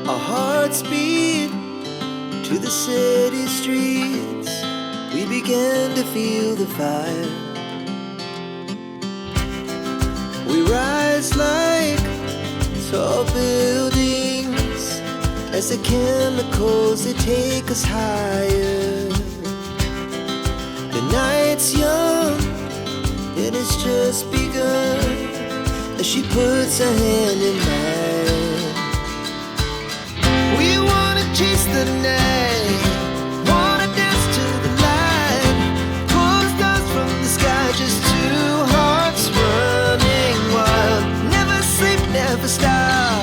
Our hearts beat to the city streets. We began to feel the fire. We rise like tall buildings as the chemicals, they take us higher. The night's young, it has just begun as she puts her hand in mine. We wanna chase the night, wanna dance to the light, pull stars from the sky, just two hearts running wild. Never sleep, never stop,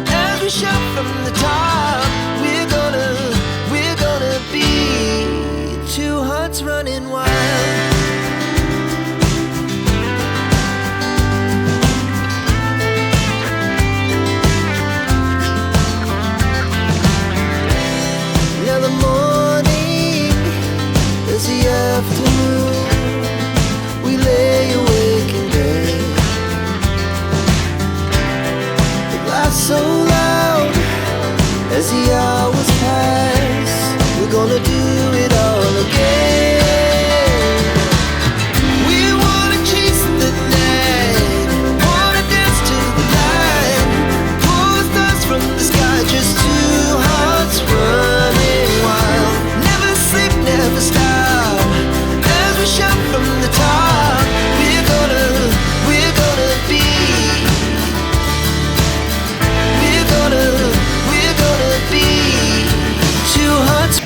as we shout from the top. We're gonna be two hearts running wild. Afternoon, we lay awake in bed. The glass so loud as the hours pass. We're gonna do it all again. We wanna chase the night, wanna dance to the light, pull stars from the sky, just two hearts running wild. Never sleep, never stop, shout from the top. We're gonna be. We're gonna be two hearts.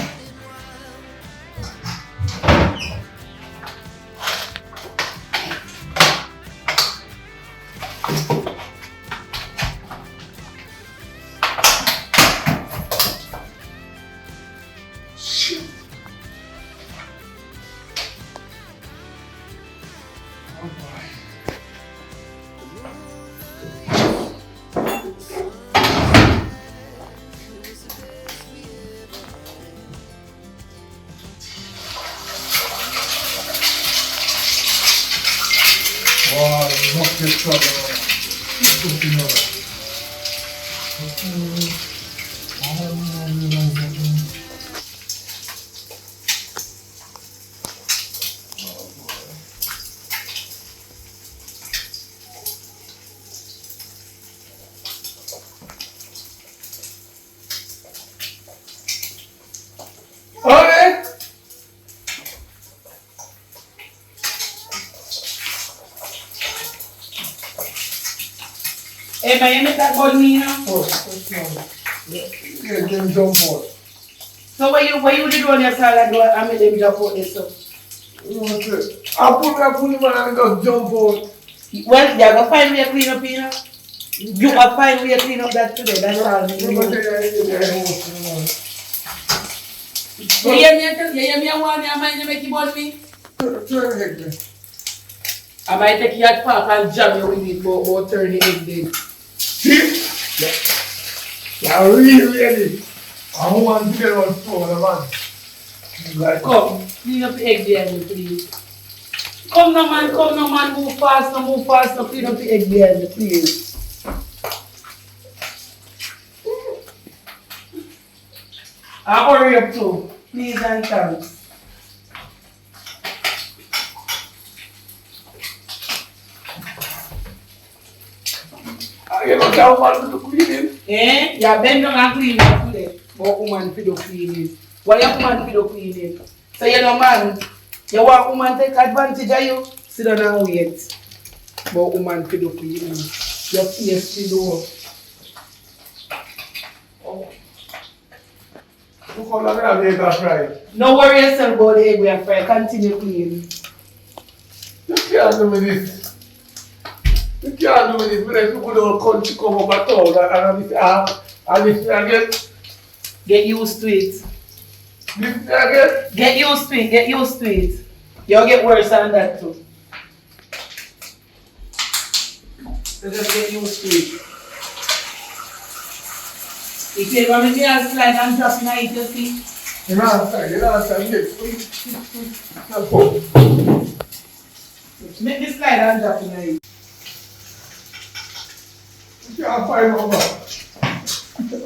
Hey, man, you make that good me, you know? Yeah, them jump out. So what you did on your salad, I made them jump out this stuff? I put him on and just jump out. Well, you have to find way to clean up, you know? You have to find way to clean up that today, that's all. You hear me and want me, I might make you bust me? I might take you at park and jam you with it, but turn the egg then. See? Yeah, really. I want to get on store, man. Like, come, clean up the egg there, please. Come no man, move fast, clean up the egg there, please. I'll hurry up too, please and thanks. you know, that man to clean it. Eh? You bend down and clean it today. But woman to do cleaning. What you woman to do cleaning? So you know man, you want woman take advantage of you? Sit down and wait. But woman to do cleaning. Your face to do. Oh. Look how long I have that fry. No worry yourself about the egg we are fry. Continue cleaning. You can't do with this. You can't do with this. When I put all country come over town and this again. Get used to it. This again. Get used to it. Get used to it. You'll get worse than that too. So just get used to it. If you ever make me a slide and drop in it, you see? You know what I'm Make me slide and drop in it. You can't find over.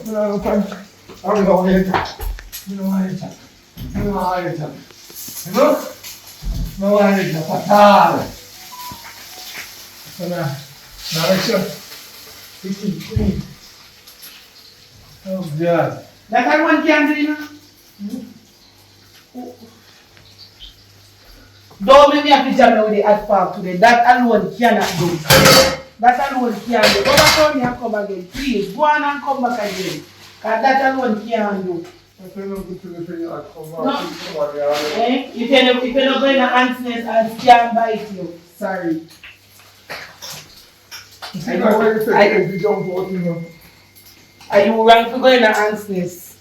No, thank you. I don't know how you talk. You know how you talk. You know how you talk. You know? No how you talk at all. So now make sure you keep clean. Oh, God. That one can do, you know? Don't make me have to jam with the hot park today. That alone cannot do. That alone can't do. Go back home and come again. Please, go on and come back again. Because that alone can't do. I don't know good to the thing I come No. back. Eh? If you're not going to answer and can't bite you, sorry. I know what you said, if you don't vote, you know. Are you wrong to go in the ansness?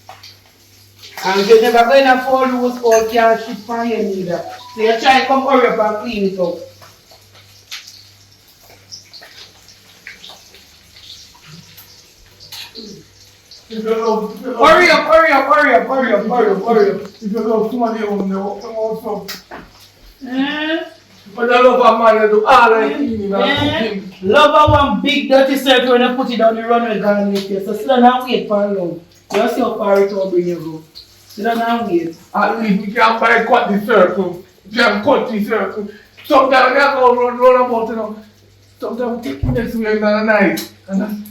And you're never going to fall loose or can't shit for you neither. So you try to come hurry up and clean it up. Hurry up. If you love somebody home, they walk them also. Eh? But I love a man, they do all that cleaning and cooking. Love one big dirty circle when you put it down the runway garden with you. So sit down and wait for long. You see how far it will bring you go. Sit down and wait. At least we can buy cut the circle. We can cut the circle. Sometimes we go run about, you know. Sometimes we take it this way in the night. And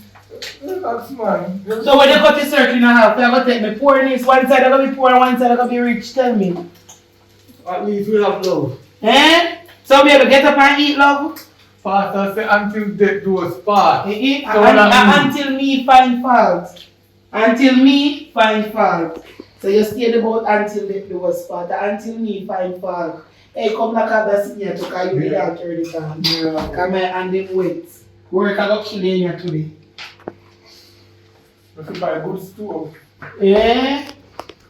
that's man. So when you cut the circle in half, you're going to take me poorness. One side I'm going to be poor and one side I'm going to be rich. Tell me. At least we have love. Eh? So we have to get up and eat, love? Pastor say until death do us part. Until me find fault. Until me find fault. So you stay the boat until death do us part. Until me find fault. Hey, come back at the senior to call you the altar the time. Yeah. Come here and then wait. Work I got kill in here today. We can buy good stove. Yeah?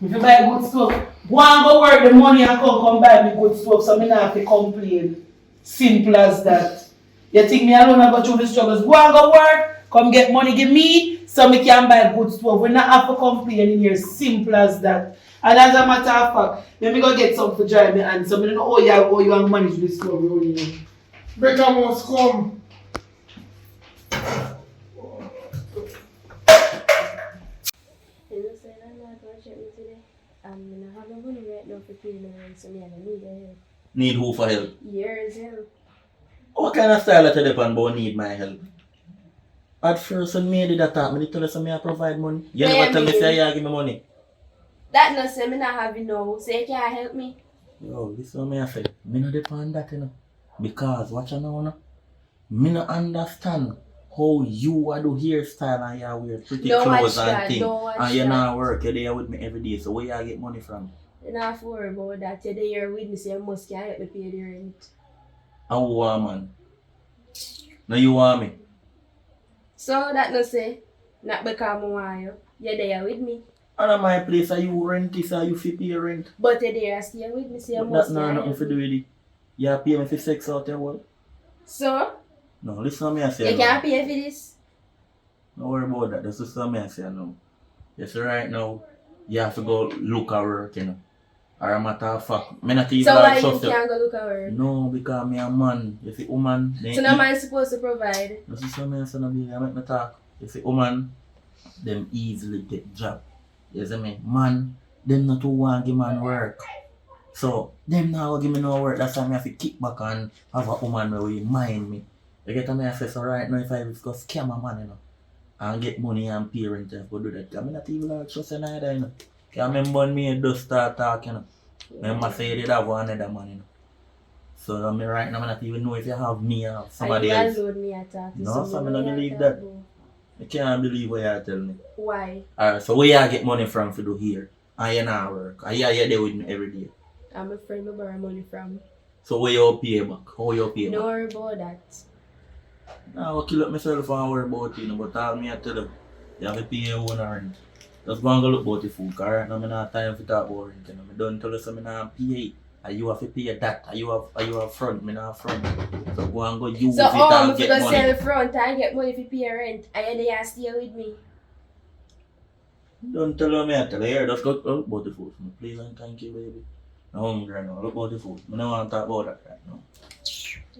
If you buy good stuff, go and go work the money and come buy me good stuff so I don't have to complain. Simple as that. You think me alone I go through the struggles? Go and go work, come get money, give me so me can buy good stuff. We not have to complain in here. Simple as that. And as a matter of fact, let me go get something to drive me and so I don't know how you have managed this stuff. Better must come. I have no money right now for cleaning the room, so I need help. Need who for help? Yours help. What kind of style that you depend about need my help? At first when me did that talk, me did tell you I provide money. You never tell me say you give me money. That no say me not have it now, so you can't help me. Yo, this is what me say. Me no depend that you know. Because watch you know, me no understand how you are do hairstyle and you wear pretty clothes and things. And you not work, you're there with me every day. So where you get money from? You don't have to worry about that. You're there with me, so you must can help me pay the rent. And who want man? No you want me? So that no say, not because I want you. You're there with me. And at my place, are you rent this or you fit pay rent? But you're there stay with me, so you But must that can nothing help to do with it. You pay me for sex out there, what? So, No, listen to me I say. you can't pay for this? Don't worry about that. That's just something I say no. Yes, right now, you have to go look at work, you know. Or a matter of fact, me not even So why like you stuff. can't go look at work? No, because me a man. You see, woman. So no man supposed to provide? That's just something I say no, baby. I make me talk. You see, woman, them easily get job. You see me? Man, them not too want give man work. So, them now give me no work. That's why I have to kick back and have a woman where will mind me. You get me? I say, so right now, if I go scam a man, you know, and get money and pay rent, I go do that. I'm not even like trust another, you know. Because I remember me just start talking, you know. Remember say they have another man, you know. So I mean, right now, I not even know if you have me or somebody else. Me attack to No, so I don't believe that. I can't believe what you tell me. Why? Alright, so where you get money from to do here? And you not work. And you're there with me every day. I'm a friend I borrow money from. So where you pay back? How you pay Don't back? worry about that. Nah, I kill up myself and worry about it, you know, but all me I tell them, you have to pay your own rent. Just go and go look about the food, cause right now I don't have time to talk about rent, you know. I don't tell you so I don't pay it. And you have to pay that, and you have front, me not front. So go and go use So it and if you get go money. sell front and get money if you pay rent, and you stay with me. Don't tell me I tell you, here, just go look about the food. Please and thank you, baby. I'm hungry right now, look about the food. I don't want to talk about that right now.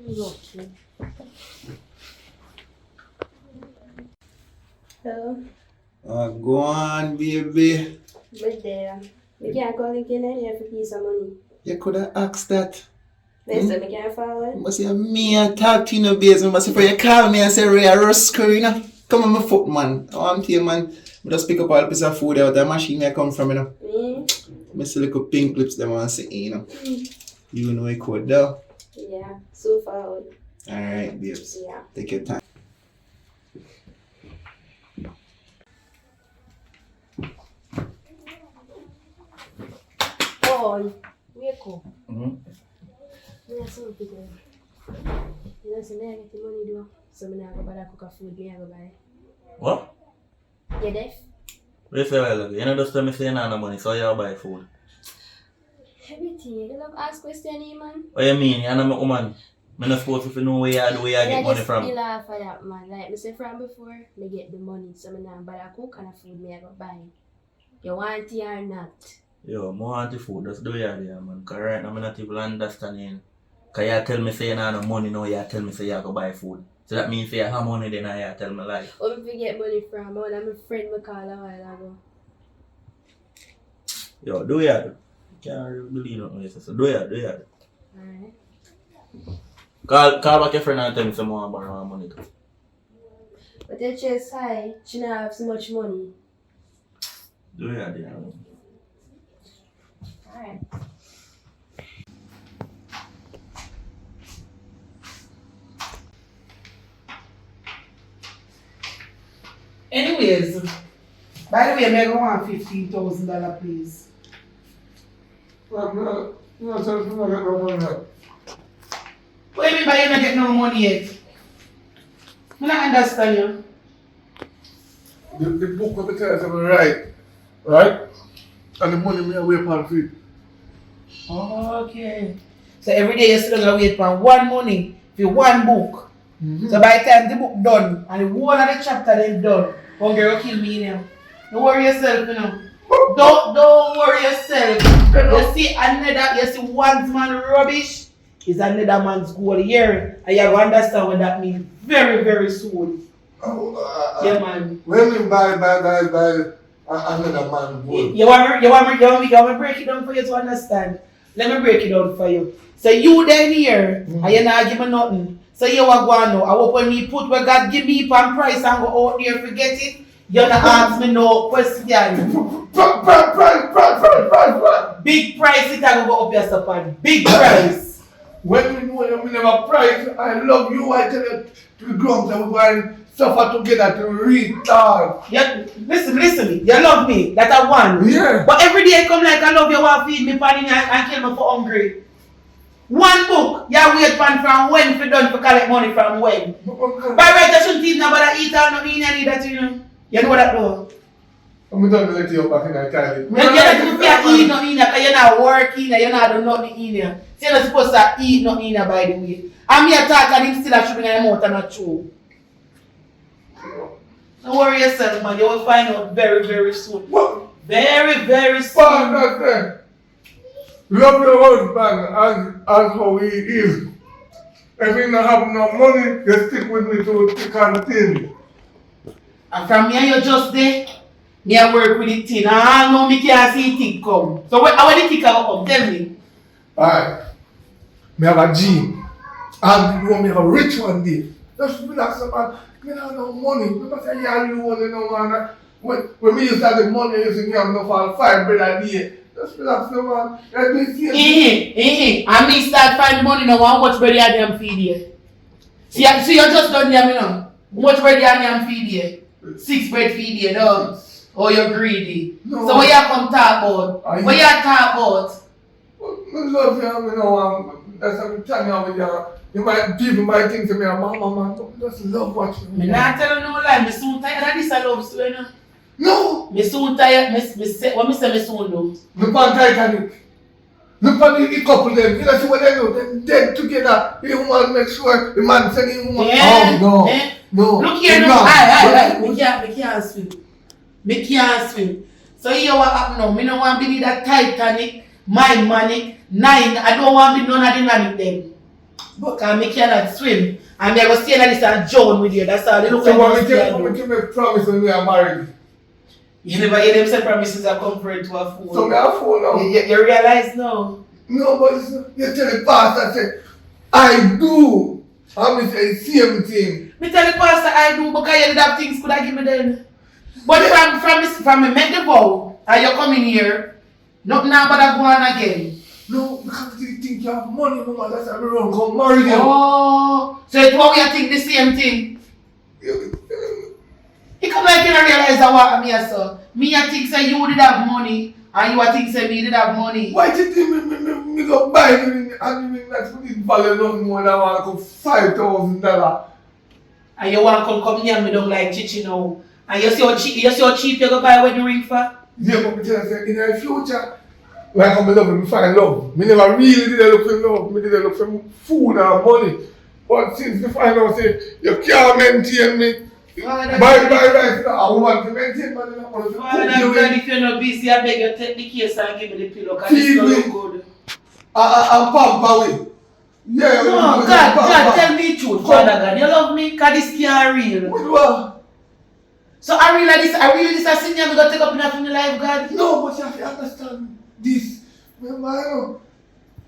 Okay. Hello? Go on, baby. But there, we can't call again here for piece of money. You could have asked that. Listen, we can't forward. You must say, me and talk to you, no, babes. You must say, for you call me and say, Ray, I roast screw, you know. Come on, my foot, man. I want to you, man. I just pick up all piece of food out of the machine where I come from, you know. I see little pink lips, them want to say, you know. You know it could, though. Yeah, so forward. Alright, babes. Yeah. Take your time. Oh, wake up. Mm-hmm. Me have something to do. You know, so me I get the money though. So me not go bother cook a food, me I go buy. What? You deaf? What you say, well, you know, just tell me say you don't have no money, so you buy food. Everything. You love ask question, man. What you mean? You're not my woman. I'm not supposed to know where you get money from. I laugh for that, man. Like I said from before, me get the money, so me not bother cook and a food, me I go buy. You want it or not? Yo, I want the food, just do it there, man. Because right now I'm not even understanding. Because you tell me say you don't have no money now, you tell me say you go buy food. So that means say you have money then you tell me like. Where me get money from? One of my friend me call a while ago. Yo, do it. You can't really believe it, so do it. Alright. Call back your friend and tell me some more about her money too. But you just say she don't have so much money. Do it there. Alright. Anyways, by the way, I want $15,000, please. No, sir, no, no. What do you mean by you not get no money yet? I don't understand you. The book of the tell us right? And the money me away for free. Okay. So every day you still gonna wait for one money for one book. Mm-hmm. So by the time the book done and the whole of the chapter then done, hunger will kill me now. Don't worry yourself, you know. Don't worry yourself. You see one man rubbish is another man's goal here. And you have to understand what that means very, very soon. Yeah, man. When we buy another man gold. You want me break it down for you to understand? Let me break it down for you. So you then here, and you not give me nothing. So you are going now. I hope when me put what God give me on price and go out there forget it, you not ask me no question. Price. Big price it I go up your supply. Big price. When we know we never price, I love you, I tell you to the ground that we go and suffer together to read dog. Yeah, listen, you love me, that I want. Yeah. But every day I come like I love you, want to feed me pan and kill me for hungry. One book, you wait pan from when for done to collect money from when. By right, I shouldn't eat nobody eat or nothing, you need that, you know. You know that though. I'm done let you back in the toilet. You don't eat nothing because you're not working, you're not doing nothing in here. So you're not supposed to eat nothing by the way. I'm here talking and him still shooting in your mouth and not true. Don't worry yourself, man. You will find out very, very soon. What? Very, very soon. Father, love your husband as how he is. If you don't have no money, you stick with me to continue. And from here, you just there. Me I work with the thing. I know me can't see the thing come. So how the thing come? Tell me. Alright. Me have a gym. And you want me have a rich one day. Just relax, man. Me don't have no money. People say, yeah, you want to know, man. When me used to have the money, you used to have no for 5 bread a day. Just relax, man. Let me see. And me start find money now. How much bread you have feed you? See, you just done there, me now. How much bread you have feed you? 6 bread feed you, dog. Oh, you're greedy. No. So what you come talk about? What you talk about? I love you, you know, that's what I'm telling you. People might think to me, Mama, man, just love watching Me not tell you no lie. Me soon tired of this love story, no. No! Me soon tired. What me say me soon do? Look on Titanic. Look on the couple them. You know, see what they do? They're dead together. The woman make sure the man send the woman. Yeah. Oh, no. Yeah. No. Look here, no. Aye. Me can't swim. So here what happen now? Me no want to be that Titanic, my money, 9. I don't want to be none of the none of them. Because me cannot swim. And me go stay in this and drown with you. That's all. They look So like what we make promise when we are married? You never hear them say promises are compared to a fool. So me a fool now. You realize now? No, but you tell the pastor, say, I do. And me say same thing. Me tell the pastor I do because you did have things could I give me then. But from me make the vow and you coming here, nothing now but I go on again. No, because you think you have money, mama, that's why we run go marry them. Oh, so it's what we think the same thing. It come like you don't realize that what me so. Me I think say you did have money and you think say me did have money. Why do you think me go buy me and me not put it value nothing more than $5,000? And you want to come near me don't like chichi now. And you see how cheap you go buy a wedding ring for? Yeah, but me tell you, say, in the future, like I'm love, me find love. Me never really did look for love. Me did look for food and money. But since me find out, say, you can't maintain me. Right, a woman to maintain money. If you're not busy, I beg you take the case and give me the pillow because it's not good. I'm pamper with. Yeah, no, God, tell me the truth, Father God. You love me because this can't real. What? So I really this a sin you got to take up in your life, God? No, but you have to understand this. Remember,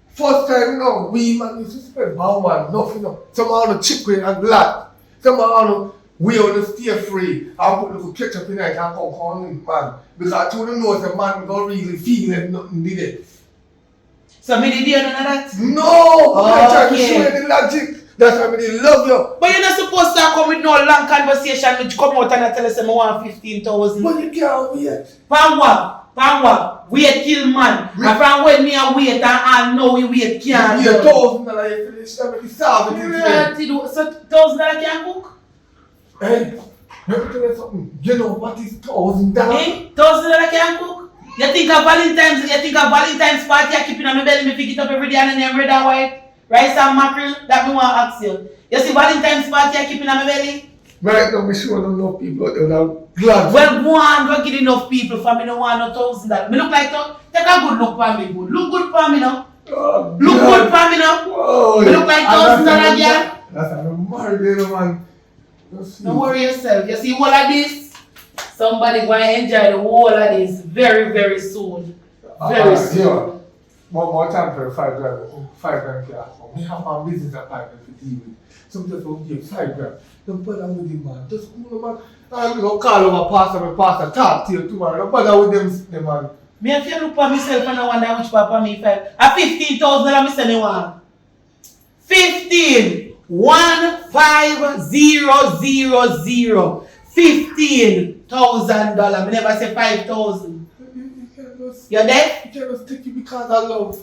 first time, we man used to spend about nothing, Somehow the chicken and glad. Somehow we on the stay free. I put a little ketchup in it and come home, man. Because I told them no, the man don't really feel it, nothing did it. So me did you none of that? No! I try to show you the logic. That's why I love you. But you're not supposed to come with no long conversation which come out and tell us I want 15,000. But you can't wait. Pan wait kill man. And from when me a wait and I know we wait can't do. $1,000 you finish, let me starve it today. So $1,000 can't cook? Hey, let me tell you something. You know what is $1,000? $1,000 can't cook? You think of Valentine's party I keep in my belly, me pick it up every day and then red and white, rice and mackerel, that me want to ask you. You see Valentine's party I keep in my belly? Right now, me sure don't know people out there that are glad. Well, go on, don't get enough people for me, no want no $1,000. Me look like though, take a good look for me, good. Look good for me now. Oh, look good for me now. Oh, me look like $1,000 girl. That's how I'm married, man. Don't worry yourself. You see all of this? Somebody going to enjoy the whole of this very, very soon. Very soon. Yeah. One more time for $5,000 cash. Me have my business appointment to deal with. Some just will give $5,000. Don't bother with him, man. Just man. I'm going to call over pastor, talk to you tomorrow. Don't bother with them, man. Me if you look for myself and I wonder which papa me five. A $15,000 me say me want. 15. 15000. $15,000. Me never say 5,000. You there? You can't just take it because I love.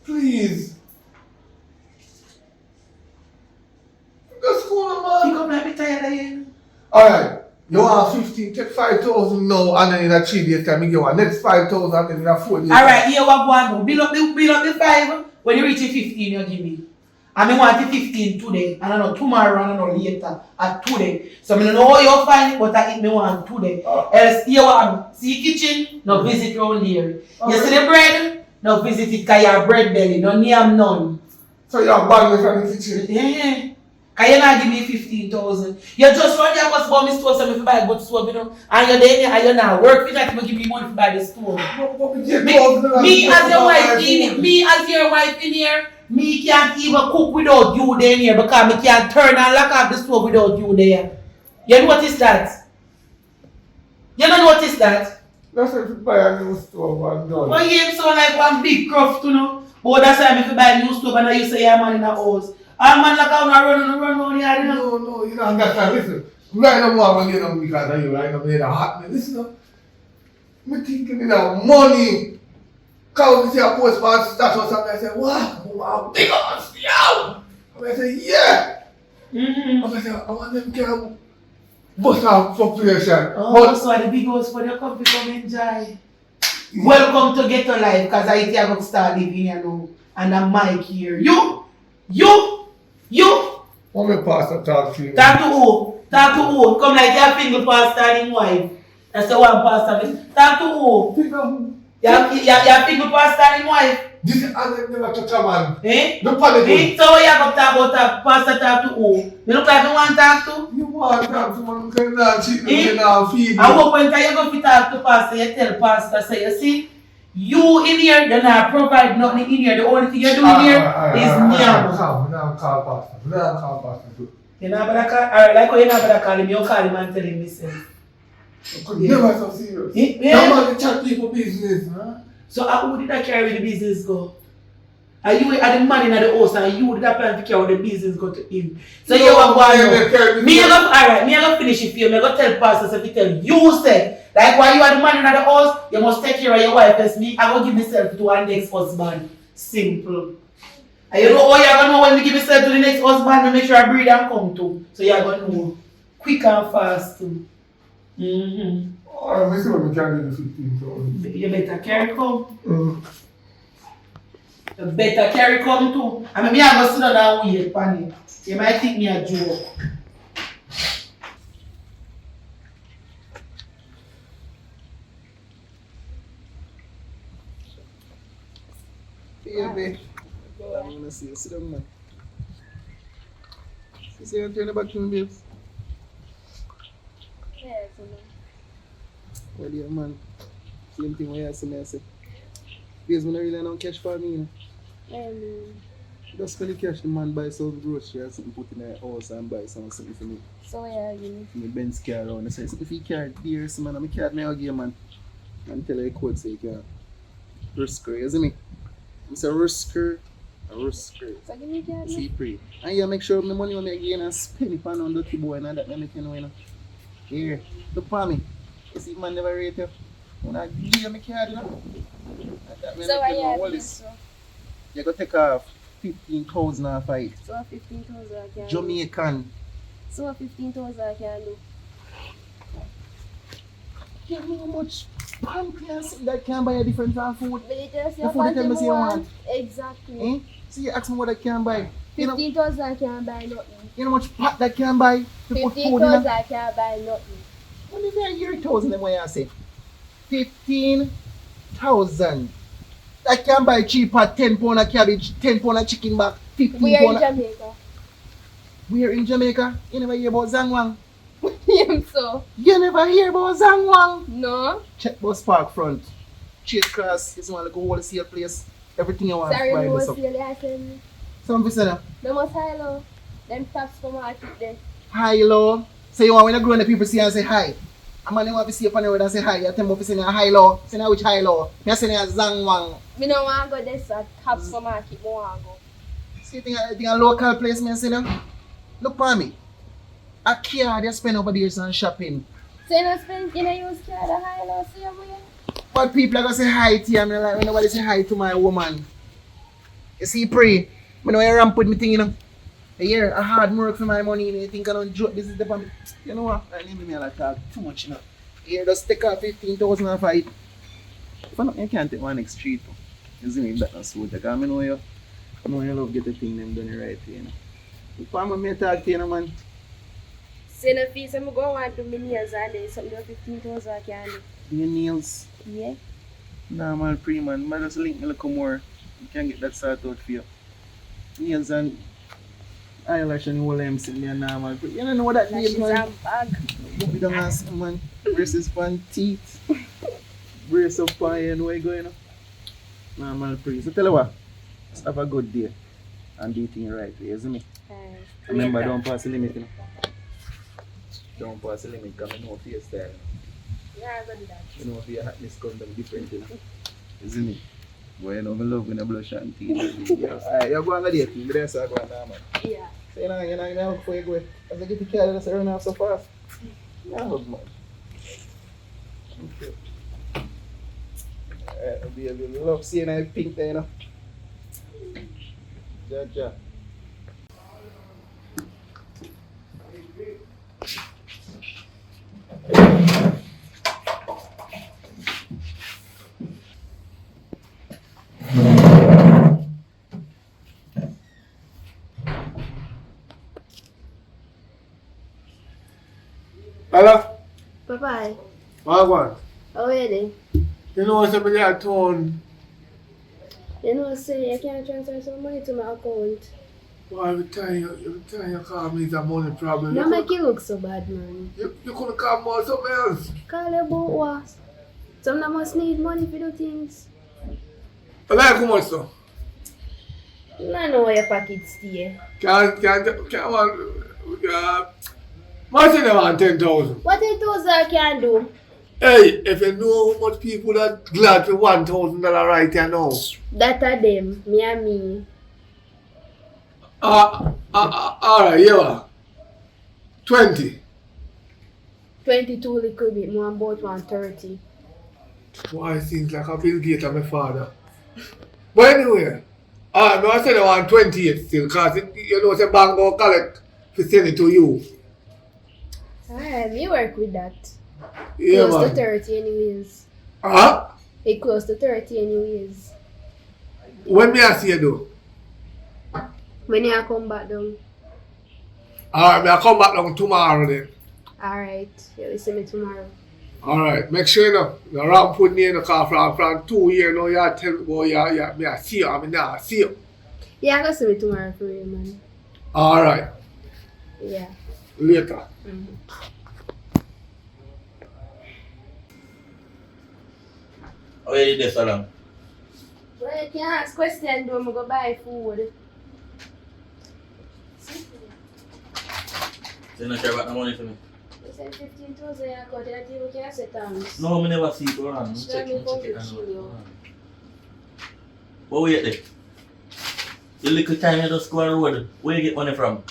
Please. Just go on, You man. come like me tired of you. Alright. You want 15, take 5,000 now, and then in a 3 days time, you get one. Next 5,000, and then in a 4 days. Alright, here what go on now. Build up the 5. When you reach the 15, you give me. And I want the 15 today, and I know tomorrow, and I know later, at today. So I don't know how you find it, but I eat me one today. Else, here what see kitchen, no visit round here. You see the bread, no visit it, because you have bread belly, no name none. So you have bag from the kitchen? Yeah. Because you not give me 15,000. You just run your bus about me store, so if you buy a good store, you know, and you're there, and you're not work for that, you give me money to buy the store. Me as your wife in here, me can't even cook without you there here because me can't turn and lock off the stove without you there. You notice that? You don't notice that? That's if you buy a new stove and done. But you sound like one big craft, you know. But that's why if you buy a new stove and you say you're a man in a house. I'm man like I'm run here, you know. No, you don't understand. Listen, right now I'm going to get on because of you. Right now I'm going to hot. Listen, I'm thinking of money. Come see a post man status and I say, wow, big ass, yo! And I say, yeah! And I say, I want them to bust out population. Oh, so the big house for the country come enjoy. Yeah. Welcome to Ghetto Life, because I think I'm going to start living here now. And I'm Mike here. You! What my pastor talk to you? Talk to who? Come like your single pastor and his wife. That's the one pastor. Talk to who? You people pastor and him wife. This is Alex never touch a man. Eh? Look for the So what you have to talk about pastor talk to who? You look like you want to talk to? You want to talk to man, you cannot cheat me, you cannot feed me. I hope when you go to talk to pastor, you tell pastor, say, you see, you in here, you're not provide nothing in here. The only thing you're doing here is meow. Now call pastor. Now call pastor too. You know about call? Alright, like how you know about call him, you call him and tell him this. Never so serious. Yeah. Somebody chat people business. Huh? So how did I carry the business go? Are you the man in the house and you did that plan to carry the business go to him? So you are going me I go finish it for you. I go tell pastors if you tell you say like while you are the man in the house, you must take care of your wife as me. I will give myself to one next husband. Simple. And you know how you're gonna know when you give yourself to the next husband, make sure I breathe and come to. So you're gonna know quick and fast too. Oh, I see what we can do the 15,000. You better carry come. You better carry come too. I mean, I'm going to sit down and wait for it. You might think me a joke. Yeah, babe. I'm going to see you. Sit down, man. You see you turn back to me, babes? Yes, Well, yeah, man. Same thing when you ask me, I say, babes, I really don't cash for me, you know. Just spend the cash, the man buy some groceries or something, put in the house and buy something for me. So yeah, you know. For me Benz car around. I say, if you carry beers, man, I'm a cat, I'll give you, man. And tell you a quote so you can risk her, you see me? I'm saying risk her. So give me card. See, pray. And you make sure my money when I gain and spend it on dirty boy and that make you know, you know. Here, look for me. You see, man never rate you. When I give you my card, you know. So I have this, so. You go take off 15,000 off it. So 15,000 I can Jamaican. do. So 15,000 I can do. You know how much pancreas that can buy a different kind of food? But it just The food that tell me say you want. Exactly. Eh? See, you ask me what I can buy. You know 15,000 I can buy nothing. how much pot that can buy to put food in? 15,000 I can buy nothing. What is that year 1,000 them way I say? 15,000. I can buy cheaper 10 pound of cabbage, 10 pound of chicken back, 15 We are in pound. Jamaica. We are in Jamaica. You never hear about Zangwang? So You never hear about Zangwang? no. Check bus park front. Chase cross. You want to go wholesale place. Everything you want Sorry, to buy no this one up. see the item. Some visitor. No must high low. Them taps for market there. Hi, low. So you want when you grow and the people see and say hi. A man you want to see up on the road and say hi. You tell me if you say hi low. Say which hi low. Me say Zangwang. Me no want to go there, so taps for market. Me want to go. See, think a local place, me say no. Look for me. A car they spend over there on shopping. So you know spend, you know use card a high low, see you boy. But people are gonna say hi to you. I'm like when nobody say hi to my woman. You see, pray. I know I ramp with me thing, you know. A year, I hard work for my money, you know. You think I don't joke, this is the point. You know what? I leave me like talk too much, you know. Here, just take off 15,000 and fight. If I know, you can't take one next street. You see me, that's what I know you. I know you love get the thing them done the right way, you know. If I'm a talk to you, know, man. Say no fees, I'm going to do my nails and then something like 15,000 I can do. Do your nails. Yeah. Normal pre man, but just link me a little more. You can get that sorted out for you. Nails and eyelash and all them sitting there normal pre. You don't know what that means, Lashes man. and bag. You don't ask man. Braces for teeth. Brace up for you and where you going now. Normal pre. So tell you what, just have a good day and do things right way, isn't it? Remember, don't pass the limit, you know. Don't pass the limit because I know for your style. Yeah, I got that. You know, if your hotness comes down different, you know. Isn't it? Boy, you know, I love when I blush and teeth. Alright, you're going to the date, but that's how I go on now, man. Yeah. So, you know, before you go, as I get the car, that's run off so fast. Yeah, love, man. Okay. Alright, I'll be a little love seeing that pink there, you know. Ja. Hello? Bye-bye. Wagwan. How are you doing? You know, somebody at town. You know, say you can't transfer some money to my account. Why every time you call me, it's a money problem. Don't make you look so bad, man. You couldn't call me something else. Call you about what? Some of must need money for do things. Like how much so? I know where your pocket stay. Can't much you want 10,000. What it was I can do? Hey, if you know how much people are glad for $1,000 right here now. That are them, me and me. Alright, yeah. 20. 22 little bit more about 130. Why it seems like a Bill Gates and my father. But anyway, I said I want 28 still, because you know, the bank will collect to send it to you. Alright, me work with that. Yeah, Close man. to 30 anyways. Huh? It close to 30 anyways. When may I see you do? When you come back down. Alright, I'll come back down tomorrow then. Alright, you'll see me tomorrow. Alright, make sure you know, the wrong put me in the car from 2 years now, you tell me, boy, me I see you, I mean, I see you. Yeah, go see me tomorrow for you, man. Alright, Yeah. later. How you did so long? Well, you can ask questions, do I go buy food? So you not care about the money for me? You said 15,000 in your account, and you can say thanks. No, I never see it around. Check it and but wait there. You little time you just go on the road. Where you get money from?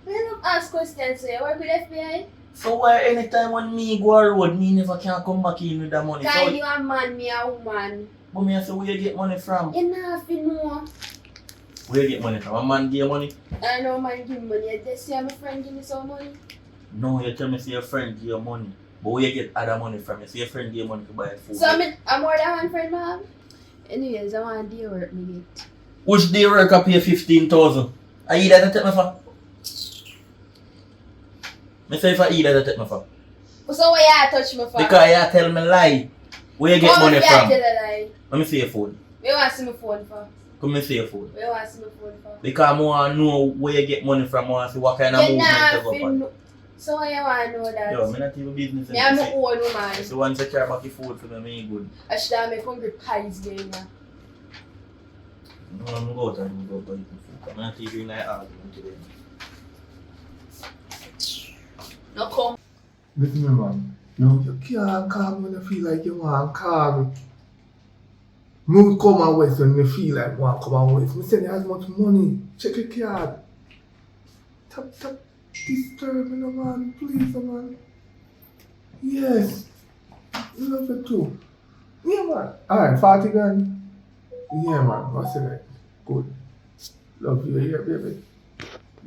Well, you don't ask questions, so you work with FBI? So why anytime when me go on the road, me never can come back in with the money? Because So, you a man, me a woman. but me I say where you get money from? You don't have to know. Where you get money from? A man give you money? I know man give me money. You just see my friend give me some money. No, you tell me say your friend give you money. But where you get other money from? You say your friend give you money to buy food. So I'm more than one friend, ma'am. Anyways, I want to do work me get. Which day work I pay 15,000? I eat that take me for? Me say if I eat that take me for? So why you touch me for? Because you tell me lie. Where you get money What from? you tell a lie? Let me see your phone. Where you want to see my phone for? Come and see your phone. Where you want to see my phone for? Because I want to know where you get money from. I want to see what kind of You movement not you go fi on. know. So why you want to know that? Yo, I'm not even business. Me I'm my own woman. So once you care about your food for me, me good. I should have make hungry pies there now. No, I'm going to go buy your food. I'm not even like argument today. No come. Listen, man. You can't call me when you feel like you want to call me. Me come and waste when you feel like you want to come and waste. Me send you as much money. Check your card. Tap. Disturb me, no man. Please, no man. Yes. Love it too. Yeah, man. Alright, 40 grand. Yeah, man. What's it? Good. Love you, yeah, baby.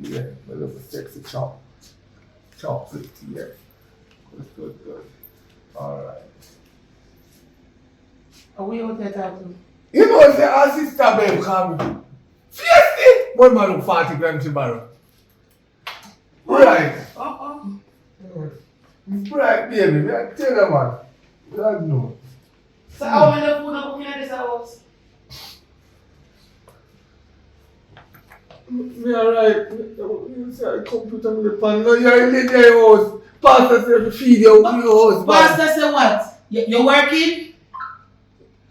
Yeah, I love a sexy chocolate, yeah. Good. Alright. Are we out there talking? You know, the our sister, babe, come me. Seriously? One man look 40 grand tomorrow. Right. Right, baby. I tell you, man. God knows. So how many food are cooking at this house? Me alright. You say I computer me the pan. No, you're in your house. Pastor say to feed your house. Pastor say what? You're working?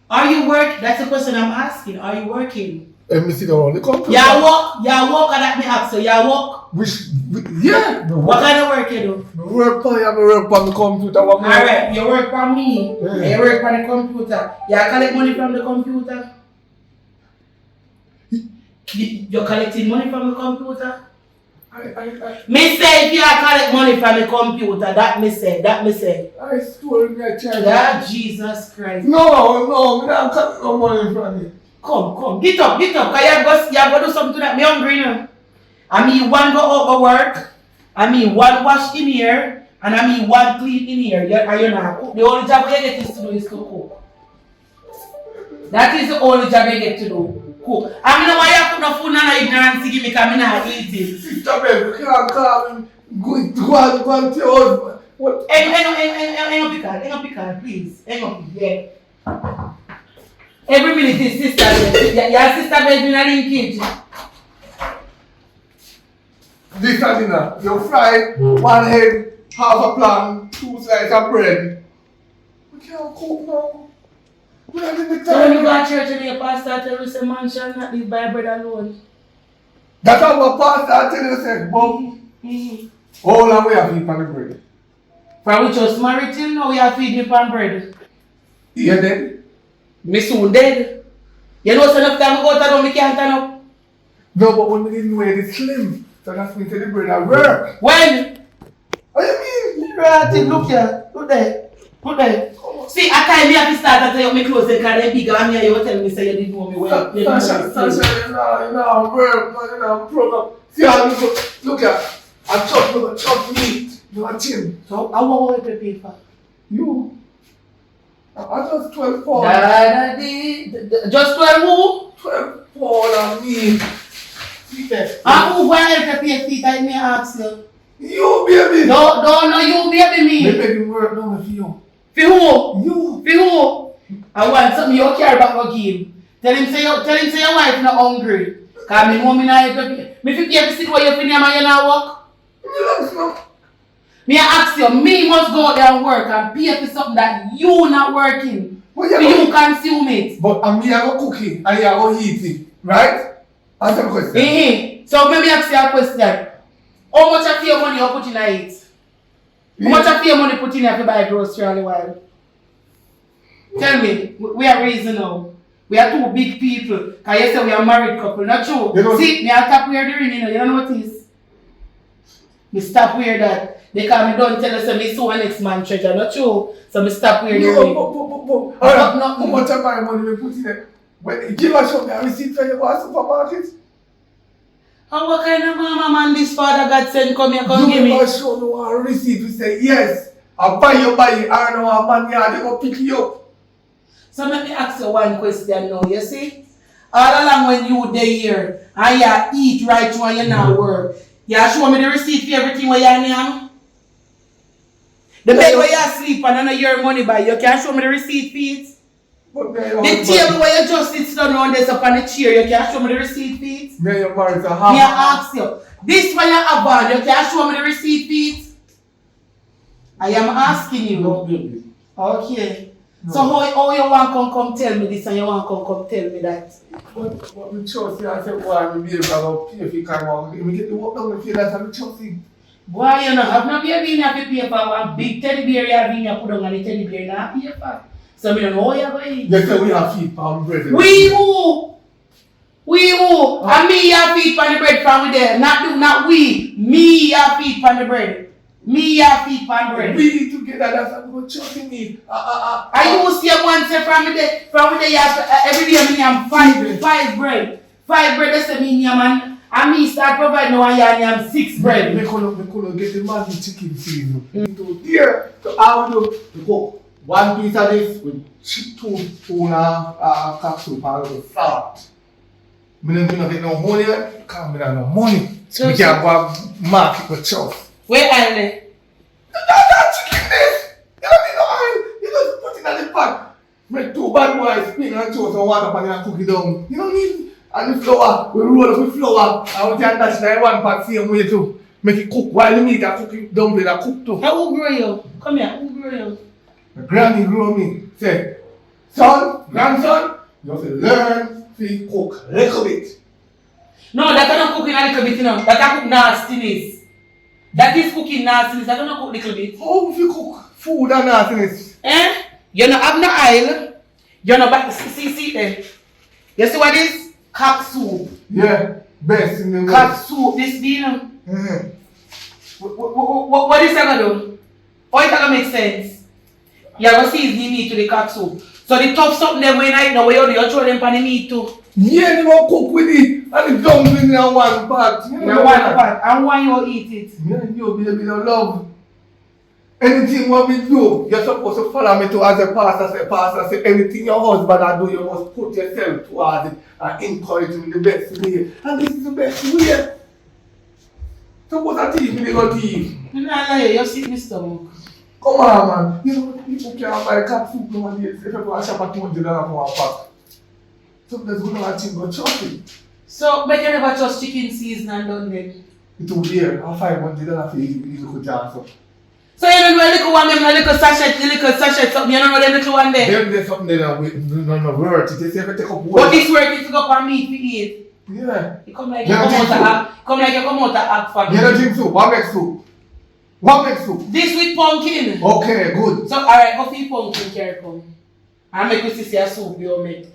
Are you working? That's the question I'm asking. Are you working? Let me sit down on the computer. You walk and that me up. So you walk. Yeah. What kind of work you do? I work on the computer. Alright, you work for me. Yeah. You work on the computer. You collect money from the computer. You're collecting money from the computer? Me say if you collect money from the computer, that me say. I stole my child. That Jesus Christ. No, me not collect no money from it. Come. Get up. Cause you go do something that me hungry now. I mean one go out go work. I mean one wash in here. And I mean one clean in here. Are you not cook? The only job you get is to do is to cook. That is the only job you get to do. Cook. I mean why you put no food and no ignorance give me because I not eat it. Sister babe, you can't call me. Go and tell your husband. What? Hang up, please. Hang up, yeah. Every minute is sister. Your sister bedroom and in kitchen. This and dinner. You fry one head, half a plan, 2 slices of bread. We can't cook now. We are in the So when you go time. to church and your pastor tell you say man shall not live by bread alone. That's what pastor tell you say, Bob. All the way I feed on the bread. For we just married till now we are feeding pan bread. You dead? Me soon dead. You know so enough time I go to me can't turn up. No, but when we didn't weigh it slim, so that's me tell the bread I work. When? What do you mean? Right, look here. Look there. Look there. See, I can't be happy start to tell you my clothes and carry bigger and you tell me say you didn't know me well. You didn't know me well. Program. See how you look at I chop meat. You are chin. So, I want to pay for. You. I just 12 pounds. Just 12 who? 12 pounds of meat. See that? And who want to pay feet? I may ask you. You baby. No, you baby me. They make it work now for you. For who? You. For who? I want something you care about your game. Tell him say your wife not hungry. Cause me know me not help you. Me fit you sit where you finish and you not work. Relax now. Me ask you, me must go out there and work and pay for something that you not working. Well, So you consume it. But me I go cook it and you go eat it. Right? Answer the question. So maybe ask you a question. How much of your money you put in it? How much of your money put in here to buy grocery all the while? Tell me, we are raising now. We are two big people. Because you say we are married couple, not true. You know, see, me I stop wear the ring, you don't notice. Me stop wear that. Because me don't tell us that me so an next man treasure, not true. So me stop wear the ring. Alright, how much of my money we put in it? When give us some receipt for your supermarket? And what kind of mama man this father God send come here come give me? You must show me one receipt to say yes. I buy it, I don't know how man yard, they go pick you up. So let me ask you one question now, you see? All along when you there and you eat right when you not work, you show me the receipt for everything where you name? The bed where you sleep and I know your money by you can show me the receipt for it? The table where you just sit down around this up on the chair, you can show me the receipt for it? Me and married to Me half. ask you, this one you have on, you can show me the receipt for it? I am asking you. No, baby. Okay. No. So how you want come tell me this and you want come tell me that? But we trust you, I said, boy, we be able to pay if you can walk. We get the work done, we feel that I'm trusting. Boy, you know, have no baby in your paper, one big teddy bear you have in your put on the teddy bear in your paper. So I don't know how you're going to eat. They say we have feet from bread. We who? And me have feet on the bread from there. Not we. Me have feet on the bread. Me have feet on the bread. We together, that's a good trusting me. I used to say one say from there you have every day me have five bread. 5 bread, that's me man. And me start providing now and you have 6 bread. We could get the man the chicken season. So here, so how do we cook 1 piece of this with 2 spoon of capsule and a little salt. We don't get no money, because we don't have no money. So we can't go market with chow. Where are they? That chicken this! You don't need no oil. You just put it in the pot. Make 2 bad boys spin and toast and water pan and cook it down. You don't need. And the flour, we roll up with flour. And we can dash in 1 pot same way too. Make it cook while the meat are cooking dumpling and cook too. Who grow you? Come here, who grow you? My granny grew me. Say, son, grandson, you have to learn to cook a little bit. No, that not cooking a little bit, you know. That cook nastiness. That is cooking nastiness. That not cook a little bit. How if you cook food and nastiness? You don't have no oil. You don't have see there. You see what is? Cock soup. Yeah, best in the world. Cock soup. This you know. What is that gonna do? How it gonna make sense? You have to season the meat to the cock soup. So the tough something there when I know where you throw them on the meat too. Yeah, you won't cook with it. And the dumpling in 1 pot. In 1 pot. And when you eat it. Yeah, you baby don't love. Anything what we do, you're supposed to follow me to as a pastor say anything your husband do, you must put yourself towards it and encourage him the best way. And this is the best way. Suppose a thief, me go thief. I'm not lying, you sick my stomach. Come on, man. You know, people can't buy cat food nowadays. If you go and shop at $20 for a pack. Sometimes we don't think go chop it. So, but you never trust chicken season and done then? It will be here. I'll $500 for you could jazz up. So you don't know a little one, them a little sachet something, you don't know them little one there? Them there's something there with no worth. It is ever take up But it's worth it to go for meat to eat. Yeah. You come like you come out of act for me. You don't drink soup. What makes soup? What makes soup? This with pumpkin. Okay, good. So alright, go feed pumpkin carry come. I make you see a soup you make.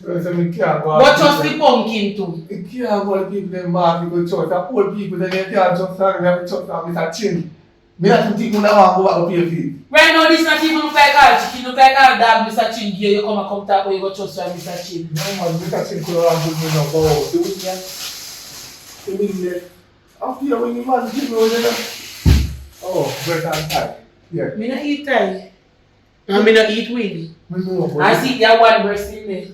But just the pumpkin too. You can't go to people them back, you go church. The old people then they can't just stand and have a church and Mr. Chin. Me not think you want to go back to pay fees. Right now this not even look like all chicken, look like all dog Mr. Chin gear. You come talk when you go trust from Mr. Chin. No man, Mr. Chin could have good me now. Oh, do it yeah. Do it there. After you when you man give me over there. Oh, bread and pie. Yeah. Me not eat Thai. And me not eat weed. Me know. I see there one breast in there.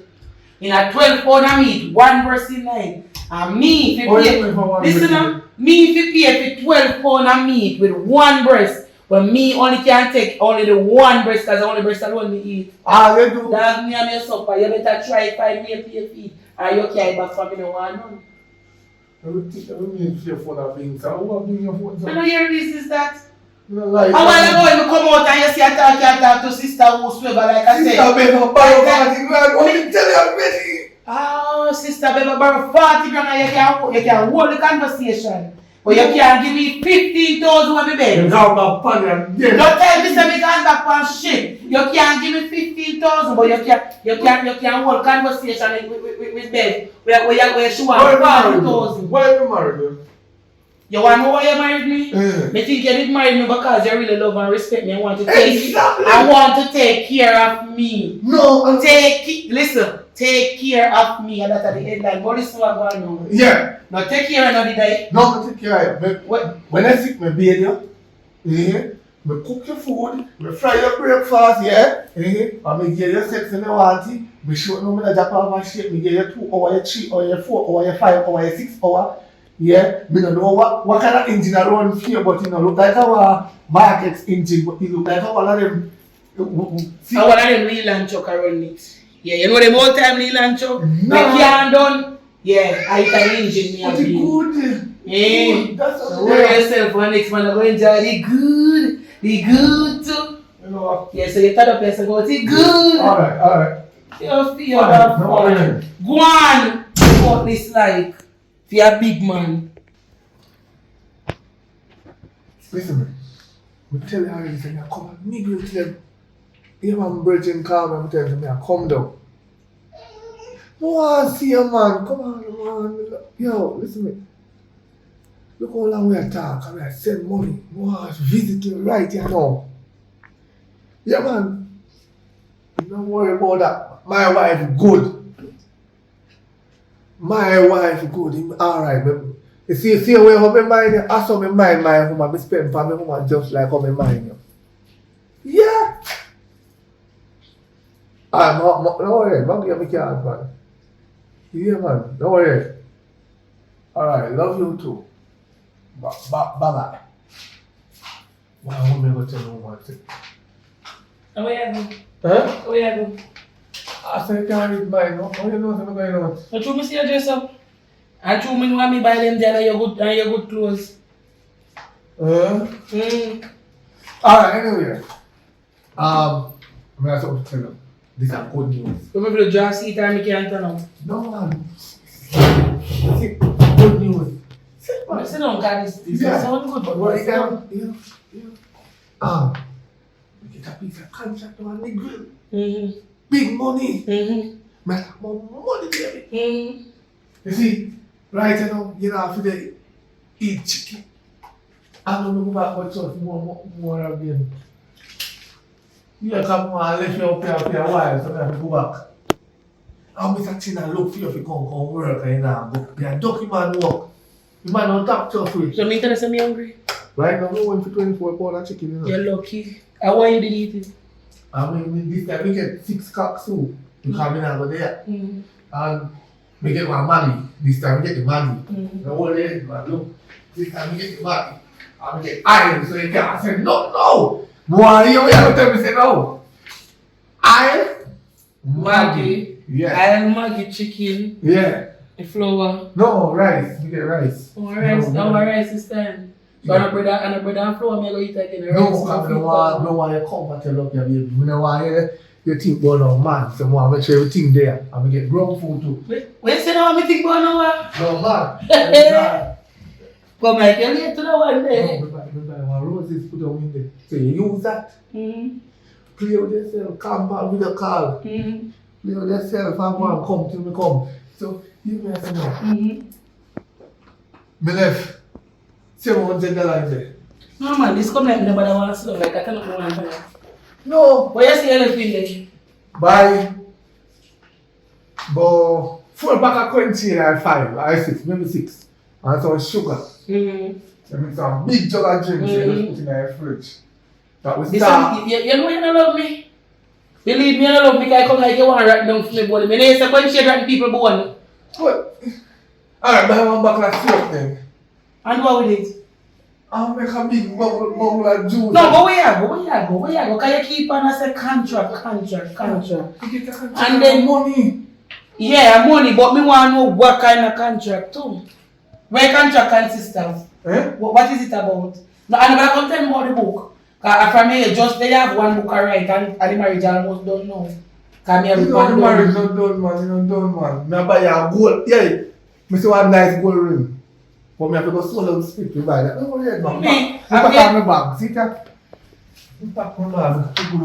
In a 12 pound of meat, one breast in there. And me, if you pay, listen up, me if you pay for 12 pound of meat with one breast, but me only can take only the one breast because the only breast alone me eat. Ah, you do. Dog me and your supper, you better try 5 meal for your feet. And you carry back from me no one none. I will take your phone and things. I will bring your phone. You know hear this is that? You don't like I want to go and come out and you see I talk to sister whosoever like I said. Sister, baby, buy your 40 grand. What you tell you already? Oh, sister, baby, borrow 40 grand and you can hold the conversation. But you can't give me 15,000 when me beg. You got my pan and Don't tell me say me can't back on shit. You can't give me 15,000, but you can hold conversation with beg. Where she want 40,000. Why are you married? You want to know why you married me? Mm. Me think you did marry me because you really love and respect me. I want to take Exactly. I want to take care of me. No, Listen, take care of me. And that's at the headline. But listen what going on. yeah. Now take care of the day. No, take care of you. What? When I sick, me bathe you. Yeah. Me cook your food. Me fry your breakfast, yeah. And me give you sex when you want it. Me show no me the jack off and shape. Me give you 2 hours, 3 hours, 4 hours, 5 hours, 6 hours. Yeah, me don't know what kind of engine I run here, but you know, look like our Market's engine, but it look like one of them. I want them Leland truck around it. Yeah, you know them all time Leland truck? No. They can't done. Yeah, I can engine me. But it's good. Yeah. Good. That's So what worry yourself for next man. I'm going to enjoy the good too. you know. Yeah, so you thought up yourself about the good. Alright. You feel Alright, that no worry. Go on. What this like? If you're a big man. Listen, man. We tell you already, say, come on, nigga, with them. Yeah, man, Virgin calm, I'm telling you, come down. No, I see you, man. Come on, man. Yo, listen to me. Look how long we are talking, we are send money. No, I visit you right here now. Yeah, man. Don't worry about that. My wife good. My wife good. Alright, baby. You see where how me mind you? I saw me mind my woman, me spend for me woman just like how me mind you. Yeah. No worry, don't give me card, man. Yeah, man, don't worry. Alright, love you too. Bye-bye. Wow, I'm going to tell you one thing. Where you go? Huh? Where you go? I said, I can't read mine, no? How you know what's going on? So true me see your dress up. And true me want me buy them there and your good clothes. Alright, anyway. I'm going to tell you. This is good news. Come over to draw seat and I can't turn out. No, man. See, good news. I sit down, guys. This Yeah. sound good, but What what's is down? that? We get a piece of contract on the grill. Mm-hmm. Big money. Mm-hmm. Man, more money, baby. Mm-hmm. You see, right now, you know, after they eat chicken. I'm going to go back for church more again. You come and let you up here for a while, so I have to go back. I'm Mr. Chin and look for you if you come work and you know, go. You're a ducky man work. You might not talk to us. So me tell us I'm hungry. Right now, we went for 24 pounds of chicken, you know. You're lucky. I want you to eat it. I mean, this time we get 6 cock soup. You come in over there. Mm-hmm. And we get one money. This time we get the money. Mm-hmm. The whole day, man, look. This time you get the money. I'm get iron so you can't say no. Why you have to tell me say no? Iron? Maggie. Yeah. Iron Maggie chicken. Yeah. The flour. No, rice. You get rice. Oh, rice. No, Rice is time. So Yeah. and a bread and flour, me go eat again. No, I don't want you come and tell up your baby. I don't want you think about no man. So I want to make sure everything there. I'm going to get grown food too. Wait, say now me think about now? No, man. Come like you late to the one day. No, roses put on in there. So you use that. Mm-hmm. Play with yourself. Come back with a call. Mm-hmm. Play with yourself. I want to come till me come. So you may say no. Mm-hmm. Me left $700 in there. No man, this come like me nobody want to slow like I cannot go on fire. No. What you see anything there? Buy. But full pack of crunchy at 5, or 6, maybe 6. And some sugar. Mm-hmm. And make some big jug of drinks and just put in the fridge. That was You start. know you don't love me? Believe me, you don't love me because I come like you want to rat down for me body. I know you say when she rat people bone. What? Alright, buy one bottle of syrup then. And what with it? I'll make a big bubble of juice. No, but where you go? Because you keep on say contract. You get a contract And then money. Yeah, money, but me want to know what kind of contract too. Where contract consists of? Eh? What is it about? No, and I'm going to tell me about the book. Because from here, just they have one book I write and the marriage almost don't know. Because me have You one know the marriage not done, man. You not done, man. Me buy a gold. Yeah. Me see one nice gold ring. But me have to go slow down speak to buy that. Oh, yeah, man. Me? Pack on my bag. See that? You pack on my bag. You go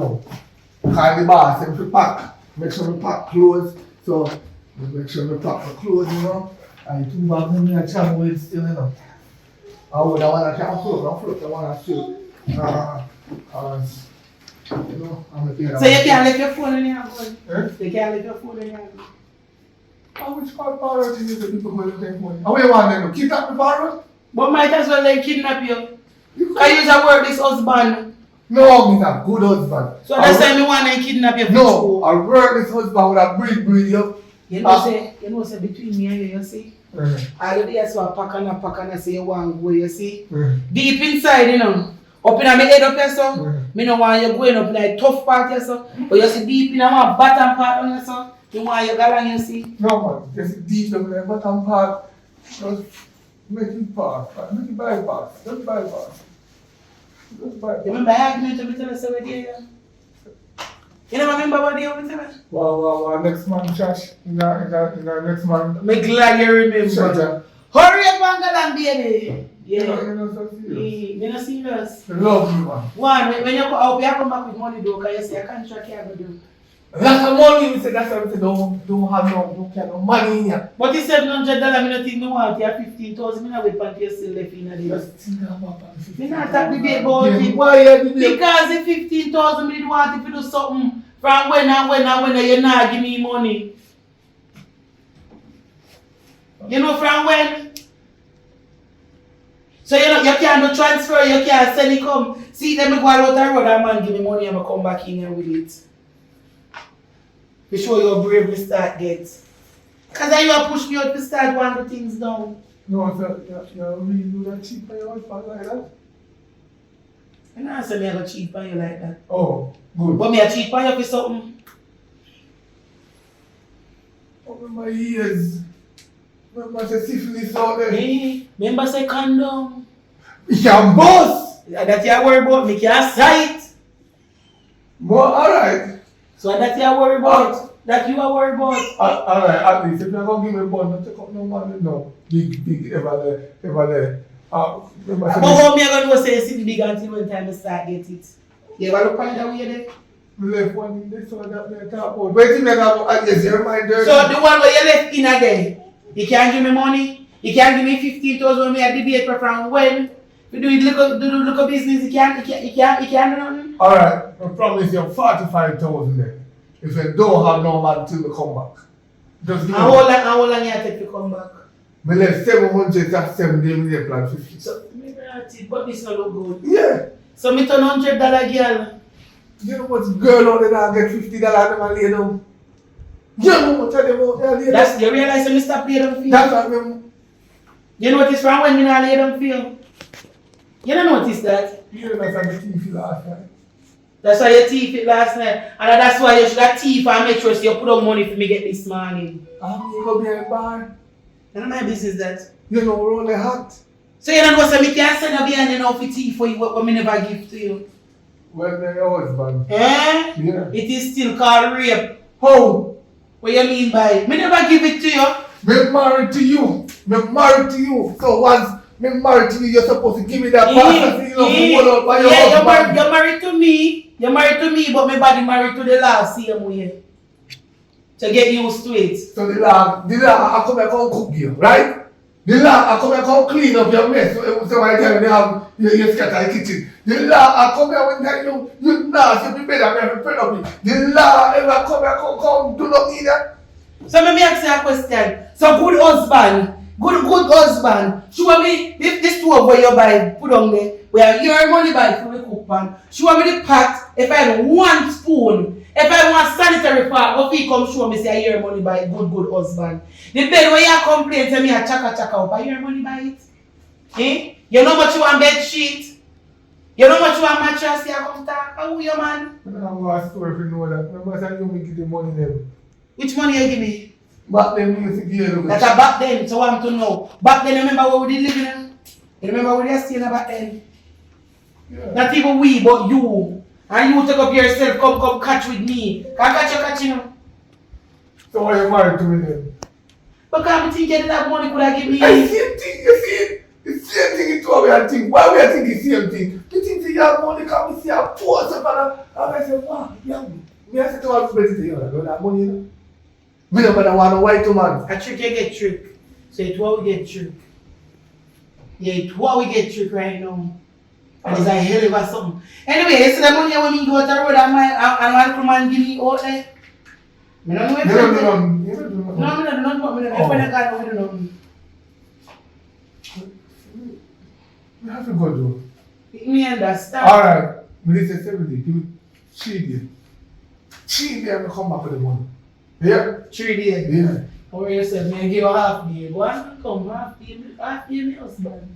down. Call the boss and pack. Make sure we pack clothes. So, make sure we pack the clothes, you know. And 2 bags in there, travel with still, you know. I would want to float, I want to float. You know, I'm a So you can't leave your phone in your hand? Eh? You can't leave your phone in your hand? Which part priority is the people who will take money? How you want them to kidnap the parrot? But might as well they kidnap you. Because you just work this husband. No, me not good husband. So that's why me want to kidnap you. No, I work this husband with a breed you. You know say between me and you see? Mm-hmm. All the days so pack and say you want to go, you see? Deep inside, you know. Up in my head up here, so. Me no want you going up in a tough part here, so. But you see deep in my bottom part on you, so. You want you galang, you see? No man, just deep down there, bottom part. Just make it pass. Make it bypass. Just bypass. Just bypass. You remember I argument to me tell us over there? You never remember what they over there? Wow. Next man, Josh. In the next man. Me glad you remember. Shut up. Hurry up and galang, baby. You Yeah. know so serious. Me not serious. I love you, man. One, when you come back with money though, because you say a contract you have to do. Lots of money, we say that's why we say don't have no money in here. But this $700, I don't think me want you 15,000. I don't wait until you still left in there. Just think about it. Me not talk debate about it. Why you debate? Because the 15,000 me want if you do something from when you not give me money. You know from when? So you can't do transfer, you can't send it come. See them go out the road and man give me money and I come back in here with it. To show your bravery start get. Cause then you have pushed me out to start one of the things down. No, you really do that cheap for your husband like that? And I say me I go cheat on you like that. Oh, good. But me I cheat on you for something. Open my ears. Remember the syphilis out there? Hey, remember say condom. You can boss! That you worry about, me can't sight. But alright. So that you worry about. That you are worried about. Alright, at least if you're going to give me a bun, don't take up no money, no. Big, ever there. Remember But how me I gonna go say it's big until when time I start get it? You ever look on that way there? left one in this one that they talk about. Wait till me go, yes, your mind dirty. So the one where you left in a day, you can't give me money, you can't give me 15,000 when me a debate from when? We do it look business, you can't do nothing? Alright, I promise you 45,000 then. If you don't have no man till we come back. Just give me. How long you take to come back? Me left 700 that 7 days, me left like 50. So, maybe that's it, but this not look good. Yeah. So, me turn $100 girl. You know what girl out there that get $50 them and lay down? You know what of them out there lay down? That's, you realize when you stop paying them fees? That's what me. You notice from when me not lay down for you? You don't notice that? You know that's how the TV last night. That's why you thief it last night. And that's why you should have thief and make sure you put up money for me get this morning. I'm going to be a bar. None of my business that. You know, we're only hot. So you don't know so me can't send you behind enough for thief for you what me never give to you. Well, they're your husband. Eh? Yeah. It is still called rape. How? What you mean by it? Me never give it to you. Me married to you. Me married to you. So once me married to you, you're supposed to give me that pastor you know, to hold up by your husband. You're married to me. You're married to me, but my body married to the law same way. To get used to it. So the law, I come and come cook you, right? The law, I come and come clean up your mess. So I tell you, they have you scatter the kitchen. The law, I come here when tell you nasty, you better be afraid of me. The law, ever come and come do not either. So let me ask you a question. So good husband, good husband, show me this stove where you buy, put on there, where your money buy for the cook pan. Show me the pot, if I have 1 spoon, if I want sanitary part, what you come show me say your money buy good husband. The bed where you complain to me a chaka up, I your money buy it? Eh? You know what you want bed sheet? You know what you want mattress, you come talk, how you man? I don't know what story if you know that. No matter you make the money them. Which money you give me? Back then we used to give you. That's a back then, so I want to know. Back then, remember where we did living in? You remember where we are staying back then? Yeah. Not even we, but you. And you take up yourself, come catch with me. Can't catch you know. So why you married to me then? But can't be thinking that money could have given me. The same thing, you see? The same thing is what we are thinking. Why we are thinking the same thing? You think you have money, come see a poor stuff and I say, wow, yeah. Me I say to all people to you, I don't have money, you know? Me don't want a white man. A trick you get trick. So it's what we get trick. Yeah, it's what we get trick right now. And it's a hell of a something. Anyway, you see the money when me go to the road and my uncle man give me out there. I don't know if You don't do nothing. You don't do nothing. No, I don't know what I don't know. I don't know. You have to go do. Me understand. Alright, me listen every day. Give me 3 days. 3 days and come back with the money. Yeah? 3 days. Yeah. Or you said, me give a half day. One come, half day me husband.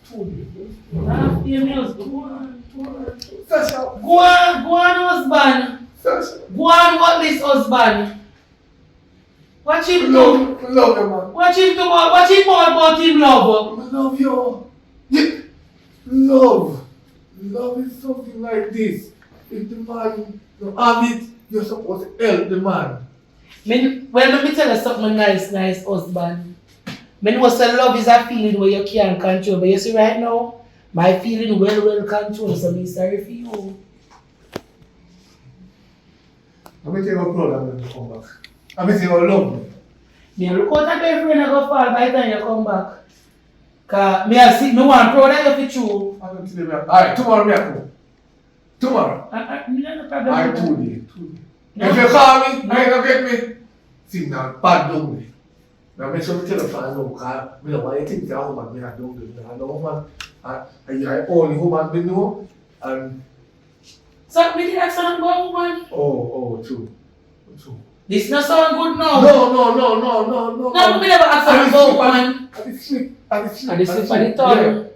2 days. Half day me husband. Go on. Sasha. Go on husband. Sasha. Go on what this husband. Watch him do. Love you, man. Watch him do. Watch him more about him love. I love you. Yeah. Love. Love is something like this. If the man don't have it, you're supposed to help the man. Well, let me tell you something nice husband. I know say love is a feeling where you can't control. But you see right now, my feeling well controlled, so I'm sorry for you. I'm going to take a proud and then come back. I'm going to take a love me. Me look out at your friend and go fall by the time you come back. Cause me want proud of you for true. I'm going to tell you, alright, tomorrow me I come. Tomorrow. Me no problem. Alright, 2 days. No. If you call me, you ain't gonna get me. Signal, bad down me. Now make sure you tell the fans no, because I don't want you to think that woman me I don't do it. I know woman, I only woman me know, and So me did that sound about woman? true. This not sound good now. No. No, me never ask her about woman. I be sleep. And this is for the tongue.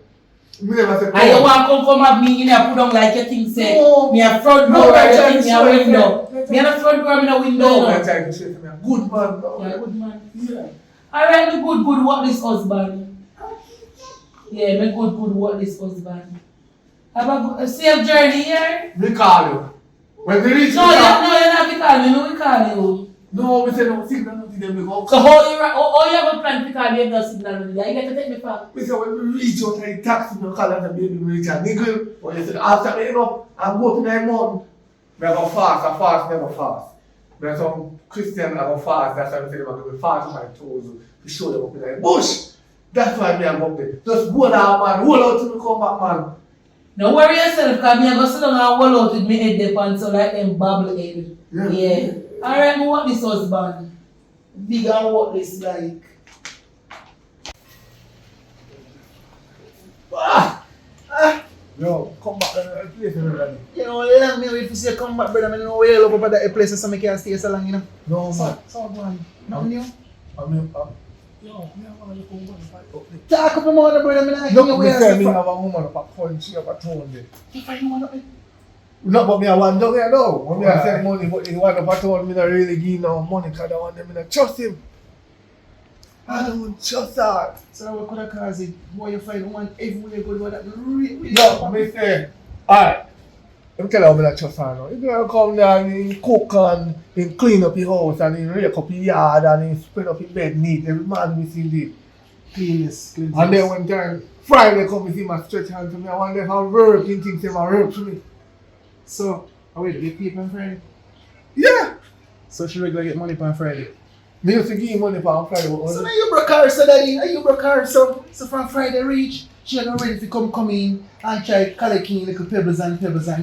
Me never say. And you want to come at me, you know, put on like your thing say. No. Me a front No, door, I you try think to me a show you. window. Me a front door, me a window. No, No. I'm trying to say to me, good man. No. Yeah, good man. Yeah. Alright, me good what this husband. Yeah, me good what this husband. Have a safe journey here. Me call you. When we reach No, you're not to call me, no, we call you. No, we say no signal, nothing them we go. So how you have a plan to call me if no signal? You get to take me far. We say when we reach out and taxi, we call and baby we reach a niggle. Or you say after me up and go up in a month. We go fast, never fast. There's some Christian that go fast, that's why we say they want to fast with my toes to show them up in a bush. That's why me I'm up there. Just hold out man, hold out till we come back man. Don't worry yourself, because me go sit down and hold out with me head there and so like them bubble head. Yeah. Alright, me want this husband. Big and what this like. Yo, come back and place everybody. You know, long me wait for say come back, brother. I know where you love up at that place so I can't stay so long, you know. No man. So man, nothing new. I mean, Yo, me have a look over the fight up there. Talk up more, brother. Me like No, you me where say me from. have a woman up a country up a town there. You find one up there? No, but me have one down here now. When me a send money, but the one up a town, me not really give no money because I want them, me not trust him. I don't trust her. So what could I cause it? Boy, you find one everywhere good one that really. No, me say, alright. Let me tell you how me not trust her now. If you come down and cook and he clean up his house and he rake up his yard and he spread up his bed neat, every man we see it. Cleanness. And then one time, Friday come, we see my stretch hand to me. I wonder how work, he thinks him a work to me. So, how we get people on Friday? Yeah! So she regularly get money on Friday. Me used to give him money for Friday. But So now you broke her, so daddy, and you broke her, so from Friday reach, she not ready to come in and try collecting little pebbles and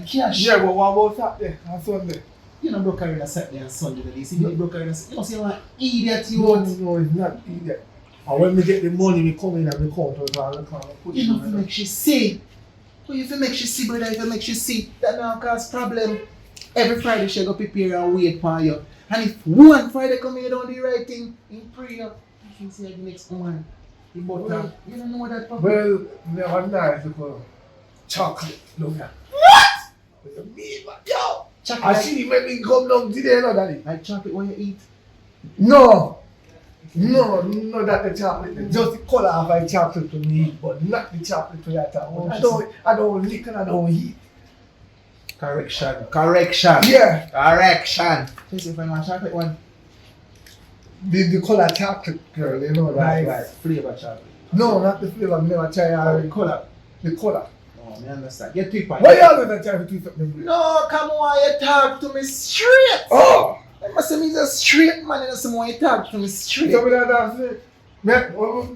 cash. yeah, but what about Saturday and Sunday? You know broke her in a Saturday and Sunday, daddy. See, you broke her in a you know, see, you're an idiot, you No, want. no, it's not idiot. And when me get the money, me come in and me count out all the time. You know, if you make she see. Well, if you make she see, brother, if you make she see, that now cause problem. Every Friday she go prepare and wait for you. And if one Friday come here, you don't do the right thing, in prayer, you can see the next one. You butter. You don't know that problem. Well, me have a nice little chocolate. Look at what? With a meat, man. Yo! Chocolate. And she make me come down today, no, daddy. Like chocolate when you eat. No, that the chocolate. Just the color of my chocolate to me, but not the chocolate to that chocolate. I don't lick and I don't eat. Correction. Yeah, Correction. Please if I want chocolate one. the color chocolate, girl, you know that. Right. Flavor chocolate. No, not the flavor. I never try The the color. color. Oh, I understand. Get three points. Why you always try to do something? No, come on, you talk to me straight. Oh! I must say me a straight man and someone you talk to me straight. So me that say,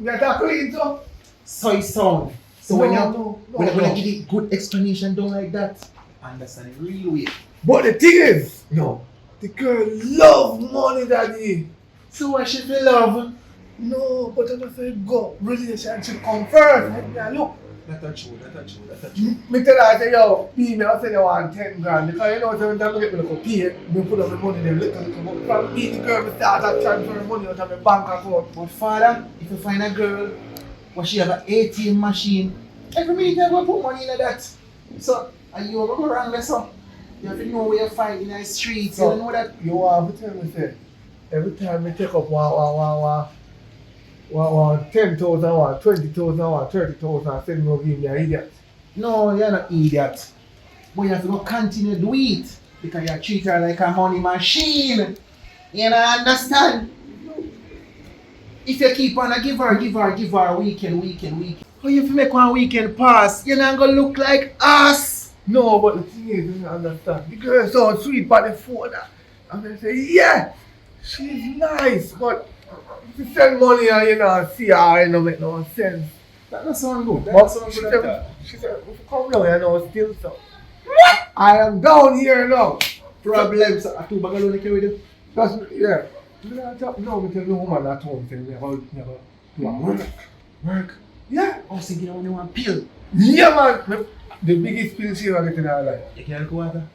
me talk clean too. So it sound. So No, when no. I give it good explanation don't like that, I understand it real way. But the thing is, the girl love money, daddy. So what she feel love? No, but I don't say go. Relationship come first. Now look, That's true. me tell her, I say, yo, pay me, I say you want 10 grand. Because you know, every time I get me to pay, me put up the money, them little. But from me, the girl, me start to transfer money out of my bank account. But father, if you find a girl where she have an ATM machine, every minute you go put money in that. So, and you go wrong there, so you have to know where you find in the streets. So, you know that. You want to tell me, say, every time I take up one 10,000, 20,000, 30,000, send me give me an idiot. No, you're not idiot. But you have to go continue to do it. Because you treat her like a money machine. You know, understand? If you keep on give her weekend. How you make one weekend pass? You're not gonna look like us. No, but the thing is, you don't understand. The girl is so sweet by the phone. I'm going to say, yeah, she's nice, but if you send money and you know, see her, it don't make no sense. That doesn't sound good. But she said, if you come down, you know, still so. What? I am down here now. Problems. A two bag alone carry them. That's, yeah. No, because the woman at home saying, never do work. Yeah. I was thinking I only want pill. Yeah, man. The biggest pill she ever get in her life. You can't go water.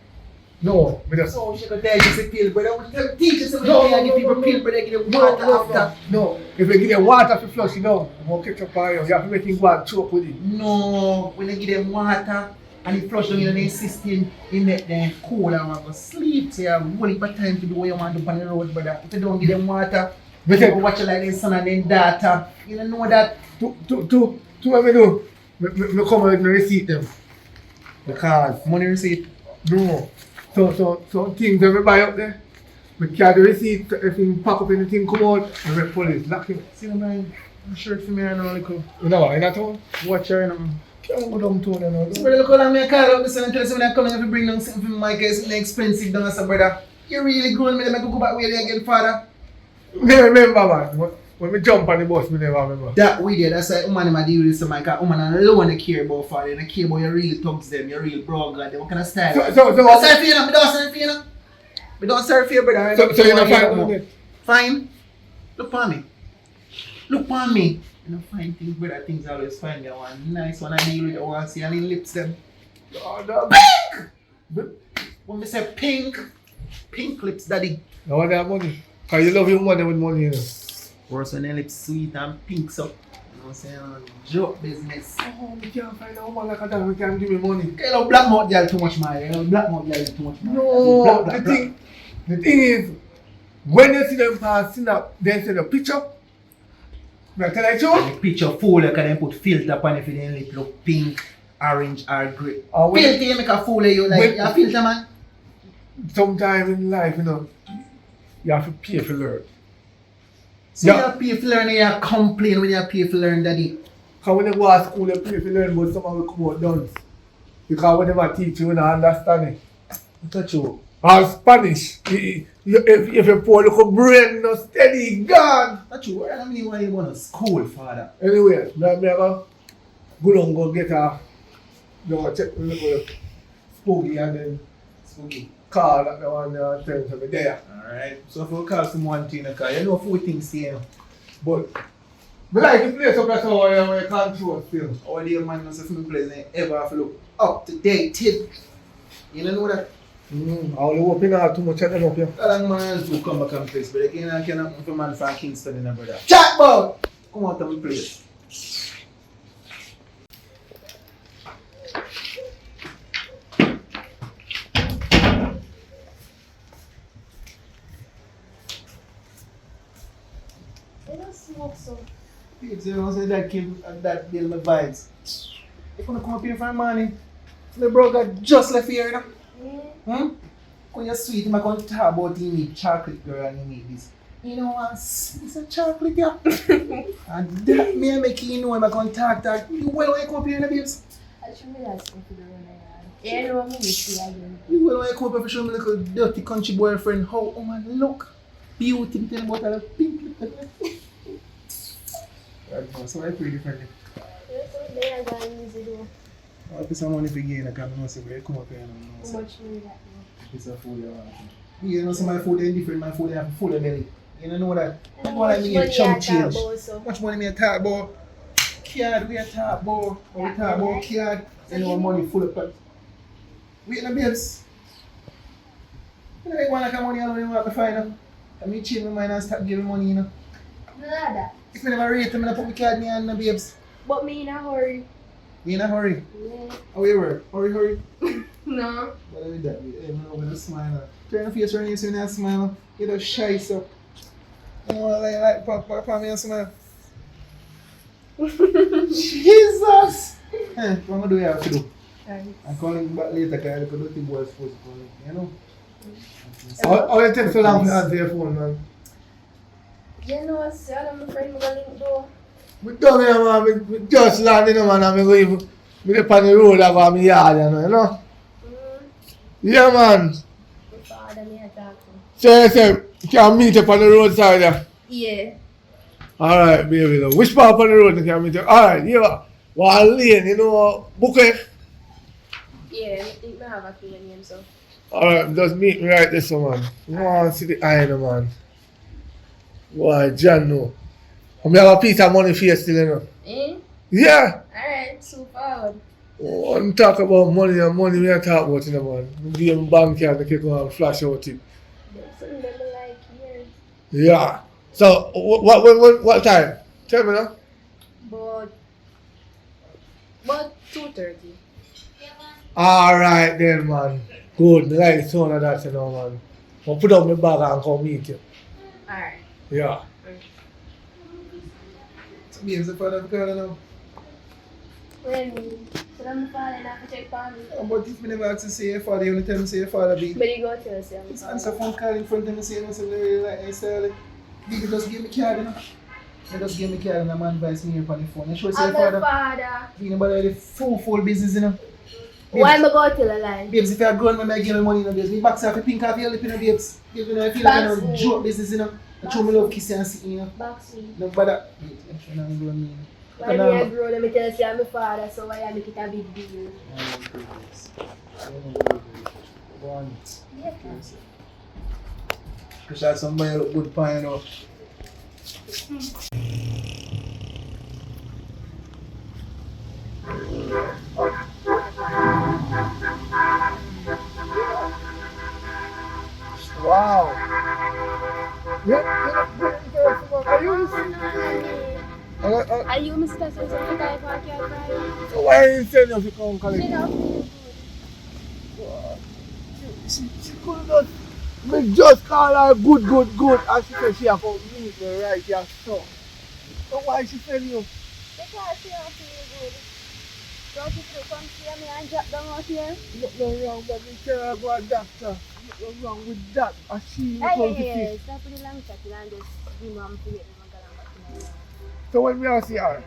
No, but that's... So she could tell you it's a pill, but I would tell teachers that No, we no, give people no, pill, but they give them No, water no, after. no. If you give them water to flush, you know, you won't catch up on you. You have to make him go and choke with it. No, when they give them water and it flush down in their system, it make them cool and want to sleep. So you have one heap of time to do what you want to do on the road, brother. If you don't give them water, But you watch it like their son and their daughter. You don't know that. To what me do? Me come with the receipt them. Because, Money receipt. no. So things that we buy up there, we carry the receipt, everything pop up in the thing, come out, and the police lock him. See the man, I'm sure for me I know little. You know what, in that town? Watch her and Can't go downtown and all so that. brother, look how long me call up this and tell us when I come and bring down something for my case, something expensive down so brother. You really grown me, let me go back where they again, father. Me remember, man, when we jump on the bus, me never remember. That we did, that's why woman never deal with this man, because woman alone they care about father, they care about your real thugs them, your real bro god, what kind of style. So, Don't serve for you, we don't serve for you. We don't serve for you, brother. so you're not fine with it? Fine. Look on me. Look on me. You know, fine things, brother, things always fine. You want nice one, I deal with, I want to see any lips them. Oh, no. Pink! When we say pink lips, daddy. I want that money. Because you love your money with money, you know. Worse when their lips sweet and pink so. You know what I'm saying? Joke business. Oh, we can't find a woman like that who can give me money. You know, black mouth girl too much man. You know, black mouth girl too much man. No, Black. the thing is, when you see them passing up, they see the picture. I tell you the truth. The picture full, you can put filter upon it for the lip look pink, orange or grey. Or when- Filter you make a fool of you like When- you a filter man. Sometimes in life, you know, you have to pay for learn. So Yeah. you pay for learn and you complain when you pay for learn daddy. Because when you go to school, you pay for learn, but someone will come out done. Because when they teach you, you don't understand it. That's true. Or Spanish, if you pour little brain, no steady, gone. That's true. I mean, why you want to school, father? Anyway, me go down go get a, check the little spooky and then Spooky. call that the one there tell to me there. Alright. So if we call someone to you, you know four things here. But me like the place up there so where you control still. All the man knows if the place ain't ever have to look up to date. You don't know that? I only hope you don't have too much of them up here. That man to come back and place, but again I cannot for man from Kingston in a brother. Chat about! Come out of my place. They don't smoke so. Babes, you know, say that kid that build my vibes. If you wanna come up here for money, the bro got just left here, you know? Mm. When you're sweet, I'm going to talk about you need chocolate girl and you need this. You know what? It's a chocolate girl. And that me make you know I'm going to talk that. You will wake up here in the babes. I should be asking for the one I had. You know me, see again. You will wake up here for show me little dirty country boyfriend. How, oh man, look. Beauty, tell about a pink lip. So I pretty differently. Yes, so they are going to use it though. I'll put some money for you and I can't know say where you come up here and I How know much money that now? it's a food you want. You know, so my food is different, my food is full of belly. You know that? How That's what I much mean, money chump I talk change. about, so? Much money me a talk about? Card, we a talk about. Or we talk about card, you know, money full of pot. Wait no babes. You know, you want like a money alone, you want to find them. I mean, change my mind and start giving money, you know. Nada. If I never rate them, I put my card in my hand, no babes. But me in a hurry. You in a hurry? Yeah. How you work? Hurry. No. What are we that? Hey, man, with a smile. Turn your face around you so you not smile. You don't shy so. You know what, like, pop me and smile. Jesus! What am I going to do you have to do? Alright. I'm calling back later because I look at the boys first, you know? How you take so long to answer your phone, man? You know, sir, I'm afraid I'm going to do. We done here, man. We just landed, you know, man, and we go even, we dey on the road, I go to my yard, you know? Yeah, man. My father, me attack him. So you say, you can meet up on the roadside there? Yeah. Alright, baby, though. Which part on the road you can meet up? Alright, yeah. One lane, you know, bouquet. Yeah, I think I have a clear name, so. Alright, just meet me right this one, man. You want to see the eye, no, man. Why, John, no. I'm have a piece of money for you still, you know. Eh? Yeah. Alright, so forward. Oh, I'm talking about money and money we are talking about, you know, man. We give him bank card, they can go and flash out it. That's something that I like here. Yeah. So, what time? Tell me now. But 2:30. Alright then, man. Good. Me like the sound of that, you know, man. I'll put up my bag and come meet you. Alright. Yeah. So, babes, the father of the girl now. When, so I'm falling off to check for me. But if me never ask to say your father, you only tell me say your father be. But you go tell us, I'm Just answer phone call in front of me saying, I really like I say, baby, just give me card, you know. They just give me card and a man buys me here on the phone. You sure say I'm your the father? father. You know, but the full business, you know. Why am I going to tell a lie? Babes, if you're grown, when I give me money, you know, babes, me box off, you pink off your lip, you know, babes. Babes, you know, I feel like Box you know, me. joke business, you know. I show me love kiss and sit, you know. Box me. No, but that. I'm not going to mean. Why me a grown and me tell us I'm the father, so why I make it a big deal? Go on. Yeah. Because that's somebody look good fine, you know. Wow. Yeah, are you Are you Mr. So you guys want your cry? So why you tell you to come She collect? don't feel good. She could not. Me just call her good. And she said she have to meet me right here, so. So why she tell you? Because she don't feel good. Don't you feel come see me and drop down out here? Nothing wrong, but me tell her go a doctor. Nothing wrong with that. And she Hey, come to hey, see. stop with the long chatting and just give mom to get them and go down. So when we all see her,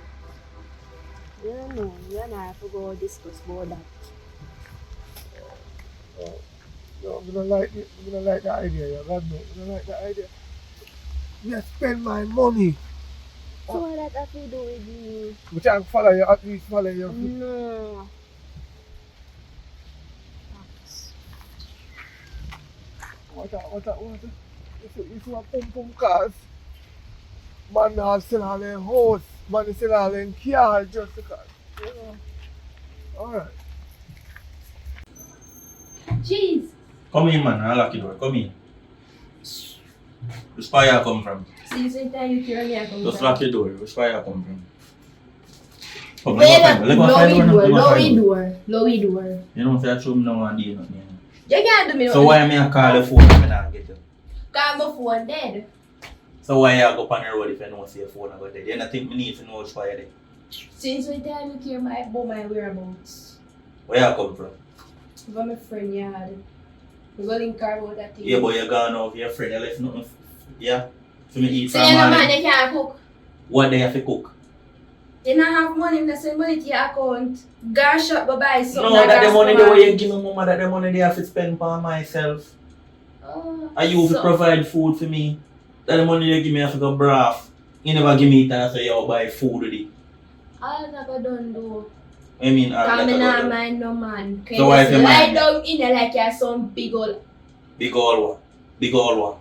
You don't know, you and I have to go discuss about that. no, I'm gonna like it. I'm gonna like the idea, yeah. God no, I'm gonna like the idea. Me spend my money. So what that have to do with me? Which I can follow you, at least follow you. No. What? If you have pum cars, man now sell all their house, man sell all their car just because. You know. Alright. Jeez. Come in, man. I'll lock your door. Come in. Which fire you come from? Since when time you cure me, I come Just from. lock your door. Which fire you come from? Come, Lowy door. You know, say I show me no one do nothing. You can't do me So why me I call the phone if I not get you? Cause my phone dead. So why you go on the road if you know say your phone I got dead? You don't think me need to know which fire there? Since when time you care about my whereabouts? Where you come from? From my friend yard. We go link her about that thing. Yeah, but you gone off your friend. You left nothing. Yeah? So me eat So from you know man, morning. they can't cook. What they have to cook? You don't have money, you send money to your account. Go shop, go buy something. No, that the money the way you give me mama, that the money they have to spend for myself. Oh, And you to provide food for me. That the money you give me I have to go braff. You never give me time so you buy food with it. all that I don't do. I mean, all Cause that me I not got mind no man. So why if you lie mind? down in there like you're some big old. Big old one. Big old one.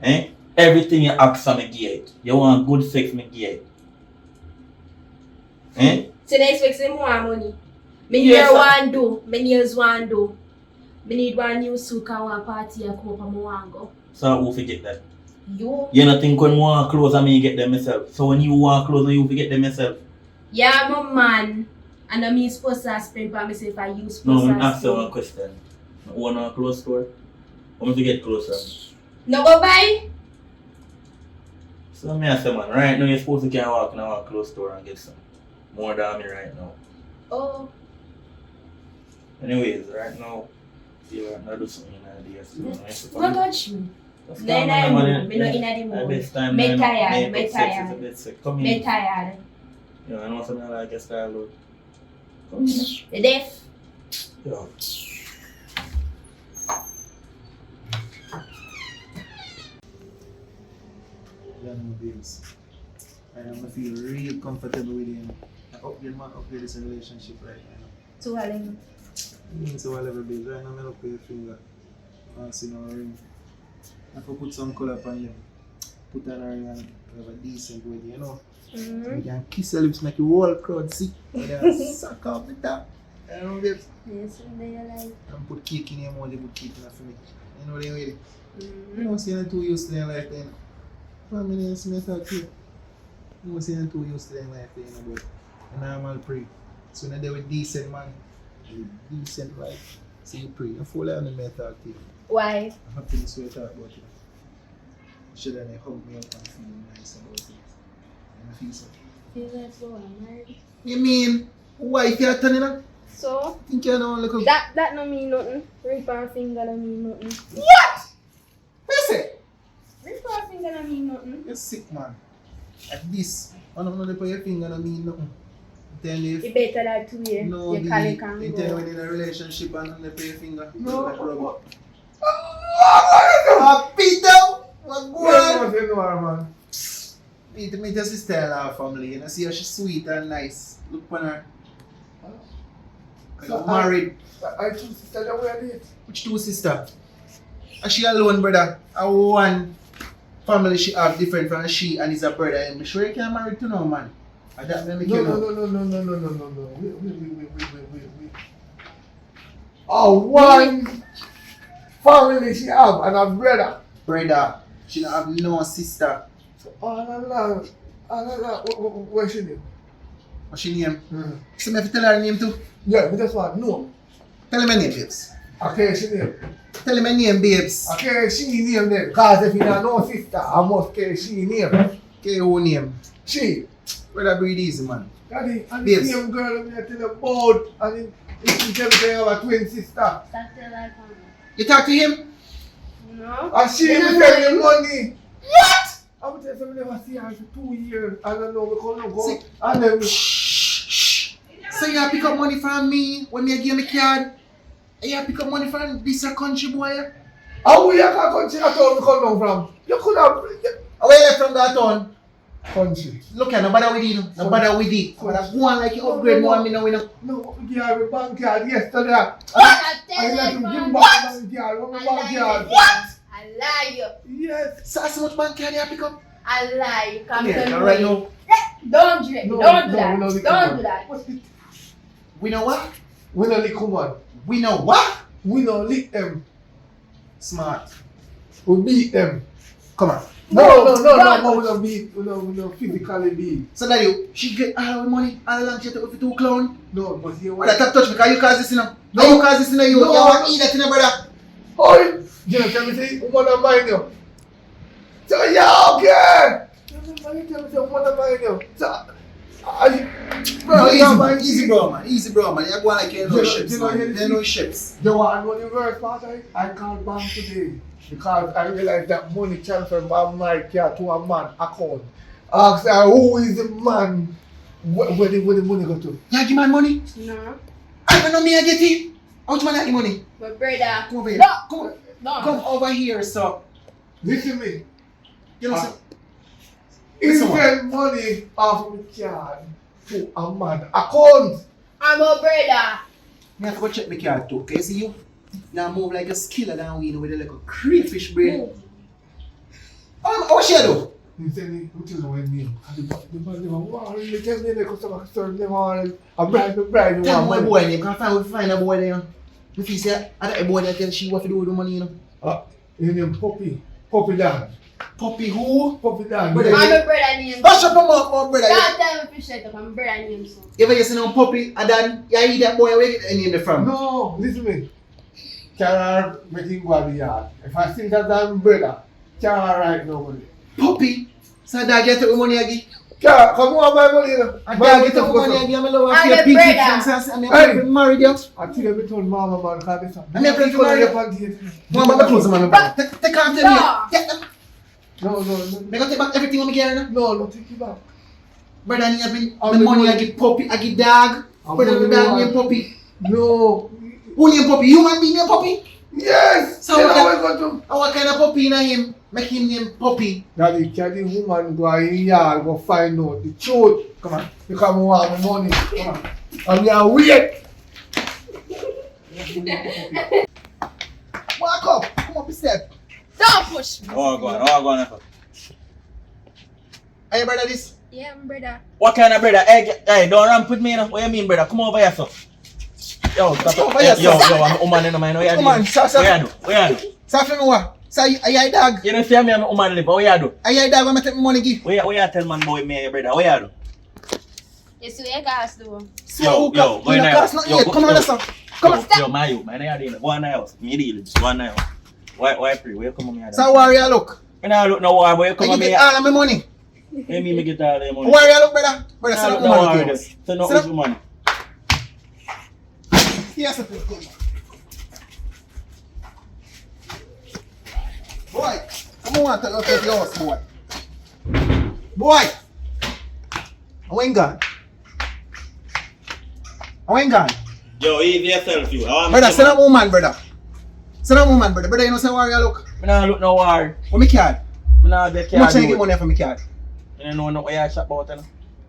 Eh? Everything you ask for me give it. You want good sex, me give it. Eh? So they expect some more money. Me Yes, hair sir. want do, me nails want do. Me need one new suit and one party I come up and I want go. So who forget that? You? You don't think when I want clothes I me get them myself. So when you want clothes you forget them myself. Yeah, I'm a man. And I'm supposed to spend for myself I use supposed No, to I'm asking spend. one question. You want a clothes store? I'm going to get clothes from. No go buy? So me I say man, right now you're supposed to can walk in a clothes store and get some. More than me right now. Oh. Anyways, right now, you're not do something in the day. So Don't touch me. Just Then calm I down, move. man. Me not in the mood. Best time, Me man. tired, Make me up sex is tired. a bit sick. Come Me in. tired. Yeah, I know something like a style load. Come in. The deaf. Yeah. Yeah, no babes. I feel real comfortable with him. Upgrade this relationship right now. To Helen. Means whatever babes. Right now I'm up with your finger. I see no ring. I have to put some color on them. Put on a ring and have a decent wedding, you know. You can kiss your lips, make the whole crowd see. You can suck off the top. You know, babes. Yes, they are like. And put cake in your mouth, they put cake in for me. You know what I mean? You don't see any two used to their life then. Family is me talk to you. You don't see any two used to their life then, you know, but a normal pray. So when they're with decent man, with decent life, so you pray. You fall on the me talk to you. Why? I'm happy to swear talk about you. Should have hug me up and feel nice about it. And I feel so. Feel like so I'm married. You mean, wife you're turning up? So? Think you know look up? That no mean nothing. Rip our finger no mean nothing. What? What you say? Rip our finger no mean nothing. You're sick, man. At this, I don't know they put your finger on me, nothing. Tell you if You better like 2 years. no, You call it can you tell you go. when in a relationship and they put your finger. No. Like rubber. Peter! What going You know, man. Peter, me just sister in our family. You know, see how she's sweet and nice. Look on her. So I'm married. I choose to tell you where it is. Which two sister? And she alone, brother. And one family she have different from she and is a brother. I'm sure you can't marry to no man. And that may make you know. No. Wait. Oh, one family she have and a brother. Brother. She don't have no sister. So all along, What's your name? What's your name? So me have to tell her name too? Yeah, we just want to know. Tell him my name, babes. Okay, she name. Tell him my name, babes. Okay, she name then. Because if you don't know sister, I must say she name. Okay, who name? She. Brother, breathe easy, man. Daddy, and Babes. the same girl that I tell you about, and she tell me they have a twin sister. That's the life of me. You talk to him? No. And she You will don't tell me know money. What? I would tell you, I never see her for 2 years. I don't know, we come go. See- And then, Shh. So you pick up money from me when me give me card? And you pick up money from this country boy? how we can country at all we come down from? You could have Where you from that town? country. Look here, no bother with it. No bother with it. No bother go on like you upgrade more me now. No, we gave her a bank card yesterday. I I tell let you him give from back the bank card. What I bank lie card? you. I lie you. Yes. So how much bank card you pick up? I lie you. Come Yeah, tell right me. now. Don't do it. No, Don't do no, that. we know the Don't command. do that. What's it? We know what? We know lick woman. We know what? We know lick them. Smart. We beat them. Come on. No, don't. we don't beat. We don't physically beat. So that she get all our money, all along she take with 2 clown. No, but you But that touch me because you cause this, you know. No. No, you cause this, you know. You No. want to eat that, you know, brother. Oi! You know, tell me say, woman don't mind you. So, yeah, okay. Tell me say, woman don't mind you. So, Bro, you don't mind easy, bro, man. Easy, bro, man. You're going like you know You know- ships, you know, man. you You know ships. You want to know the worst part? I called bank today because I realized that money transferred by my car to a man account. Ask her who is the man where the money go to. You give man money? No. I don't know me, I get it. How much money I give money? But brother. Come over here. No. Come, No. come over here, so. Listen to me. You know, so. He Listen, man. send money off of the card to a man account. I'm a brother. Me have to go check my card too, okay? See you? Now move like a skiller down we know with a little crayfish brain. How she do? He said, "What is my name?" And the man never want to tell me the customer service never want a bribe, Tell me my money. boy name, because find a boy there. If he say, I don't a boy that tell she what to do with the money, you know. His name Puppy Dad. Puppy who? Puppy Dad. Brother, I'm a brother named. Hush up your mouth, my brother. Don't tell me to shut up. I'm a brother named so. If you say no puppy, and then you eat that boy, where you get the name from? No, listen to me. Can make him go to the yard. If I think that I'm brother, can right nobody. Puppy? So that get the money again? Can come on my money. I can't get the money again. I'm going I'm to a pink brother. I'm married you. I think I told mama man because this one. I'm here to marry you. Mama, I'm close, man. Take off them here. Get them. No. I'm going to take back everything I'm getting. No, take it back. Brother, I have the money, I get puppy, I get dog. Brother, the dog named puppy. No. Who named puppy? You and me name puppy? Yes. So you know what what I go to? What kind of puppy in him? Make him name puppy. Daddy, can the woman go in yard go find out the truth? Come on. Because I want my money. Come on. I'm here wait. Walk up. Come up the step. Don't push me. Oh, go on. Are you brother this? Yeah, I'm brother. What kind of brother? Hey, don't ramp with me, you know. What you mean, brother? Come over here, so. Yo, Come over here, yo, so. I'm a woman in the mind. What you Come on, do? sir. What you do? So for me what? So are you a dog? You know, see me, I'm a woman live. What you do? Are you a dog when I take my money give? What you tell man boy me, brother? What you do? You see what you guys do? So Yo, go in the house, not yet. Come on, listen. Come on. Yo, my you, man, I didn't go on the house. Me deal, go on the house. Why free? Where you come on me? So warrior look. When I look no war, boy, you come And on you me. get all of my money. What you mean me get all the money? Warrior look, brother. Brother, I send look up no money war, to us. so no Sit up. issue money. Yes, sir. Boy, come on, tell us your house, boy. Boy, I ain't gone. Yo, easy yourself, you. Brother, send up woman, brother. Send up woman, brother. Brother, you know say warrior look. Me nah look no war. What me card? Me nah get How much care you get do it. money for me card? You don't know no what you chat about, you know?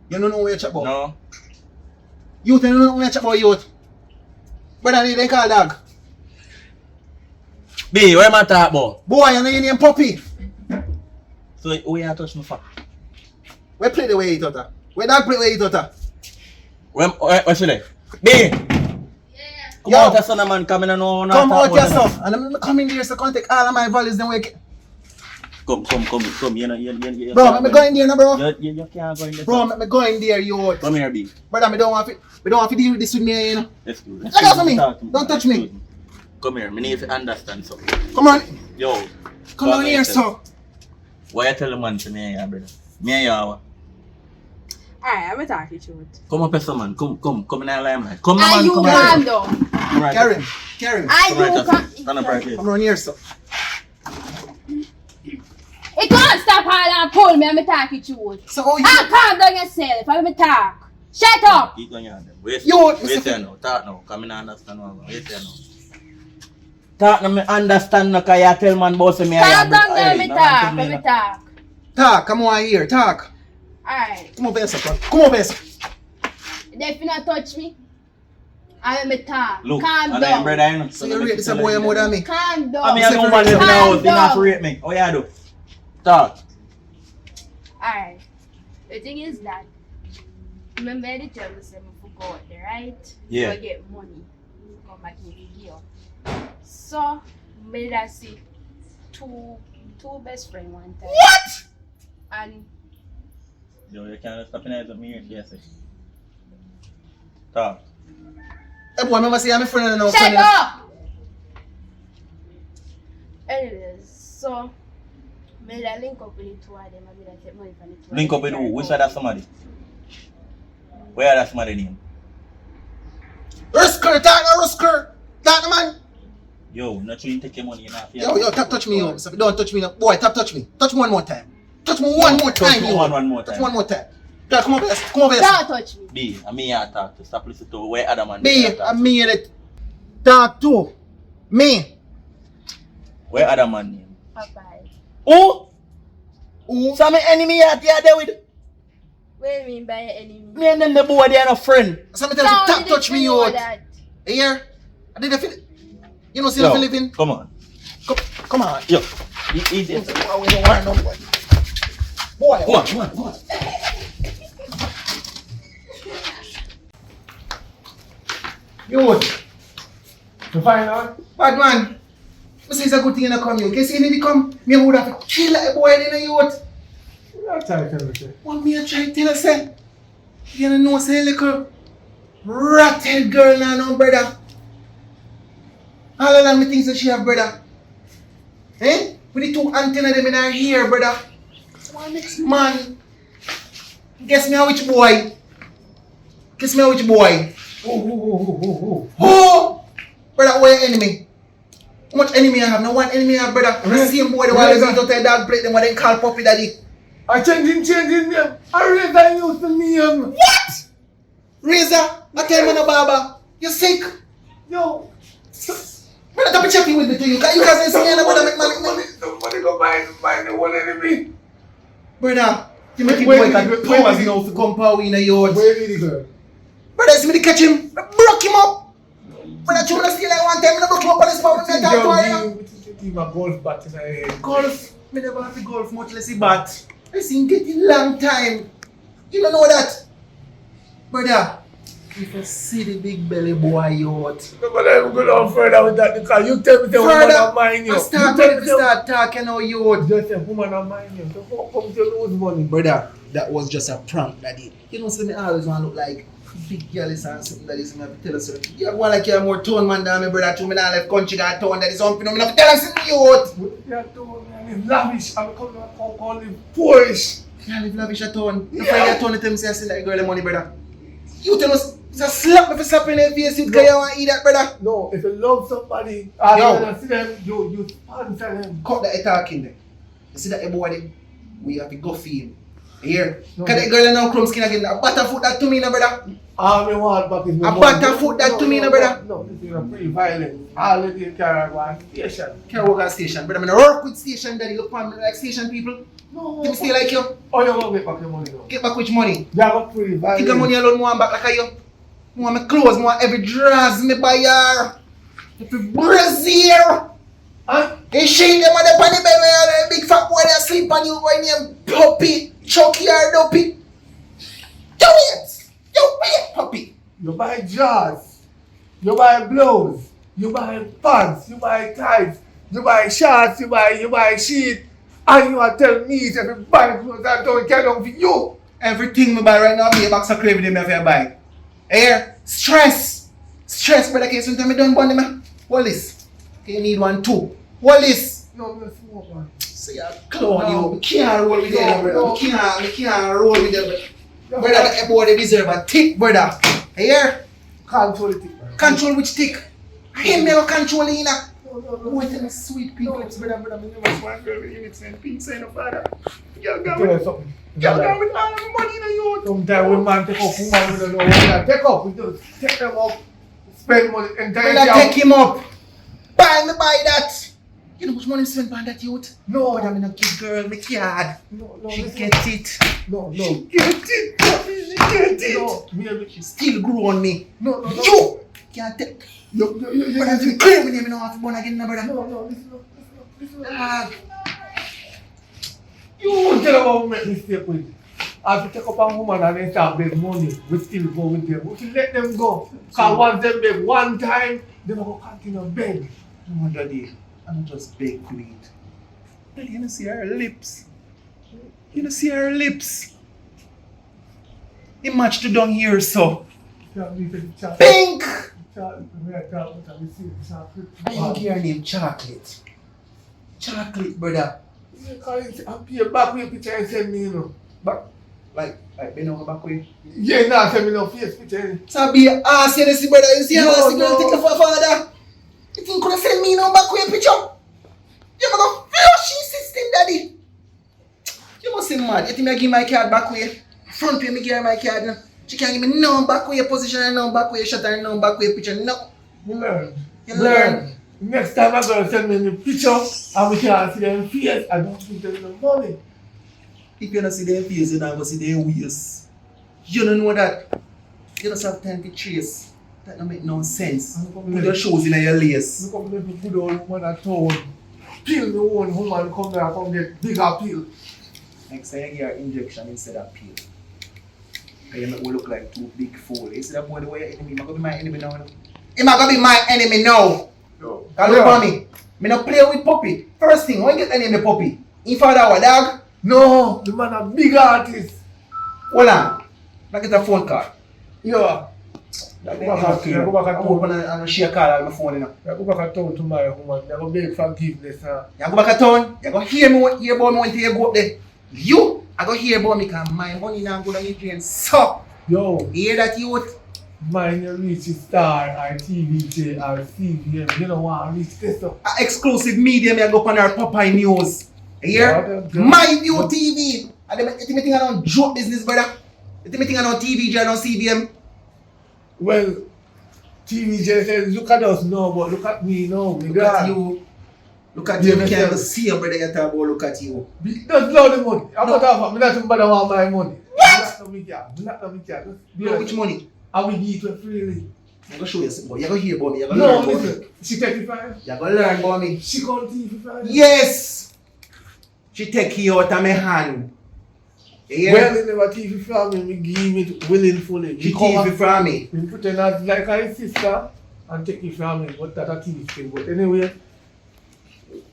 You don't know what you chat about. No. Youth, you don't know what you chat about youth. Brother, they call dog. B, what am I talking about? Boy, you know your name Puppy. So, who you touch me for? Where play the way you thought? Where dog play the way you thought? Where should I? B! Yeah. Come Yo. out, son of man, come in and know. Come out yourself. And I'm coming here so I can take all of my values then we get. Come, you know. Bro, let me go in there now, bro. You can't go in there. Bro, let me go in there, you. Come here, B. Brother, we don't want to deal with this with me, you know. Let's go. Look out for me. Don't touch me. Come here, me need to understand something. Come on. Yo. Come on here, sir. Why you tell the man to me, yeah, brother? Me and you, Alright, I'm gonna talk you through it. come up here, man. Come in the limelight. Come on, Are man. you Come calm right. down? Come right. Carry him. Carry him. Are Come right. you calm? Stand up right here. Come on here, sir. You can't stop all and pull me and me talk you through it. So, oh, you. Calm down yourself and me talk. Shut up! Keep going on. Wait Yo, there now. Talk now. Come in and understand what I'm going. Wait there now. Talk now, me understand now, because you tell man boss me. Calm down now, me talk. Let me talk. Talk, come on here, talk. Alright. Come over here, sir. Come over here, sir. If you not touch me, I let me talk. Look, Calm and down. I'm brother, you know. So you rate this a boy more than me? Calm down. I mean, I know man live in the house. You not to rate me. Oh, yeah, do. Talk. Alright. The thing is that, remember the tell me say me for go out there, right? Yeah. Go get money. Come back in the gear. So, me that see two best friends one time. What? And Yo, you can't stop in here with me. Yes. Talk. Hey boy, remember say I'm a friend and no shut friend. up! Anyways, so me that link up with the two of them and me that take money from the two. Link up with who? Which other somebody? Where are that somebody name? Rusker, talk no Rusker. Talk no man. Yo, not sure you take your money enough. Yo, tap touch me, yo. So don't touch me now. Boy, tap touch me. Touch me one more time. Touch me one more time, Touch me yo. one more Touch time. one more time. Girl, come over here. Come over here. Don't touch me. B, I mean, I talk to. Stop listening to where other man. Me, talk I to. mean it. Talk to me. Where other man name? Bye-bye. Who? Who? So my enemy out there with What do you mean by your enemy? me and them the boy they are no friend. So me tell you, tap touch me, yo. Here. I didn't feel it. You know, see Yo, the living. come on. Come on. Yo, easy. We don't want no boy. Boy, Come on. yo. You find out? Bad man. I say it's a good thing in the come, you. Can see if he come, me would have to kill that boy in the youth. What time can we say? What me a try to tell you, say? You don't know, say, little ratted girl now, no, brother. All along me think that she have brother. Eh? With the two antenna them in her hair, brother. One next man. Guess me a which boy? Guess me a which boy? Oh. Who? Brother, who your enemy? How much enemy I have? No one enemy I have, brother. The same boy the one that out dog plate them what they call puppy daddy. I changing name. I really used the name. What? Razor, I tell you, man, Baba, you sick? Yo. Brother, don't be checking with me to you. You guys say me, brother, make money. Somebody go buy the one enemy. Brother, you make it Where boy did can he- powers enough to come power in a yard. Where did he go? Brother, see me to catch him. Broke him up. Brother, you wanna steal like one time, I broke him up on his power. I talk to her. Give a golf bat in her head. Golf, me never have to golf much less he bat. I seen getting long time. You don't know that. Brother, if you see the big belly boy out. Nobody ever go down further with that because you tell me the woman of mine you. I start talking now, you. Just a woman of mine you. So how come you lose money? Brother, that was just a prank, daddy. You know, so me always want to look like big girl is and something that is me have to tell us. You have one like you're more tone man than me, brother. To me now left country that tone that is something. I'm not tell us something, you out. You are told me I'm lavish. I'm call him Porsche. You live lavish at tone. You find your tone, tell me say I send that girl the money, brother. You tell us, it's a slap me for slapping in the face. You because you want to eat that, brother. No, if you love somebody, Yo. you wanna see them, you sponsor them. Cut that talking there. You see that boy there? We have to go for him. Here. No. Can that girl now crumb skin again? A butter foot that to me, no, brother. All me want back is my A money. butter foot that to me, no, brother. No, this is a pre-violence. All of you carry one station. Can't work at station, brother. I'm gonna work with station, daddy. Look for me like station people. No. Let me stay like you. Oh, you want to get back your money now? Get back which money? You have a pre-violence. Take the money alone, more back like you. More my clothes, more every dress me buy her. Every brazier. Huh? They shame them on the bed where the big fat boy that sleep on you by name Puppy. Chucky or Duppy. You wait, Puppy. You buy jars. You buy blouse. You buy pants. You buy tights. You buy shorts. You buy sheet. And you are telling me if you buy clothes that don't carry on for you. Everything me buy right now, be a box of craving them if I buy. Here, stress. Stress, brother, can you sometimes me done bond them? What this? Can you need one too? What this? No, me smoke, man. Say a clown, No. you. Me can't roll with them, brother. No. Me can't roll with them. Brother, that boy they deserve a tick, brother. Here, Control it, man. control which tick. Him never control it, No, Boy, tell me sweet pink lips, brother, me never swear girl with innocent pink sign of father. Y'all got Tell me. you something. Y'all got me all the money in the youth. Sometimes when man take up, woman we don't know what they take up. We just take them up, spend money, entirely. Brother, take him up. Buy me buy that. You know how much money spent on that youth? No. Brother, me not give girl me card. No, She listen. get it. No, She no. get it. Papi, she get it. No, me, She still grew on me. no. You can't take. You, But if you clear with him, you know how to born again, brother. no, listen. Ah, You tell them how we make mistake with it. As we take up a woman and they start beg money, we still go with them. We should let them go. Because once them beg one time, they don't continue to beg. no, daddy, I'm just beg to eat. Daddy, you don't see her lips. You don't see her lips. It match to down here, so. Pink! I think your name Chocolate. Chocolate, brother. I'm here back with your picture and send me, you know. Back. Like bend over back way. Yeah, now send me no face picture. So be a ass you see, brother. You see No, how I see girl no. take for father. You think could send me no back way picture? You must go flushing system, daddy. You must be mad. You think I give my card back way? Front way, me give her my card now. She can't give me no back way position and no back way shot and no back way picture. No. You learn. You learn. Next time I'm going to send me the picture and we can't see them face, I don't give them no money. If you don't see their face, you don't go see their waist. You don't know that. You just have time to chase. That don't make no sense. Put your shoes in your lace. Look up the good old woman at home. Pill the one woman come there and come get bigger pill. Next time you get an injection instead of pill. Because you make me look like two big fools. You see that boy the way your enemy, he's going to be my enemy now. He's going to be my enemy now. No. Because look at me. I don't play with puppy. First thing, when you get the name of puppy? He father our dog? No, the man a big artist. Hold on. I get a phone call. Yeah. I Go back at I'm home. open and share call on my phone. You know. Go back at town tomorrow, woman. You go beg forgiveness. You go back at town. You go hear about me when you go up there. You, I go hear about me because my money now go down your drain. So, Yo, you hear that youth? mine you reach star or TVJ or CVM. You don't want to reach this up. Exclusive media, me I go up on our Popeye News. You hear? Yeah. My View TV. And you think I don't joke business, brother? You think I don't TVJ, I don't CVM? Well, TVJ says, look at us now, but look at me now. Look at you. Look at you. You can't even see your brother. You talk about look at you. Just love the money. I'm No. not talking about somebody want my money. What? Not the weekend. Bro, which money? I will give it freely. I'm going to show you something. You're going to hear about me. You're going to No, learn about me. listen. She take it fine. You're going to learn about me. She come TV fine. Yes! She take you out of my hand. You hear? Well, in the TV family, we give it willingly. She take it from me. We pretend as like her sister and take it from me, but that a TV thing. But anyway,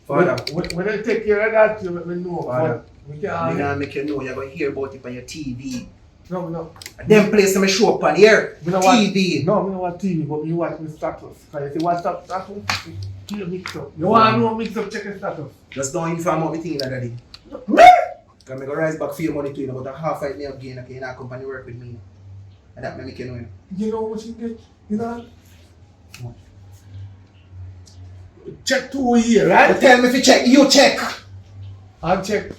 Father. when I take care of that, you let me know. Father. But we I'm can't. going to make you know. You're going to hear about it on your TV. No. Them place me show up on here. We don't want- TV. No, we don't want TV, but we watch my status. Because you see WhatsApp status, you mix up. You want to know mix up, check your status. Just don't inform about me thing like that. Daddy. Because I go rise back for your money to you, but a half fight me again, okay, you not company work with me. And that make you know. You know what you get? You know? What? Check 2 years, right? But tell me if you check, you check. I check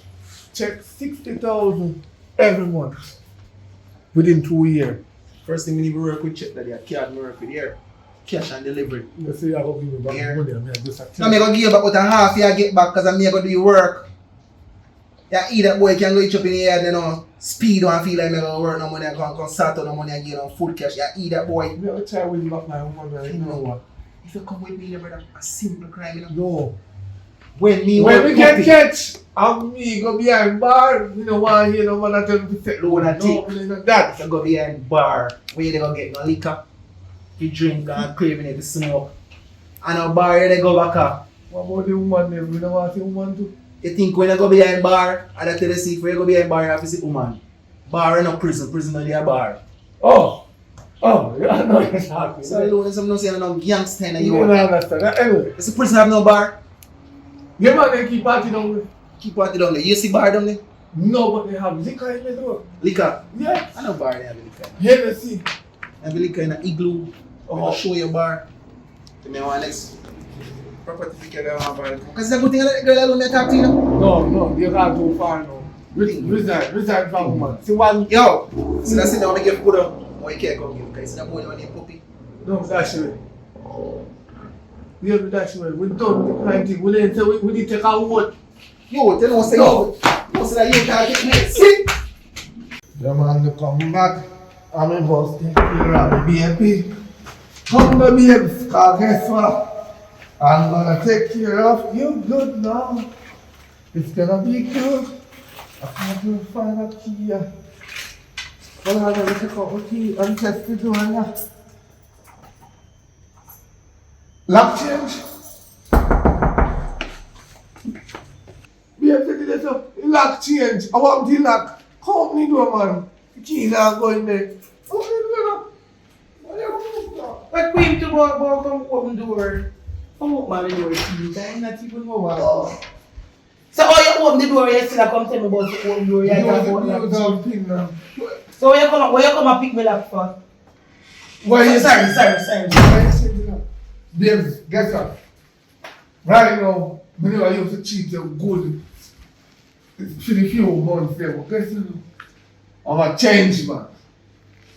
60,000 every month within 2 years. First thing we need to work with check that you card me work with here. Cash and delivery. You say I go give you back Yeah. money, and I just a So I'm going to give you back with a half you get back because I'm going to do your work. Yeah, either boy can go each up in the head, you know, speed and feel like I'm going to work no money and come start on no money and get on full cash. Yeah, either boy. You never try with back my woman, right? You know what? If you come with me, brother, a simple crime, you know. No. When me When work we get puppy, catch, and me go behind bar, we don't want to hear no man tell me to set Load and no, take. we don't that. you go behind bar, where they go get no liquor, you drink and craving it to smoke. And a bar, they go back up. What about the woman then? We don't want the woman to. You think when you go behind bar, and I tell you, see, when you go behind bar, you have to see woman. Bar and no prison, prison on their bar. Oh, yeah, no, you're happy. So alone, some no say no gangster in You you. don't understand. Anyway, Is the prison have no bar? yeah, man, they keep partying down there. Keep party down there. You see bar down there? No, but they have liquor in the door. Liquor. Yeah. I know bar they have liquor. Hennessy. Have liquor in an igloo. I'll show you a bar. Give me one next property ticket I want bar. Because it's a good thing that girl alone may talk to you. No, you can't go far now. Resign from woman. See one. Yo, so that's it now. I give put up. Why you can't come give? Because it's not going on your puppy. No, that's it. Yeah, that's right. We done with the crime thing. We didn't take our vote. Yo, tell us say yo. No, say that you can't get me. See? The man to come back. I'm about to take care of the baby. Come the babes, because guess what? I'm gonna take care of you good now. It's gonna be good. I can't find a key here. Well, I'm gonna take out the key and test the door here. Lock change. Babe, take it up. Lock change. I want the lock. Come me door, man. The key now go in there. But Queen to go come open door. Come open the door, see. I'm not even know what. So how you open the door, you still come tell me about the open door. You can't open that. So where you come and pick me up for? Why you Sorry. Why you saying that? Babes, guess what? Right now, whenever I used to cheat you good, it's for the few months there, but guess what? I'm a change man.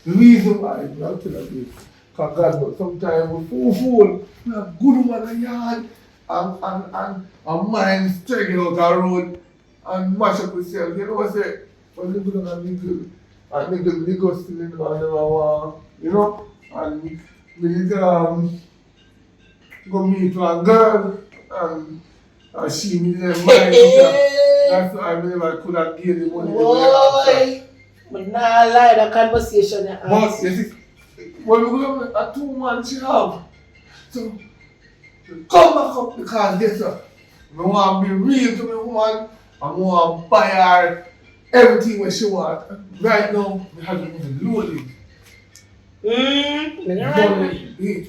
The reason why, I'll tell you this, because God knows, sometimes we're fool, we have good woman in the yard, and mind straight out the road, and mash up yourself. You know what I say? Well, you go down and nigga still in the man, you know, and we need go meet a girl, and she need them mind. That's why I never could have given the money. Boy, but nah lie, the conversation you But ask. you see, when we go a 2 months she have, so come back up because guess what? I want to be real to my woman. I want to buy her everything what she want. Right now, we have to be loaded. Money.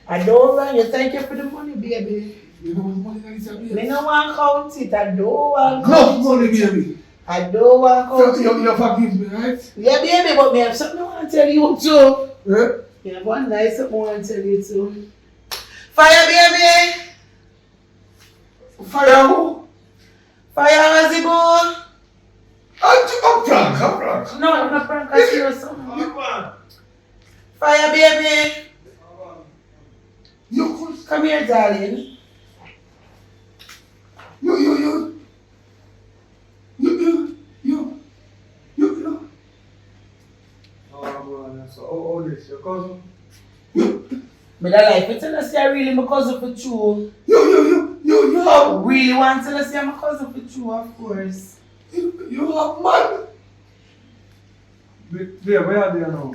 I don't want you. Thank you for the money, baby. You know what money that is a Me no want count it. I don't want No count money, it. baby. I don't want count So it. you forgive me, right? Yeah, baby, but me have something I want to tell you too. Yeah? Me have one nice something I want to tell you too. Fire, baby. Fire who? Fire, Azibo. I'm drunk. No, I'm not prank. I see you something. Fire, baby. You could. Come here, darling. You. Oh, man, so all this, your cousin? Me da like to tell us you're really my cousin for true. You I have, really want to tell us you're my cousin for true, of course. you have man. There, where are they now?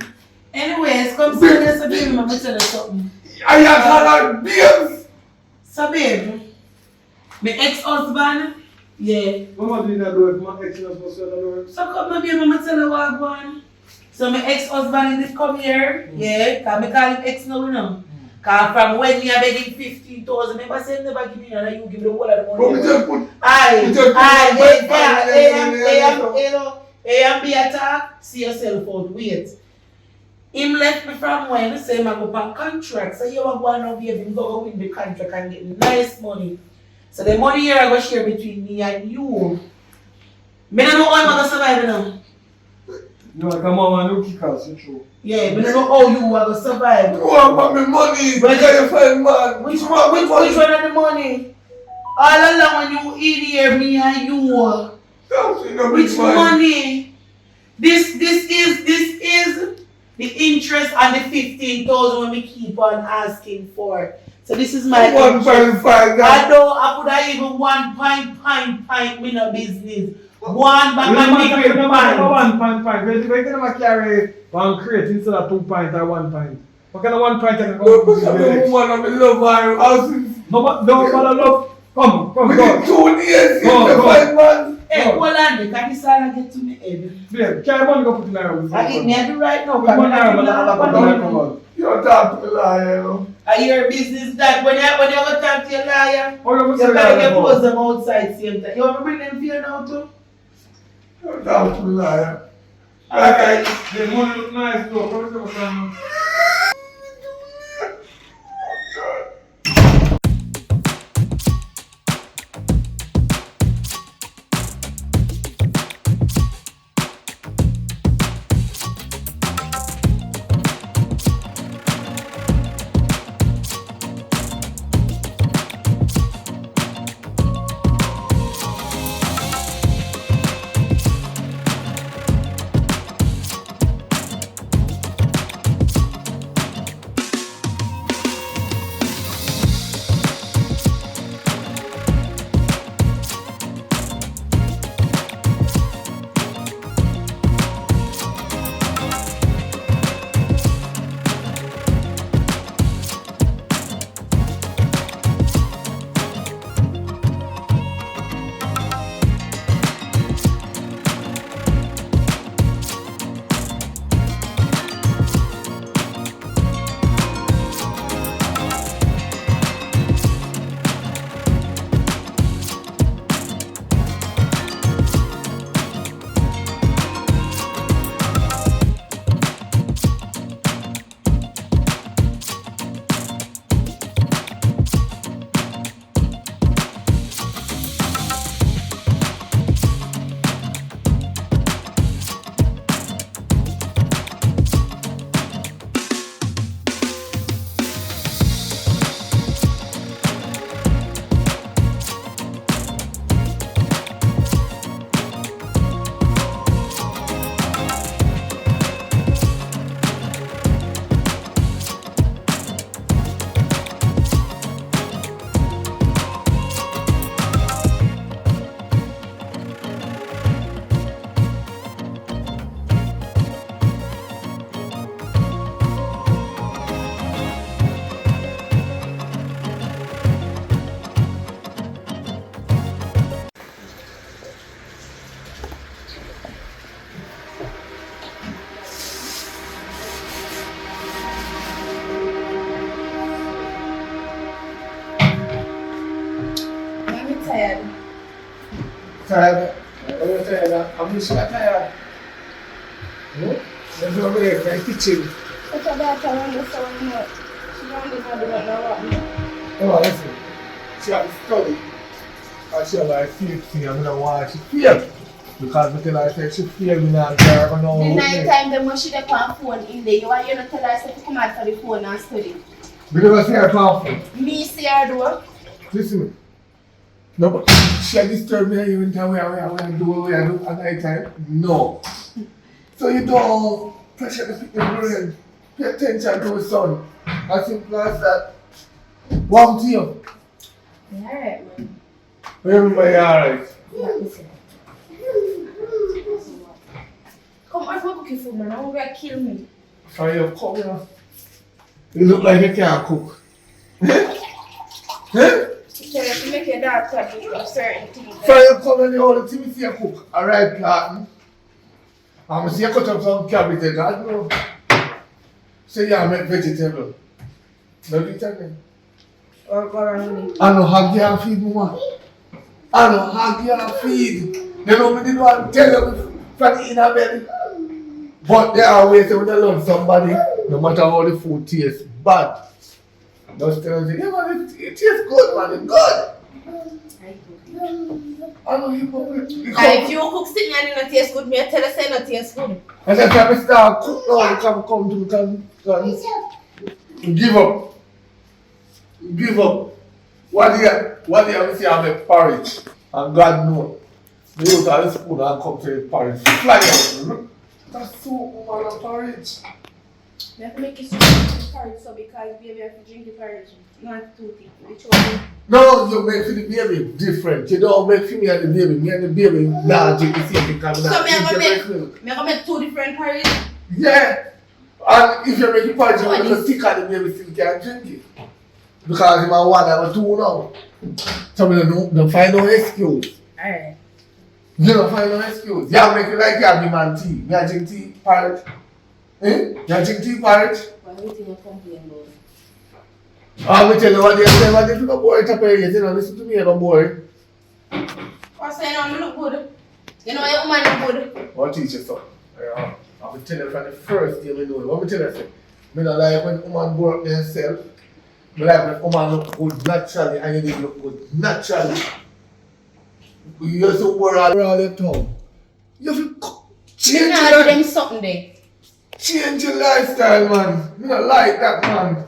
Anyways, come see me, so baby, I'm gonna tell you something. I have had beers. So baby, my ex-husband, yeah. Mama did not do it, my ex-husband was supposed to do it. So come my baby, I'm gonna tell you what I'm going. So my ex-husband did come here, yeah, because I call him ex now, you know. Because from when me I begging 15,000, remember say never give me none, you give me the whole of the money. But we just put, Hey, I'm be attack, see yourself out, wait. Him left me from when, say I go on contract, so you are going to be able to go win the contract and get nice money. So the money here I go share between me and you. Me don't know how I'm going to survive now. you want to come on and kick us, you true. Yeah, me don't know how you are going to survive. You want my money, But- because you find man. Which one of the money? All along when you in here, me and you. Don't you know Which money? This is the interest on the 15,000 when we keep on asking for. So this is my interest. 1.5 I could have even 1 pint me no business. One back and big pint. 1 pint. Why can I carry 1 crate instead of 2 pints or 1 pint? What kind of 1 pint I can go to the woman of the love her houses? No, but I love. Come, Within go. 2 days, Go, you go. find man. Hey, hold on, because this all I get to me head. Babe, carry money go put in the room. I get me I do right now. Put money in the room, I'll put money in the Are room. You talk to the liar, you know. your business that when you go talk to your liar, Oh, you you say gotta that get about? close them outside same time. You want to bring them here now too? You talk to the liar. Alright. The money look nice though. Come on, come on. I'm tired. Tired? Are you tired? I'm just tired. No? There's no way in my kitchen. What's your daughter when you so much? She don't even do not know what. Oh, listen. She had to study. And she had like feel thing. I'm gonna watch she fail. Because I tell her, I said she fail me now. I'm gonna The know. night time the when she dey on phone in there, you want you not tell her say to come out for the phone and study. Because I see her powerful. Me see her do. Listen to me. No, but she had disturbed me even time where I do at night time. No. So you don't pressure the brain. Pay attention to his son. As simple as that. One to you. Yeah, alright, man. Remember, you're alright. Yeah, listen. Come on, cook your food, man. I'm gonna kill me. So you come here. You look like you can't cook. Huh? Tell her to make your daughter do certain things. So you come and the only thing you see you cook. Alright, Platin. I'm going to see you cut up some cabbage. God no. Say you make vegetable. No do it again. Or go around me. I know how you feed me, man. I know how you feed. You know me didn't want to tell you from the inner belly. But there are ways when you love somebody, no matter how the food tastes bad. Just tell them, yeah man, it tastes good, man, it's good. I know you hypocrite. If you cook something and it not taste good, me tell her say it not taste good. And then I start cook now, you can come to me, give up. Give up. What do you have to say? I make porridge. And God knows. Me use all the spoon and come to the porridge. Fly out. That's so woman of porridge. You have to make it porridge so because baby have to drink the porridge. Not too thick. Which one? No, you make for the baby different. You don't make for me and the baby. Me and the baby nah drink the same thing. So me gonna make two different porridge? Yeah. And if you make the porridge, you make it thicker, the baby still can't drink it. Because if I want, I'm a two now. So me don't find no excuse. Alright. You don't find no excuse. You make it like you have the man tea. Me a drink tea, porridge. Eh? You drink tea, porridge? Why would you complain about? I will tell you what they say, what if you go bored up here, you know, listen to me, you go bored. What's saying on me look good? You know your woman look good. What teach you so? I will tell you from the first day we know it. What will tell you say? Me not like when woman work themselves. Me like when woman look good naturally and you didn't look good naturally. You used to work all your tongue. You have to change You your know them life. something there. Change your lifestyle, man. Me not like that, man.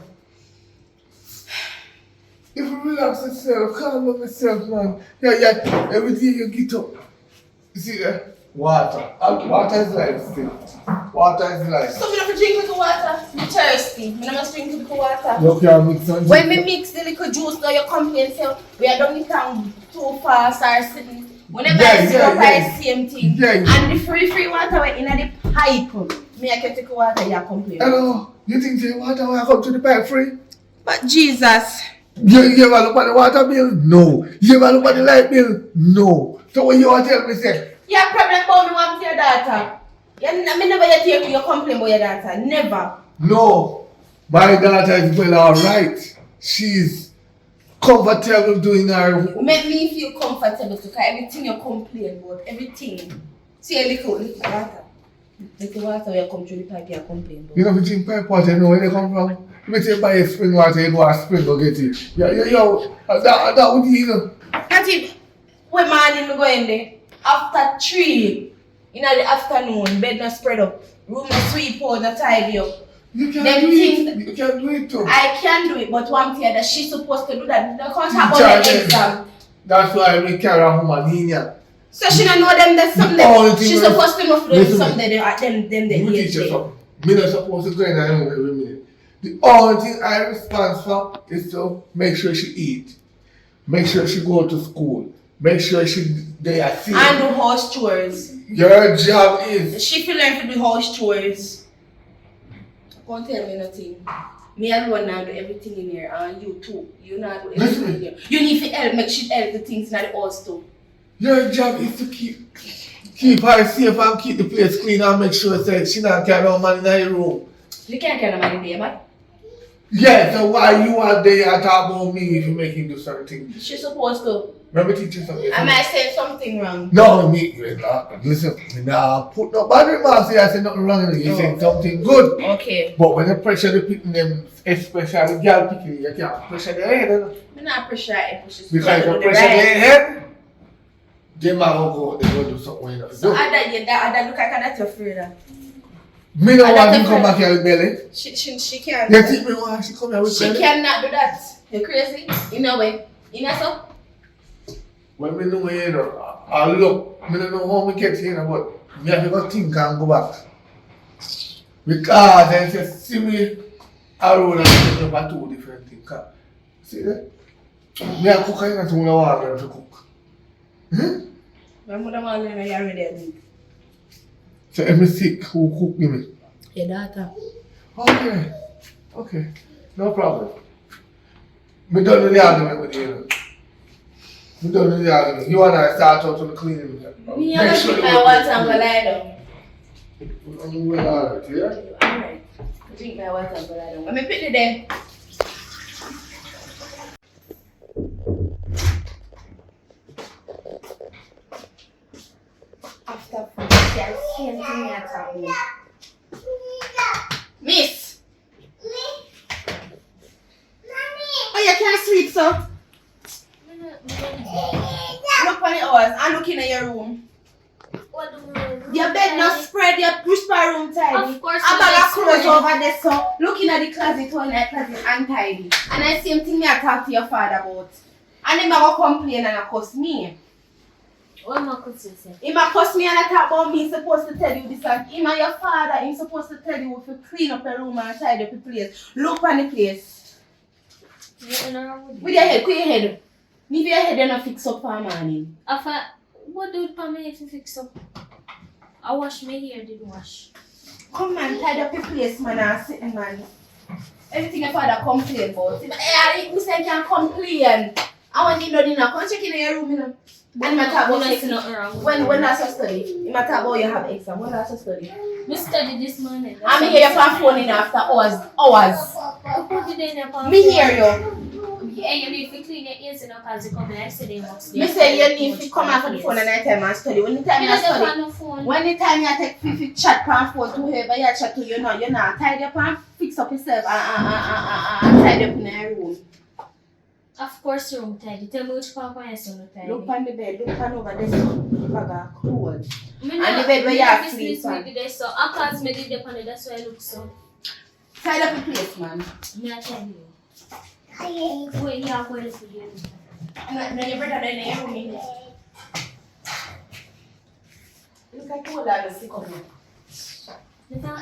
If you relax yourself, calm down yourself, man. Yeah, every day you get up. You see that? Water. Water is life still. Water is life. So me not drink little water. Me thirsty. Me not must drink little water. You can mix and When me mix the little juice, now you complain say we are done the town too fast or sitting. Whenever I see up, I same thing. Yeah. And the free water went in the pipe. Me I can take water, you complain. Hello, you think the water will come to the pipe free? But Jesus. You ever look at the water bill? No. You ever look at the light bill? No. So when you want to tell me, say, You have problem about me want your daughter. Me never yet hear you complain about your daughter. Never. no, my daughter is well alright. She's comfortable doing her. Make me feel comfortable because everything you complain about, everything. See a little water. Little water you come through the pipe you complain about. You know, if you drink pipe water, you know where they come from? If you buy a spring water, you go to spring, go get it. That would you know. Auntie, when morning me go in there, after 3 in the afternoon, bed not spread up, room not sweep out, not tidy up. You can Them do things- it. You can do it too. I can do it, but one thing that she's supposed to do that. They can't talk about Charlie. the exam. That's why we carry a woman in here. So she don't know them there's something The only that thing she's is- supposed to know for them listen something me. that them Let me age teach you there. something. Me not supposed to go in her room every minute. The only thing I respond for is to make sure she eat. Make sure she go to school. Make sure they are safe. And do house chores. Your job is She feel learn to do house chores. Can't tell me nothing. Me alone now do everything in here, and you too. You not do everything in here. You need to help, make she help the things in the house too. your job is to keep her safe and keep the place clean and make sure that she not carry no man in her room. You can't get no money there, man. Yeah, so why you are there and talk about me if you make him do certain things? She's supposed to. Let me teach you something. Am I saying something wrong? No, me, listen, me nah put no bad remarks here, I say nothing wrong in it. You saying something good. Okay. But when you pressure the picking them, especially girl picking, you can't pressure their head. You know? I'm not pressure it, but she's Because supposed if to you do the pressure right. their head, they might go, they go do something you know. So Ada look like that you're afraid of. Me no and want that's to come a back here with belly. She can't. You think me want she come here with She belly? cannot do that. You're crazy? In a way. In a so? When me know you know, I look, me don't know how me get here, but me have to go think and go back. Because then say, see me, I roll and take up a two different things. See that? Me a cook and not only want them to cook. My mother want to learn how you're ready. So if me sick, who cook me? Your daughter. Okay, no problem. Me done with the argument with you. You know. Me done with the argument. You and I start out on the cleaning. Me, I'm going to drink my water and go lie down. Well, alright, yeah? Alright. Drink my water and go lie down. Let me pick it there. After food, she has same thing at home. Miss! Oh, you can't sleep, sir? Look on the hours and look in your room. What do we Your bed not spread, your whisper room tidy. Of course A it bag of is clothes spread. over there, so looking at the closet, all in the closet untidy. And the same thing me I talk to your father about. And him a go complain and a cuss me. What am I going to say? Him a cuss me and a talk about me supposed to tell you this and him and your father, him supposed to tell you if you clean up your room and tidy up your place. Look on the place. What wrong with With you? your head, with your head. Leave your head and fix up for morning. What do Pamela to fix up? I wash my hair, didn't wash. Come man, tidy up your place, man, and sit man. Everything your father complain about. You say you can complain. I want you done in a come check in your room, you know. And my talk about nothing wrong. when that's a study. You might talk about you have exam. When that's a study. We studied this morning. I'm here for phone in after hours. Put it in your phone. Me hear you. Yeah, you need to clean your ears and because you come like today must be. Me say you need to come out for the phone and I tell my study. When the time you study, when the time you take 50 chat pan phone to whoever you chat to, you're not tidy up and fix up yourself and tidy up in your room. Of course, room tidy. Tell me which part why you're not tidy. Look on the bed, look on over there, bag of clothes. And the bed where you are sleep on. So, because me did the that's why I look so. Tidy up the place, man. Me I tell you. Wait, yeah, where is the game? No, your brother in your room. Look at all that stick up here. The top?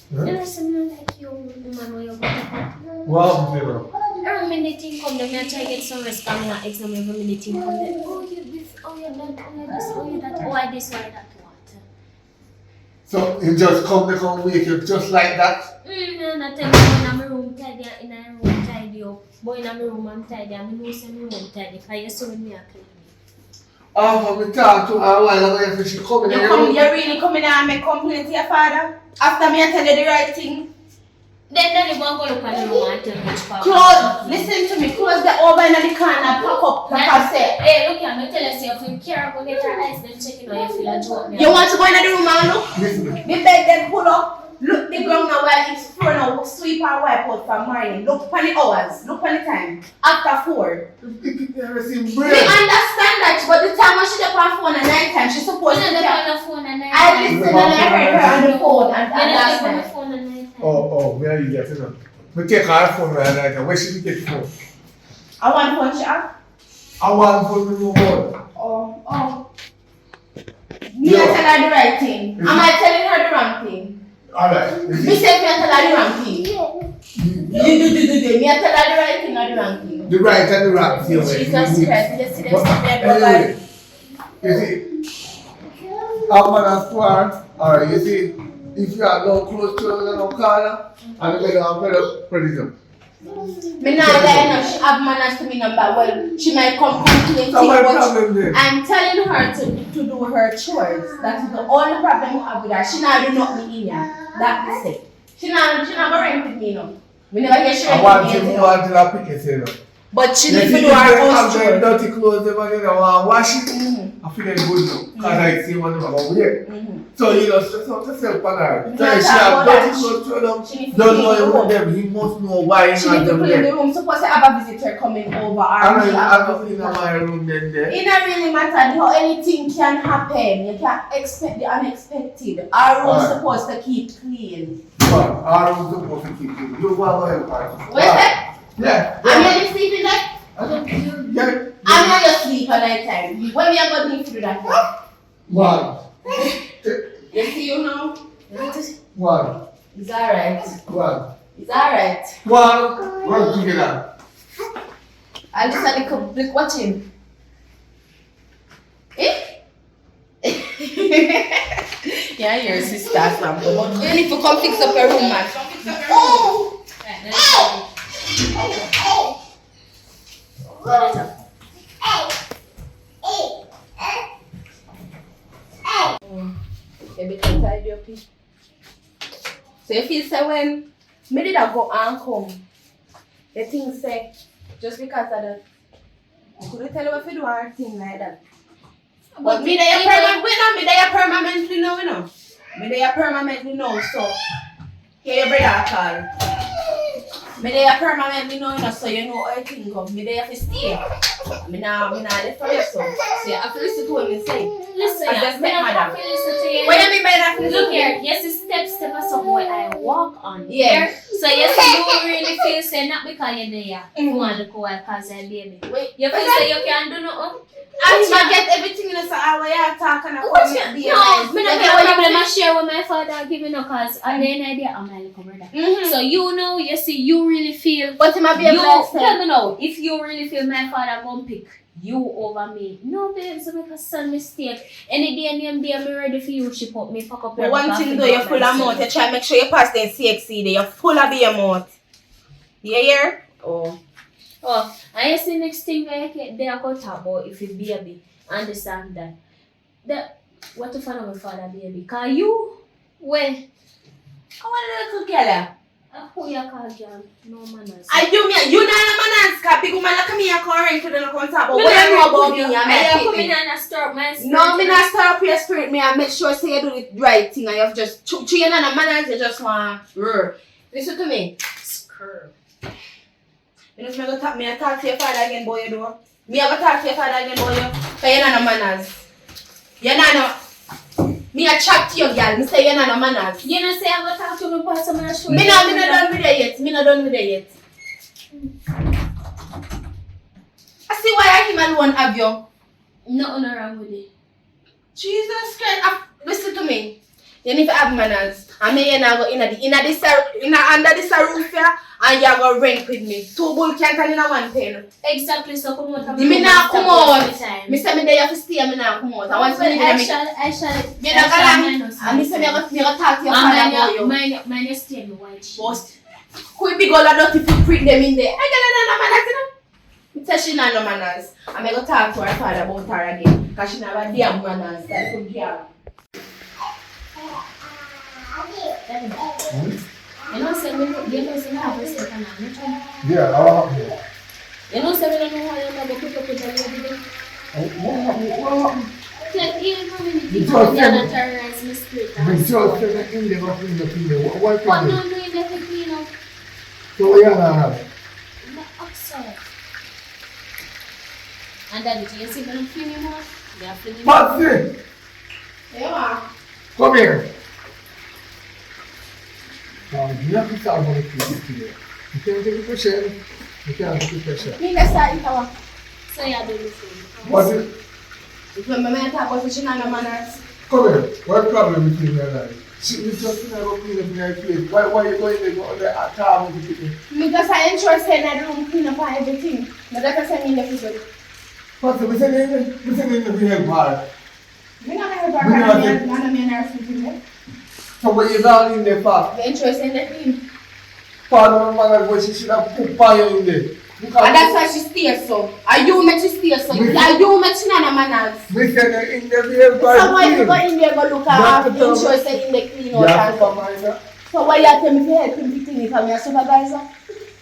There is someone like you, woman, where you're going. Wow, bro. Every minute you come, then I try to get some rest. I'm not exam every minute you come. Then, oh, you this, oh, you that, oh, you this, oh, you that, oh, I this, why that, what? So you just come to come wake you just like that? No, not tell me when I'm in my room tidy, in my room tidy up. Boy, in my room I'm tidy, I'm in my room tidy. Because you saw me a clean. Oh, when we talk to her a while ago, she come in your room. You really come in and make complaint to your father? After me I tell you the right thing? Then Daddy won't go look at the room and tell me which part. Close, listen to me, close the over in the corner, pack up, like I said. Hey, look here, I'm tell you, if you care, go get your eyes, then check it out, you feel a joke. You want to go in the room and look? Listen. The bed then pull up, look the ground now while it's thrown out, sweep and wipe out from morning. Look for the hours, look for the time. After 4. We understand that, but the time when she up on phone at night time, she's supposed to on the phone at night. I listened and I heard her on the phone and last night. Oh, where are you getting them? We take her phone right now. Where should we take the phone? I want phone shop. I want phone to move on. Oh. Me I tell her the right thing. Am I telling her the wrong thing? Alright. Me say me I tell her the wrong thing. You. Me I tell her the right thing or the wrong thing? The right and the wrong thing. Jesus Christ, you see them Anyway, you see, I'm gonna swear, alright, you see, if you are no close to her, no corner, and you're gonna pretty them. Me not lying now, she have manners to me number. Well, she might come complain So what but problem then? I'm telling her to do her chores. That is the only problem I have with her. She not do nothing in here. That is it. She not go rent with me now. We never hear she I rent want with to me. move on to that picture, say no. But she You need see, to do if her they own have them chores. dirty clothes, they want to wash it. I feel like good now, because I see one of them over here. So you know, stress out yourself on her. So if she have dirty clothes to them, She need to don't clean know the about room. them, he must know why he She not need to them clean the there. room. Suppose I have a visitor coming over. I'm Or not in my room then there. it don't really matter how anything can happen. You can't expect the unexpected. Our room's Alright. supposed to keep clean. But our room's supposed to keep you. You want to help her. What's that? Yeah. I'm going to sleep in that? Yeah. I'm not just sleep at night time. When we are going to need to do that for? One. You see you now? One. It's alright. One. It's alright. One. Run together. I'll just look watch him. Eh? Yeah, your sister from the you need to come fix up your room, man. Oh! Maybe can tidy up here. So if you say when me did I go and come, the thing say just because of that, I couldn't tell you if you do a thing like that. But me they are permanently now, you know. Me they are permanently now, so here your brother call. Me they are permanently now, you know, so you know how I think of. Me they have to stay. Me now left for you, so you have to listen to what me say. Listen, As a me not have stepmother. to listen to you. What do you mean by that? Look here, yes, it's step of something what I walk on. Yeah. Here. So yes, you really feel say not because you're there. You want to go because you're baby. Wait, You feel say you can do nothing. I might get everything in the hour you are talking about. What Me you? No, me not get what you want to share with my father. Give me no cause at the end of the day, I'm my little brother. So you know, you see, you really feel. But he might be You able to tell me now, if you really feel my father gonna pick you over me. No, babe, so make a son mistake. Any day, I'm ready for you, ship up me, fuck up your One thing though, you're full of mouth. You try to make sure you pass the CXC there. You're full of your mouth. You hear? Oh. Oh, and you see next thing I get there, I go talk about if you baby. Understand that. What if I know my father baby? Cause you, where? I want a little girl. Who you call girl? No manners. I do me. You know I'm a man's car. Big woman like me. I can't rent to the no come talk about. Me What you know not about rent me? with you. I'm I come a in and stir up my spirit. No, me not stir up your spirit. Me, I make sure say you do the right thing. And you have just chew and a manners. You just want roar. Listen to me. Screw. You know if me go talk, me I talk to your father again, boy. You do. Me I go talk to your father again, boy. Cause you know no manners. You know no. Me a chat to you, girl. Me say you know no manners. You know say I'm gonna talk to me person and show Me not done with it yet. Me not done with it yet. I see why I him alone have you. Nothing wrong with it. Jesus Christ. Listen to me. You need to have manners. I mean you now go under this roof here and you go rent with me. 2 bull can't turn in a 1 pen. Exactly, so come out. Me not come out. Me say me there you have to stay, me not come out. I want to live I in shall. You not gonna and me say me go talk to your father about you. Mine is still white sheet. Boss. Could be all of dirty footprint them in there. I don't know no manners, you know. Me say she not no manners. And me go talk to her father about her again. Because she not have a damn manners. That's good girl. You know, say we have respect and everything. Yeah, what happened? You know, say we don't know how you're going to put up with a lady. What happened? Can't even communicate It's with okay. the other terrorists, my spirit. We just said in the what What problem? no doing that to clean up? So we are not. The upset. And then you see them cleaning more? They are cleaning more. Patsy, Yeah. come here. You have to start on the place today. You can't take the pressure. You can't take the pressure. Me let's start it out. So you are doing the same. What's it? When my man talk about she not no manners. Come here. What problem between you and I? She was just going to clean up in her place. Why you going there at time with the people? Me just I ensure say in the room clean up and everything. But that doesn't mean that people. Patsy, we said in the help her. Me not have a Me not problem. None of me are everything. So what you down in there for? The interest in the clean. Father and mother, but she should have put fire in there. And that's why she stays so. Are you make she stay so? Me- Are you make she not no manners? We said in there we help her. So why you go in there go look at her ensure say in the clean out Yeah, and stuff. supervisor. So why you tell me to help him to clean it from your supervisor?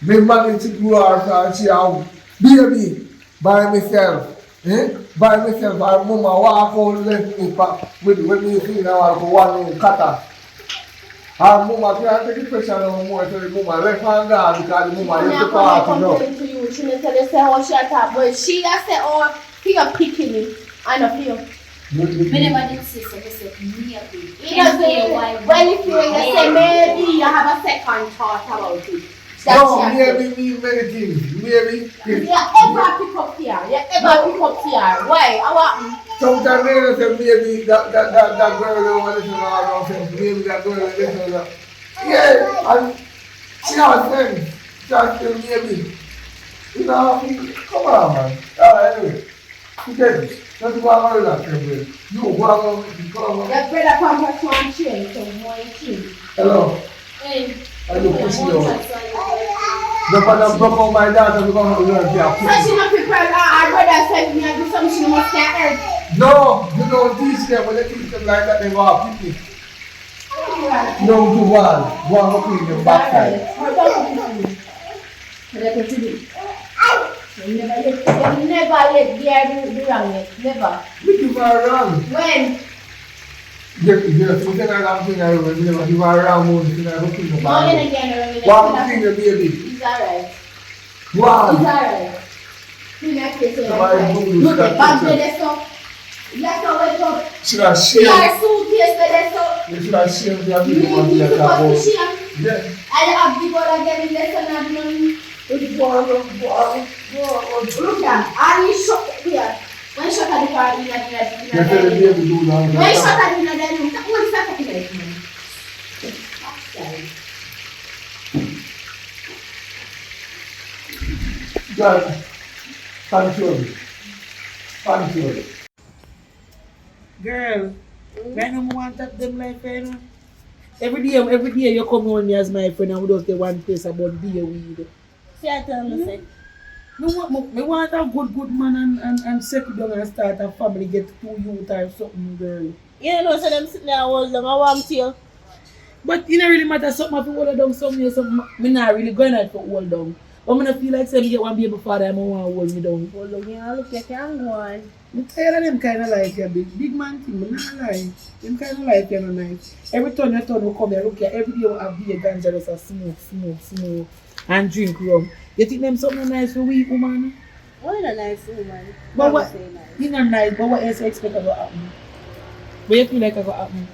Me managed to grow her and she have baby by myself. By myself, her mama walk out left me with me seeing her for one cutter. Her mama can't take the pressure no more, so the mama left her gone because the mama Me used a to come party and now. complain to you. She didn't tell you say how she attack, but she a say oh fear picking me. I know fear. Me never did say so. They said maybe. You know say when you feel you say maybe you have a second thought about it. That's No, what she a say. maybe mean many things. Maybe. You ever pick up fear? You ever pick up fear? Why? How Sometimes they don't say maybe that girl don't want to listen to her nonsense. Maybe that girl don't listen to her. Yeah, and she has friends. She has friends maybe. You know, come on, man. Anyway, forget it. Let's go and worry that thing, baby. You go on. Your brother pamper to and change, so more change. Hello. Hey. Are you pushing me out? The father broke out my daughter because of the girl here. So she not prepare her brother said me and do something she must get hurt. No, you don't teach them. When they teach them like that, they go out picnic. No, do one. One go clean your backside. You never let Gary do wrong yet. Never. We give her wrong. When? Yes, we can have thing I will never give her wrong moon. You can have clean your No, backside. again. One clean your baby. He's alright. He's One. alright. Clean your face. Look at back there, so. That's how it goes. Should I She share? has suitcase there, so. You should have shared the You people need to that go to are share. yeah. I have to go again in lesson and money. Look at and you shut it here. When you shut at the car, in You tell the baby to do that. when you shut at the room, what is that talking about? God, control me. Thank you. Girl, right now I want to them like you know. Every day you come on me as my friend and we just get one place about beer weed. See, I tell me, say. Me want a good man and settle down and start a family, get 2 youth or something, girl. You know, so them sitting there hold them, I want to. But it don't really matter something if you hold down something, something. Me not really going out for hold down. But I don't feel like saying me get one baby father and I want to hold me down. Hold on, you know, look, you can go on. I'm tired of them kind of life, yeah, big man thing, but not lie. Them kind of life, you know, nice. Every time you come here, look here, every day you have beer, ganja, just a smoke, and drink rum. You think them something nice for we, woman? Oh, you're a nice woman. But what? Say nice. You're not nice, but what else you expect to happen? What you feel like will happen?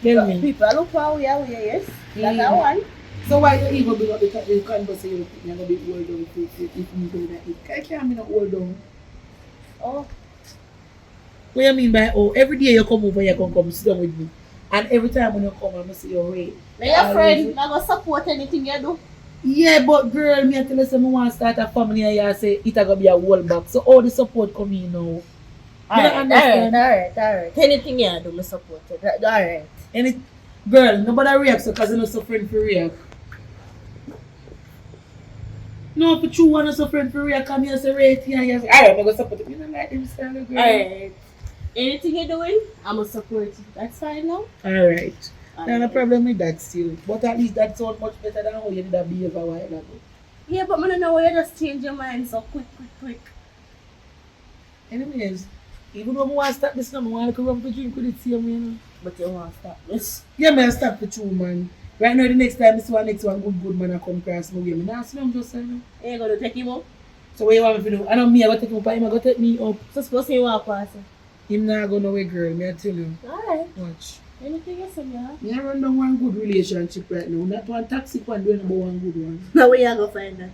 Tell me. People look for we are, yes. That's our one. So why you even bring up the conversation you're going to be hold on to if you do that? I can't be not hold on. Oh. What you mean by every day you come over, you can come sit down with me. And every time when you come, I must say you're right. Now your friend, not going to support anything you do. Yeah, but girl, me I tell you say I want to start a family and you say it's going to be a whole back. So all the support come in now. Alright. Anything you do, I support it. Alright. Girl, nobody reacts because you're not suffering for react. No, but you want to suffer for real, come here and say right here and you say, alright, I'm going to support it. You don't like him style, girl. Alright. Anything you're doing, I'm going to support you. That's fine now? Alright. No problem with that still. But at least that sounds much better than how you did that behave a while ago. Yeah, but I don't know why you just change your mind so quick. Anyways, even though I want to stop this now, I want to come to drink with it same way, you know. But you want to stop this? Yeah, man, stop the two, man. Right now, the next time this one good man I come across my way. Me not see him just saying. You ain't going to take him up? So what you want me to do? I know me, I go take him up, him I go take me up. So suppose you walk past him? Him not go nowhere, girl, me I tell you. Alright. Watch. Anything else in here? Me I run down one good relationship right now. Not one toxic one, doing about one good one. Now where you going to find that?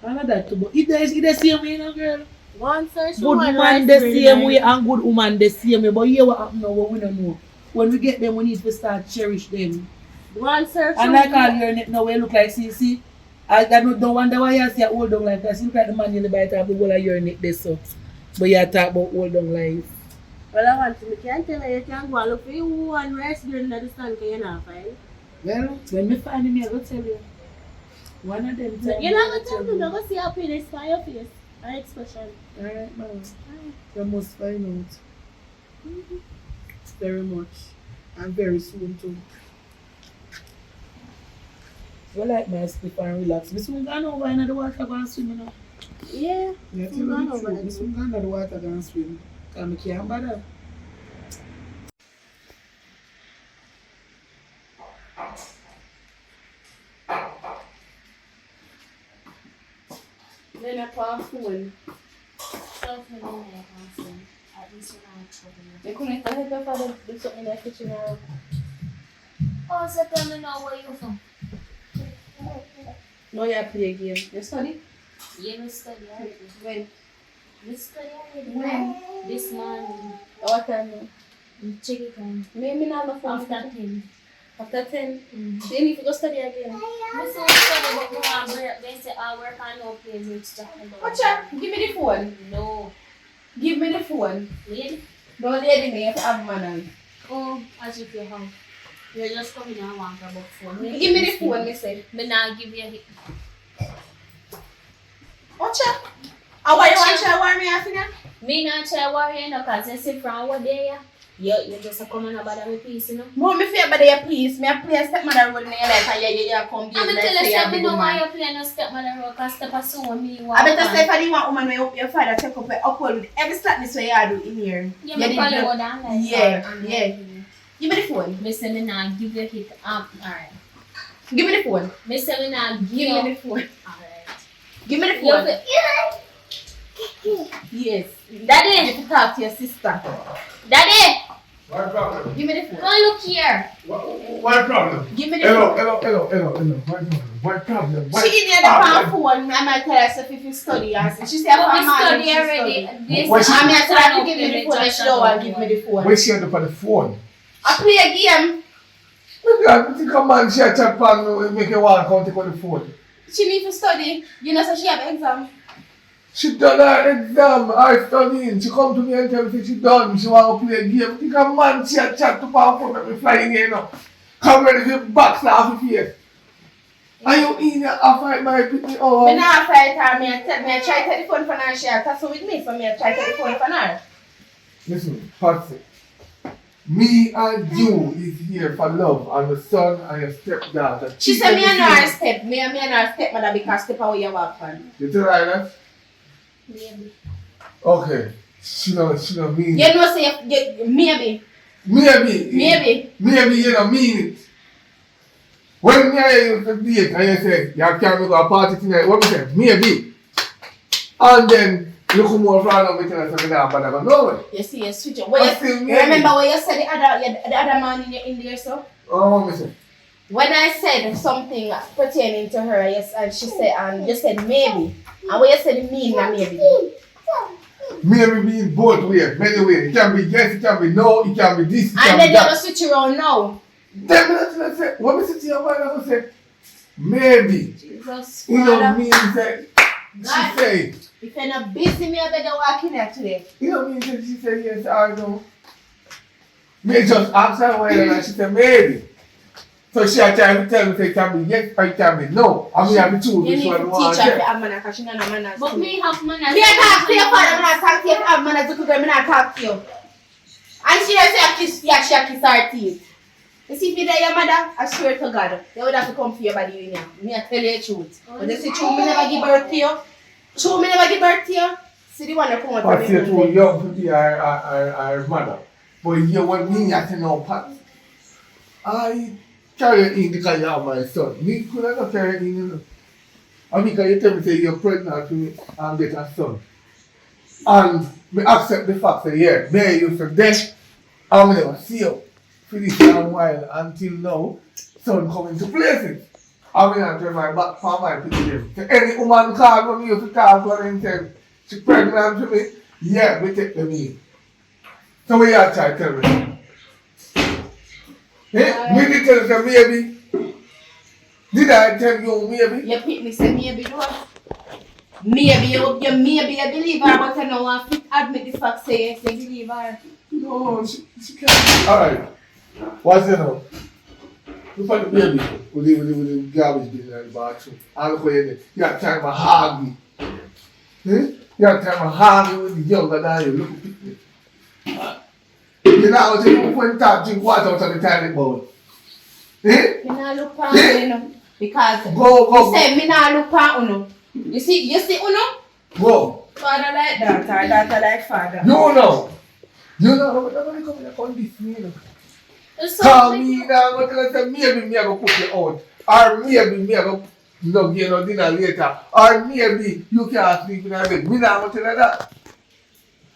All of that too, but it's the same way, you know, girl. One search Good woman the same way and good woman the same way. But here what happen now, what we don't know. When we get them, we need to start cherish them. One search. And like all your net now, we look like, see, I don't wonder why you say old down life. Because you look like the man in the bite of the whole of your neck there, so. But you talk about old down life. Well, I want to, I can't tell you, you can't go and look for you and rest during the stand because you're not fine. Well, when me find me, I will tell you. One of them tell me. You're not going to tell me, you're going to see happiness on your face. An expression. Alright, man. You must find out. Very much. And very soon too. You like my sleep and relax. This one gone over in the water go and swim, you know. Yeah. Yeah, tell you the truth. This one gone in the water go and swim. Because I can't bother. Then I call phone. At least you're not in trouble. You couldn't tell your father to do something in the kitchen or... Oh, so tell me now where you from. No, you play a game. You study? Yeah, we study already. When? We study already. When? This morning. What time now? Check it on. Maybe not the phone. After 10. After 10? Mm. Then if you go study again. We still study, but we want to break. They say I work on no play rich talk about. Watch out. Give me the phone. No. Give me the phone. Lady? Don't lady me if I have manners. Oh, as if you have. You just come in and want about phone. Give me the phone, me say. Me now give you a hit. Watch out. How why you want to try me after that? Me not try worry you know, cause you see from what day you just come and bother me peace, you know. Mom, me fear but they please. Me a play stepmother role in your life and yeah, come be I'm like tell you say a something, big me know why woman. you play no stepmother role, cause step assume me walk I better on. say if I didn't want woman where your father take up your uphold with every slackness where you do in here. Yeah, me probably go down like Yeah. Give me the phone. Me say me nah give you a hit alright. Give me the phone. Me say me nah give Give you me the phone. alright. Give me the You phone. fi- Yes. Daddy! You have to talk to your sister. Daddy! What problem? Give me the Come phone. and look here. What problem? Give me the phone. Hello. What problem? She in here the phone. I might tell herself if you study and say she say But her we man study she already. study. This What she- I mean I tell her turn to give me up the in phone and she don't want to give me the phone. Where's she on the phone? I play a game. I think a man she a chat pan me make you walk out take on the phone. She need to study. You know so she have exam. She done her exam, her studying. She come to me and tell me she done. She want to play a game. I think a man she a chat to power phone and me flying here now. Come ready to box off your face. And you in here a fight my pitney oh. Me not fight her, me a try to take the phone from her, she a tussle with me, so me a try to take the phone from her. Listen, Patsy. Me and you is here for love and the son and your stepdaughter. She said me and her step, me and her stepmother because step away you walk on. You tell her that? Maybe. Okay. She don't mean You it. know say maybe. Maybe you don't mean it. When me and you date and you say, you can't go to a party tonight, what me say? Maybe. And then you come over and me tell us something but I go, no way. You see, you switch up. But still You maybe. remember what you said the other man in there, so? Oh, what me say? When I said something pertaining to her, yes, and she said, you said maybe. And what you said mean na maybe. Maybe mean both ways, many ways. It can be yes, it can be no, it can be this, it can And be then you that. go switch around now. Definitely say, what me say to your wife, I go say, maybe. Jesus, You know Father. mean say, God. she say, If you're not busy, me I better walk in here today. you know mean say, she say yes or no. Me just ask her why and she say maybe. So she a try to tell me say it can be yes or it can be no. And me have to choose You which need one to I want teach her to to have manners because she don't have manners. But me have manners. Me I talk to your father, me not talk to you if you have manners because me not talk to you. And she say I kiss, yeah, she a kiss her teeth. You see, if you're your mother, I swear to God, you would have to come for your body in here. Me I tell you the truth. But you see, true, me never give birth to you. True, me never give birth to you. See the one that come out But from she too me. young to be her mother. But you want me to know, Pat. I carry it in because you have my son. Me could I not carry it in, you know. And because you tell me say you're pregnant with me and get a son. And me accept the fact that yeah, me used to death and me never see you for this long while until now, son come into places. I mean, I turn my back for my people. So any woman call when me used to talk to her and say she pregnant with me, yeah, we take them in. So what you try to tell me? Eh? Me did tell you maybe. Did I tell you maybe? You pick me say maybe do it. Maybe you maybe a believer, but I don't want to admit the fact say yes, you believe her. No, she can't. Alright. What's it now? Look at the baby with the garbage bin in the bathroom. And look where you have time to hug me. Eh? You have time to hug me with the younger than you. Look at me. You know how to do when you talk, drink water out of the toilet bowl. Eh? Me not look for you know, because Go. you say me not look for you. You see uno? Go. Father like daughter, daughter like father. You know. You know, I'm going to come in and convince me. You know. So, Call me now, I'm going to say maybe me I go put you out. Or maybe me I go no get no dinner later. Or maybe you can't sleep in a bed. Me not going to tell you that.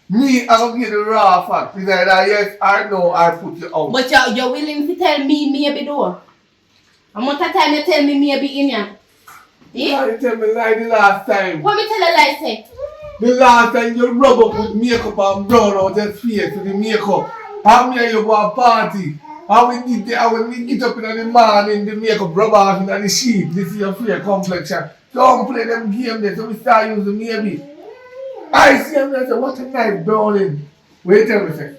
Me, I go give the raw fact. It's either yes or no, or put you out. But you're willing to tell me maybe though. How much time you tell me maybe in here? Yeah, you tell me like the last time. What me tell a lie say? The last time you rub up with makeup and brown out your face with the makeup. How me and you go a party. How we did when we get up in the morning, the makeup rub off in the sheet. This is your fair complexion. Don't play them games there, so we start using maybe. I see him and I say, what a nice browning. Wait tell me say.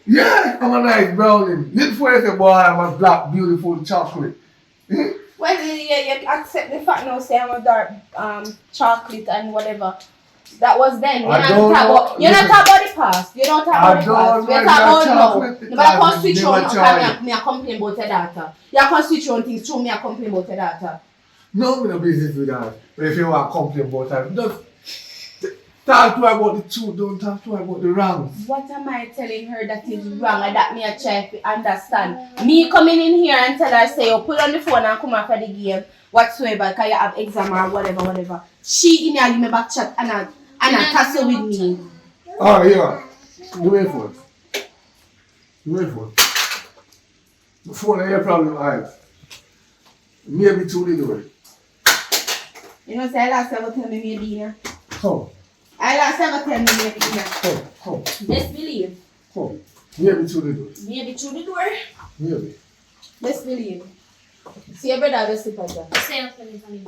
Yeah, I'm a nice browning. This before you say, boy, I'm a black, beautiful chocolate. Eh? Well, you accept the fact now, say I'm a dark chocolate and whatever. That was then. You're not talking about the past. You don't talk about the past. We're talking about now. But I can't switch on because me a complain about your daughter. You can't switch on things through me a complain about your daughter. No, me no business with that. But if you want to complain about that, just talk to her about the truth, don't talk to her about the wrongs. What am I telling her that is wrong and that me a try to understand? Me coming in here and tell her, say, you put on the phone and come after the game, whatsoever, because you have exam or whatever. She in here give me back chat and a tussle with me. Oh, yeah. You wait for it. You wait for it. The phone ain't your problem, alright. Maybe too little. You know, say I last ever tell me maybe, you know? Come. I last ever tell me maybe, you know? Come. Best believe. Come. Maybe too little. Maybe through the door. Maybe. Best believe. See your brother will sleep at that. Stay up for the family.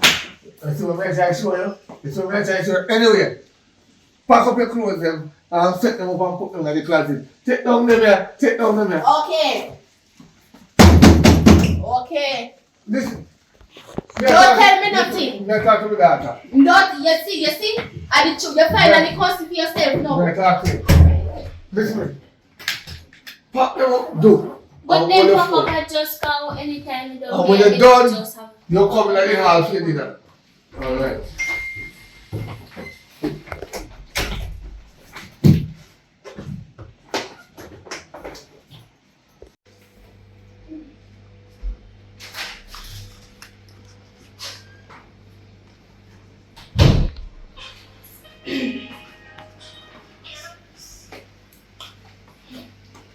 That's what I'm trying to show you. That's what I'm trying to show you. Anyway, pack up your clothes them and set them up and put them in the closet. Take down them here. Take down them here. Okay. Okay. Listen. Don't tell me nothing. Let's talk to the daughter. Not, you see? I did you finally cussing for yourself now. Let's talk to you. Listen to me. Pack them up. Do. But And then hold your Papa phone. can just go anytime you don't And when hear you're me, done, just have. you're coming at the house for dinner. Alright.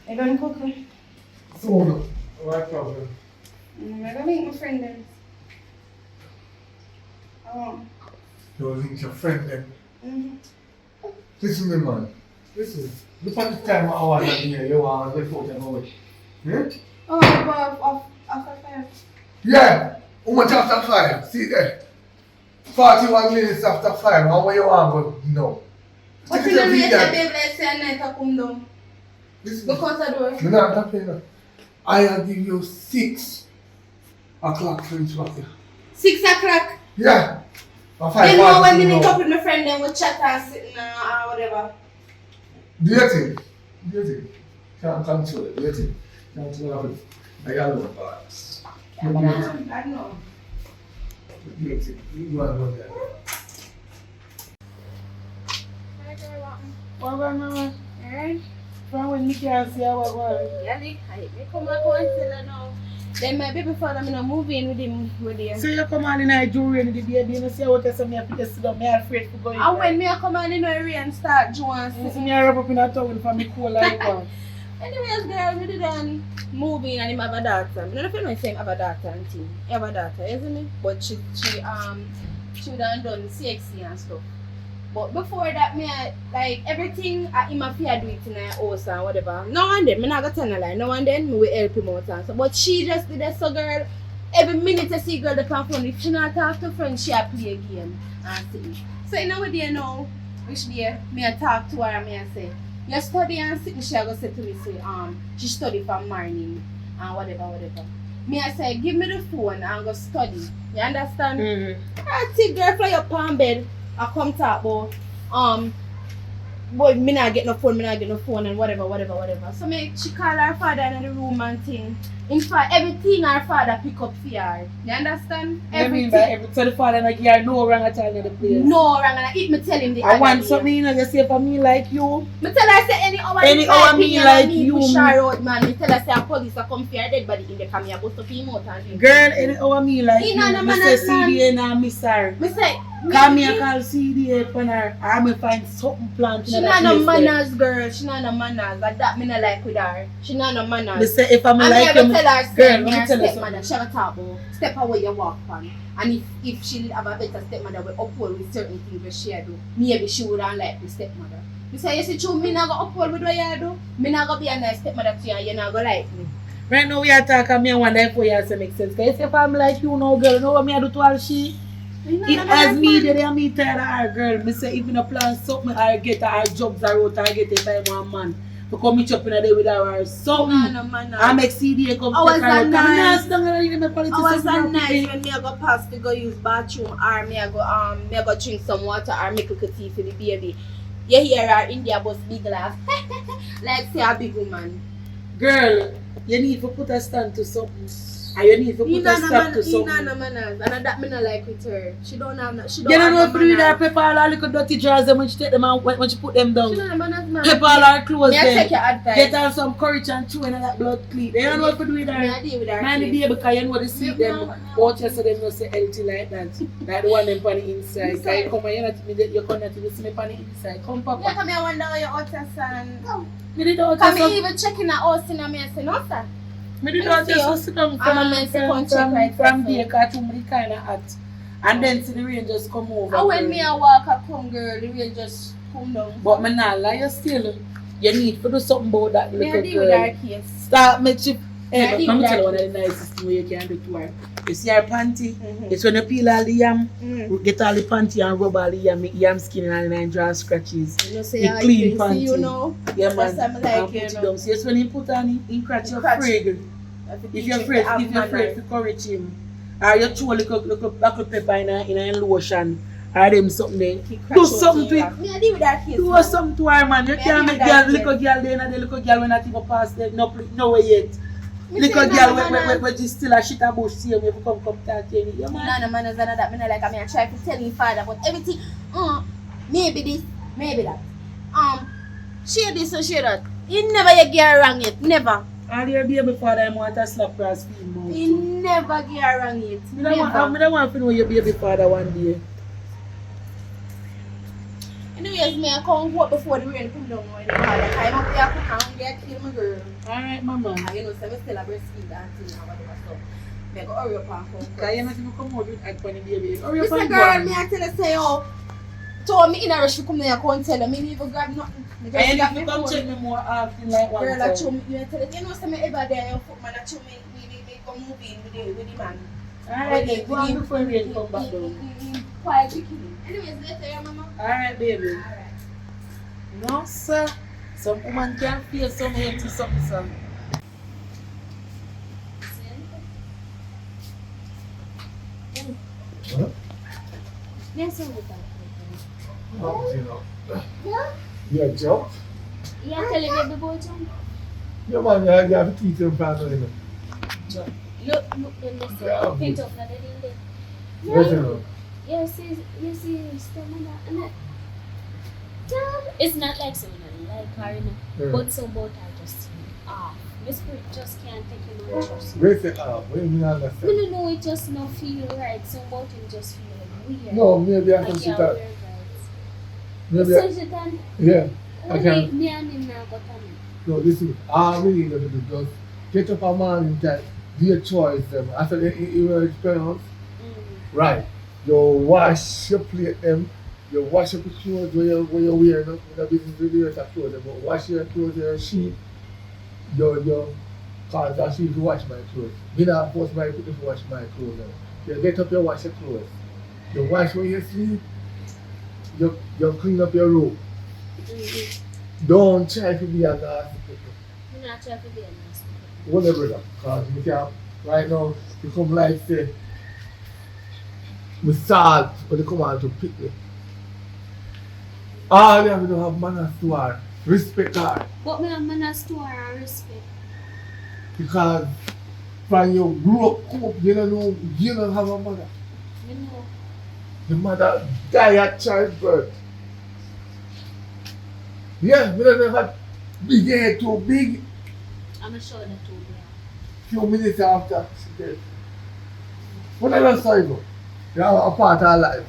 I don't cook. Food. What problem? I'm gonna make my friend then. Oh. You'll link your friend then. Mm-hmm. Listen to me, man. Listen. Look at the time I want to be here. You want to report them away. Yeah? Oh, above, after 5. Yeah. How much after 5? See there. 41 minutes after 5. How where you want to go? No. What Take in it the to way the the baby let's say I need to come down? Listen. Because I do. I'm not talking now. I'll give you 6 o'clock for each one. 6 o'clock. Yeah. Or 5 You know when hours, we you meet know. up with my friend then we chat and sit or whatever. Do you think? Do you think? Can't control it. Do you think? Can't control it. I got no thoughts. I don't know. Do you think? You go and go there. What about mama? From when me can't see how I Yeah, me come back and tell her now. Then my baby father me not move in with him with him. So you come on in Nigeria and the baby, you know, see what you say, me have to sit down, me afraid to go in. And when me a come on in the rain start Joan You see sitting. me a rub up in a towel for me cool like one. Anyways, girl, we didn't move in and him have a daughter. I don't know if you know him have a daughter and thing. He have a daughter, isn't it? But she done CXC and stuff. But before that, me like everything him a fear do it in her house and whatever. Now and then, me not gonna tell her lie. Now and then, me will help him out and so. But she just did that, so girl. Every minute I see girl that can phone, if she not talk to friends, she a play a game and see. So you know what they know, which day me a talk to her and me a say, you study and sit, she a go say to me say, she study from morning and whatever. Me I say, give me the phone and go study. You understand? Mm-hmm. I take girl fly up on bed. I come talk about boy me not get no phone and whatever. So she call her father in the room and thing. In fact everything her father pick up for her. You understand? I mean by every so the father like you no wrong at all in the place. No wrong and if me tell him the I other want day. something you know you say for me like you. Me tell her say any hour me like you. push her out man. Me tell her say a police a come for her dead body in the camera bust up him out and thing. Girl, any hour me like He you. not a Me man say and CDA now miss her. Me say Come here, call CDA upon her. I may find something plant she in not that no place there. manners girl, she not no manners. That me not like with her. She not no manners. Me say if I'm And like me him, ever tell her, girl, say, let me me tell you stepmother, she ever talk about step away you walk on. And if she have a better stepmother will uphold with certain things that she do, maybe she would not like the stepmother. Me say, you see true, me not go uphold with what you do. Me not go be a nice stepmother to you and you not go like me. right now we are talking, me and wonder if we have to make sense. Because if I'm like you know girl, you know what me I do to her she? It as me that I meet her her girl. Me say if I plan something I get her jobs or out I get if I'm one man. To come meet up in a day with her or something. No manners. I make CDA come I take her out. was nice. Come nice, I was nice when me I go pass to go use bathroom or me I go drink some water or make a tea for the baby. You hear her India bust big laugh. Like say a big woman. Girl, you need to put a stand to something. And you need to put a stop to something. no manners. And that me not like with her. She don't You don't know if you read her manners. paper all her little dirty drawers them when she take them out when she put them down. She don't have manners, man. Paper all her clothes May I take your them. advice? Get her some courage and chew in that blood clean. You don't know if you do with Me her. I deal with her Man the case. baby because you know the sleep them watch you so them not say healthy like that. Like the one them on the inside. Because you come and you not you come not to see me on the inside. Come Yeah, papa. come here, I wonder how your ultrasound. Come. Me did the Come here, ultrasound. even checking the house in a me and say, no sir. Me did the Let's see ultrasound you. sit down I'm a man say come check right from there, there so. because me kind of hot. And then see the rain just come over. And when girl. me a walk a come girl, the rain just come down. But me not lie, you still, you need to do something about that Me a little deal with her girl. case. Start make she Hey, but think let me that tell you one of the nicest thing you can do to her. You see her panty? It's when you peel all the yam, get all the panty and rub all the yam skin and draw scratches. You know, say, The clean see, panty. you know. Yeah, man. That's what I like, And you put it know. down. So it's when you put on in crotch, you're afraid. If you're afraid to encourage him, or you throw a little black pepper in a lotion, or them something there. Do something to it. Me, I deal with that case. Do something to her, man. You can't make little girl there and the little girl when not even past there. No way yet. Little girl when just still a shit a bush, see him if you come talk to you. Yeah, man. No, man, is none of that. Me not like I try to tell him father about everything. Maybe this, maybe that. Share this or share that. You never you get wrong yet. Never. All your baby father I want to slap grass feed mouth. You never get wrong yet. I don't want to know your baby father one day. Anyways, me I can't go up before the rain come down when the father. I'm up there cook and get kill my girl. Alright, mama. And you know, so I still a breastfeed until now whatever stuff. Me go hurry up and come. Because you're not even come out with egg for the baby. Hurry up Listen, and girl, go. me I tell her say, told me in a rush to come there, I can't tell her. Me even grab nothing. And if you come check me more often like one girl, time. I show me, you tell her, you know, some ever there, your foot man, I show me go move in with the man. Alright, go on before rain come back down. Quiet chicken. Anyways, later, your mama. Alright, baby. Alright. No, sir. Some woman can feel some hate to something, sir. Yes, I'm with that. You jump? Yeah, tell him baby boy jump. Yeah, man, you have to teach them family. Look, then they say, Yeah. paint up that they did. Listen, You see, stamina, and that. Yeah, it's not like someone like her, you know, Yeah. but some both are just off. My spirit just can't take him on trust. listen, what do you mean I understand? don't know, it just not feel right. Some about him just feel weird. No, maybe I Like can you're sit that. weird vibes. Maybe So she can, yeah, I only can. me and him now got on. No, listen, all we need to do is just get up a man in time, do your choice. After your experience, right, you wash your plate them, you wash up your clothes where you're wearing them, with a business to do your clothes, but wash your clothes, your sheet, cause I see to wash my clothes. Me not force my people to wash my clothes. You get up, you wash your clothes. You wash where you sleep, you clean up your room. Don't try to be a nasty people. I'm not trying to be a nice person. Whatever, cause you can right now you come like say with salt when you come out to pick me. All you have to have manners to her, respect her. But me have manners to her and respect. Because when you grow up, you don't know you don't have a mother. You know, The mother died at childbirth. Yeah, we don't have big head too big. I'm sure that too bad. Few minutes after she dead. What I don't say go? You have a part of life.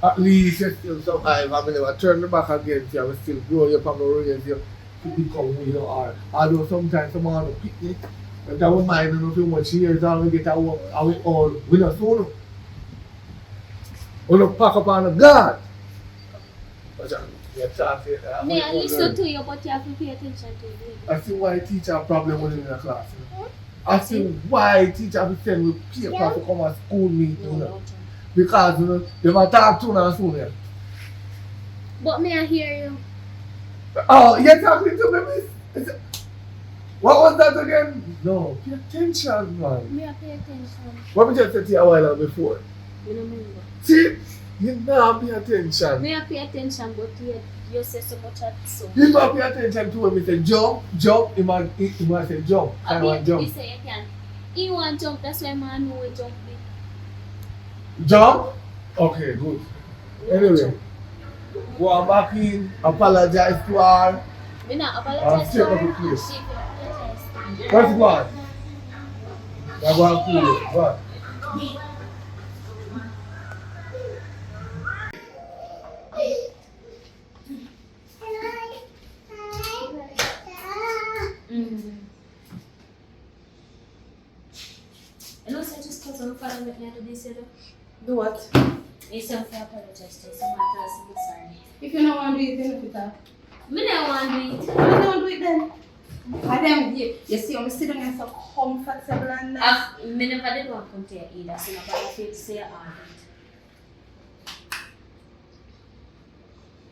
At least you still survive. I mean, if I turn the back against you, I will still grow you from the raise you to become who you are. Although sometimes someone will pick me, but I don't mind enough too much years and we get our all. We don't so no. We don't pack up on the guard. Me, I listen to you, but you have to pay attention to it. I see why teacher have problem with in the class. You know? I see why teacher have to send me paper to come and school me. You know? No. Because you know, they might talk to now soon. Yeah. But me, I hear you. Oh, you're talking to me, miss? What was that again? No, pay attention, man. Me, I pay attention. What we just said to you a while ago before? You know me. See, you not pay attention. Me, I pay attention, but you say so much at so. You not pay attention to when we say jump, he might say jump. I want He jump. say you can. He want jump, that's why man know we jump. Jump? Okay, good. Anyway, go on back in, apologize to her. Me not apologize straight to up her. the place. She apologize. What's going? I'm going to cool it. What? And also just because I'm father with me to this, you know. Do what? You say I apologize to you, so I tell you sorry. If you don't want to do it, then if you talk. Me don't want to do it. Why don't do it then? Madam, you see, I'm sitting here so comfortable and nice. I never did want to come to you either, so nobody feel to say all that.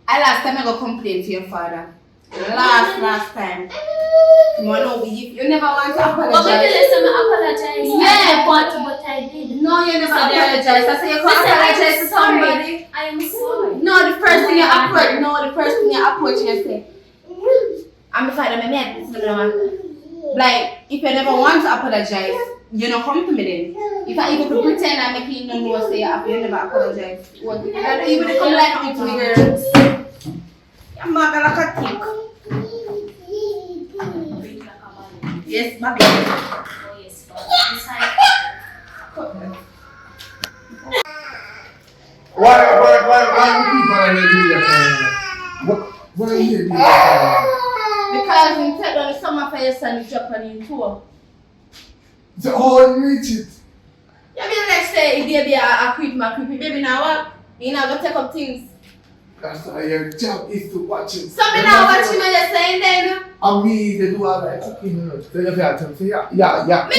Last time I go complain to your father. Last time. No, you never want to apologize. But when you listen, I apologize. Yeah, but I did. No, you never apologize. I say you can't apologize to somebody. I am sorry. No, the first thing you approach. No, the first thing you approach, you say, I'm the father, my man. Like, if you never want to apologize, you don't come to me then. If I even pretend I'm making no more say you never apologize. What? You don't even come like me to me, girl. I'm not like a tick. Yes, my baby. Oh, yes, but inside. Why people are doing that? What are you doing that? Because instead of the summer for your son is dropping in tour. So how you reach it? You mean like say baby I creep my creepy baby now what? You know go take up things. That's why your job is to watch it. So me now watching what you're saying then. And me, they do all that cooking. So you have to say, yeah. Me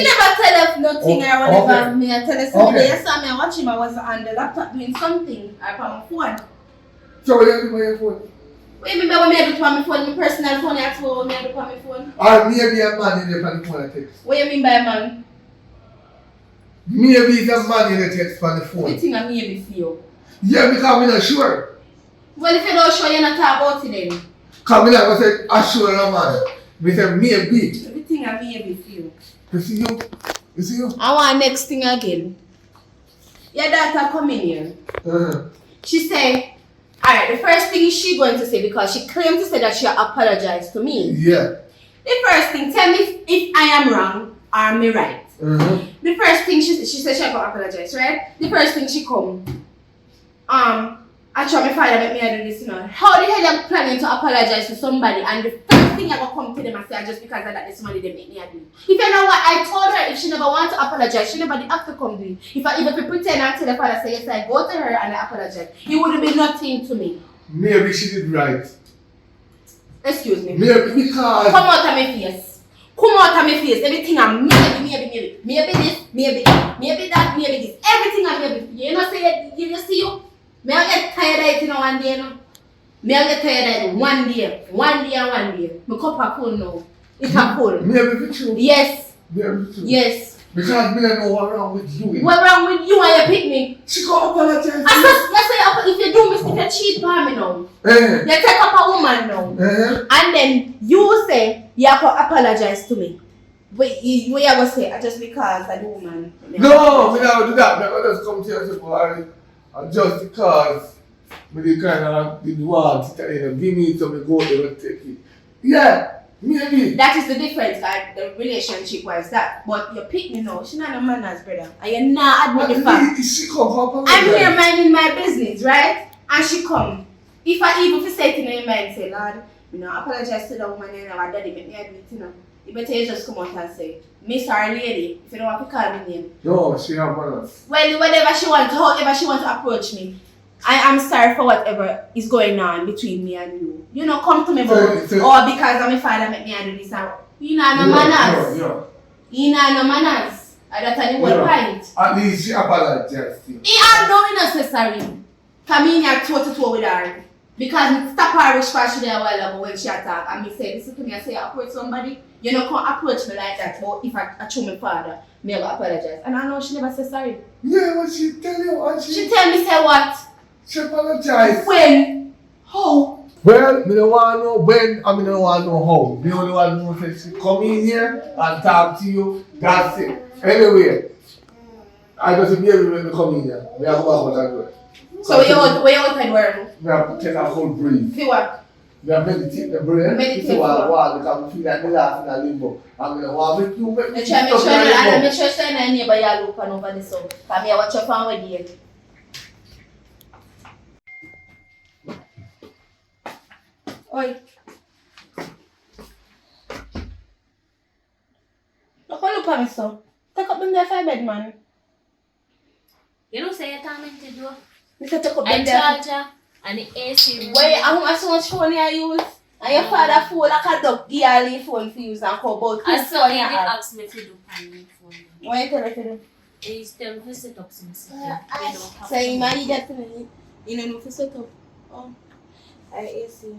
never tell you nothing or whatever. Okay. Me I tell you something. Okay. Yes, I watch him. I was on the laptop doing something. I put my phone. So what you do with your phone? What you mean by what me I do on my phone? My personal phone. You ask me what me I do on my phone. Or maybe a man in the phone I text. What you mean by man? Maybe it's a man in the text on the What phone. thing I maybe feel? Yeah, because I'm not sure. Well, if you don't show you not talk about it then. Because I'm not say I sure a man. We say maybe. Everything I maybe feel. You see you? You see you? I want next thing again. Your daughter come in here. She say, alright, the first thing is she going to say because she claimed to say that she apologized to me. Yeah. The first thing, tell me if I am wrong or am I right. The first thing she said she gonna apologize, right? The first thing she come, I try my father make me do this, you know. How the hell you planning to apologize to somebody and the first thing I gonna come to them and say just because of that this money they make me do. If you know what I told her, if she never want to apologize, she never did have to come do it. If I even could pretend and tell the father say yes, I go to her and I apologize, it would be nothing to me. Maybe she did right. Excuse me. Maybe because. Come out of my face. Come out of my face. Everything I'm maybe. Maybe this, maybe that, maybe this. Everything I'm maybe. You know, say you see you. May I get tired of it in one day, no? May I get tired of it one day. My cup are full now. It's a full. Maybe it's true. Yes. Maybe it's true. Yes. Because me don't know what's wrong with you. What's wrong with you and you pick me? She can't apologize. I said, if you do mistake, you cheat for me now. You take up a woman now. And then you say, you have to apologize to me. Wait, what you gonna say? Just because I'm a woman. No, me never do that. I just come to you and say, well, just because me the kind of did want to give me to me go there and take it. Yeah, maybe. That is the difference, like the relationship was that. But you pick me now, she not a manners, brother. And you not admit the fact. She come up I'm here minding my business, right? And she come. If I even say to me, man, say, Lord, you know, apologize to the woman and our daddy make me admit, you know. You better just come out and say, Miss or lady, if you don't want to call me name. No, she have manners. Well, whatever she wants, however she wants to approach me. I am sorry for whatever is going on between me and you. You know, come to me about, or because I'm a father make me do this. You know, no manners. You know, no manners. That's the whole point. At least she apologized to you. It are no necessary. Come here toe-to-toe with her. Because stop her wish for she there a while ago when she attack. And me say, listen to me, I say, approach somebody. You know, can't approach me like that. But if I show my father, me I go apologize. And I know she never say sorry. Yeah, what she tell you? What She tell me say what? She apologize. When? How? Well, me don't want to know when, and me don't want to know how. Me only want to know if she come in here and talk to you, that's it. Anyway, I just be able to come in here. Me have to go out and do it. So where you out and where? Me have to take a whole breathe. See what? Me have to meditate the brain. Meditate So I what? want because I feel like me laugh in a limbo. And me don't want to make you make me Make sure stuck in a limbo. make sure say my neighbor you look on over the sun. Because me I watch your fan with you. Oi. Look at me, so. Take up them there for bed, man. You know, say you're telling me to do. You said take up I them there. charger and the AC. Wait, how so much phone you use? And your father phone like a duck, give her the phone for use and call about I saw he did ask me to do on my phone. What you tell her to do? He's tell me to set up some stuff. So you might need that to you don't know to set up. Oh. I see.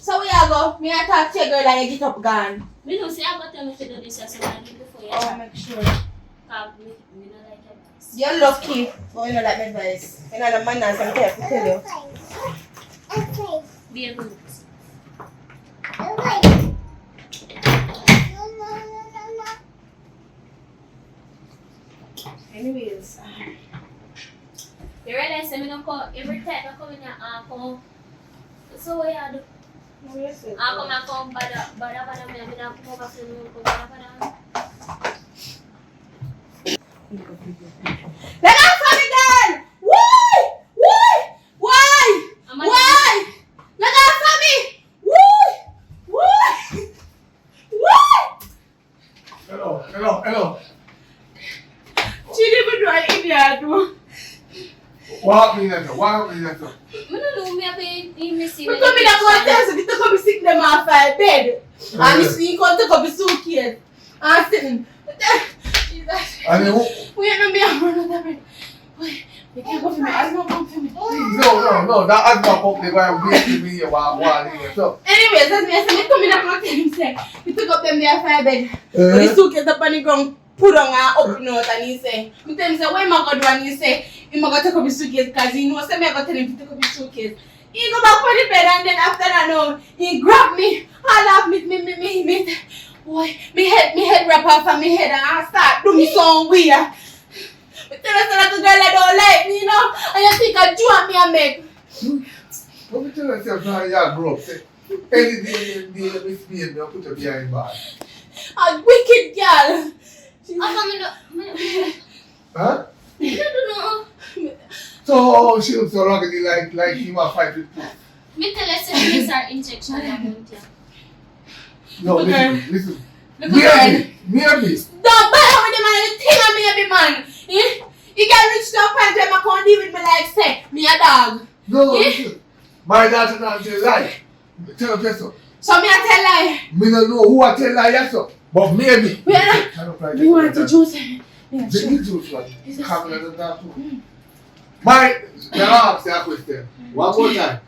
So we are go. Me I talk to your girl and you get up gone. Me don't say I got tell me to do this as a man before you Oh, make sure. me don't like your voice. You're lucky. But you know like my advice. You know the manners I'm careful to tell you. Be a good. Anyways. You realize I don't come every time I come in here come. So what you do? I come bada me I don't come back to me bada. Let us come again! Why? Why? Why? Why? Let us come me! Why? Why? Why? Hello. She didn't even do an idiot. What happened there? I don't know me I missing. We come in and go tell us, we take up the sick them off our bed. And you see, you come take up the suitcase. And sitting. And you, We ain't no me, I'm running that bed. Wait, you can't go for me. I don't come for me. no, that has not come the way I'm waiting me here while here. So, Anyways, that's me. I said, me come in and go tell him, say, we took up them there for our bed. But the suitcase up on the ground, put on and open out, and he say, me tell him, say, what am I going to do? And he say, I'm going to take up the suitcase because he knows, say, me I go tell him to take up the suitcase. He go back on the bed and then after that now, he grab me, all off me, boy, me head wrap off on me head and I start do me so weird. But tell us that the girl I don't like me, you know, and you think I join me and make. what me tell yourself now you grow up, say, any day you misbehave, you put her behind bar. A wicked girl. I come Huh? I don't know. So she looks so ruggedy like him a fight with two. Me tell us if these are injection amount here. No, Okay. listen. Look at Me and me. Don't bother with the man, you think I'm me a big man. You get rich to a point where I can't deal with me like say, me a dog. No, Yeah. listen. My daughter not tell lie. Tell her so. So me a tell lie. Me don't know who I tell lie yes so. But maybe. We are not. I don't like You want to that. juice me? Yeah, The sure. juice one. Come and that too. My, now ask you a question. One more time.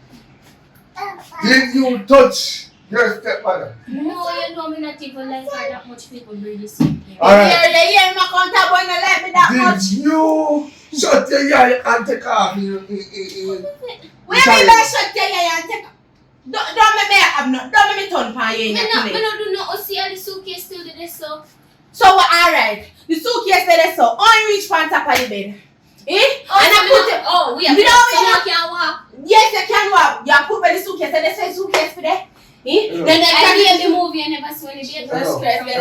Did you touch your stepmother? No, you know me not even like her that much people bring this in here. Alright. Yeah, my contact boy not like me that much. Did you shut your eye and take off in Where me by shut your eye and take. Don't make me have no. Don't make me turn pan you in Me your not place. do no see all the suitcase still did this so. So alright. The suitcase there so only reach pan top of the bed. Eh? Oh, And I put it. oh, we have You know what someone you can walk. Yes, you can walk. You put by the suitcase and they say suitcase for there. Eh? Yeah. Then they I carry hear the movie and never saw any Jesus Hello. Christ, Hello.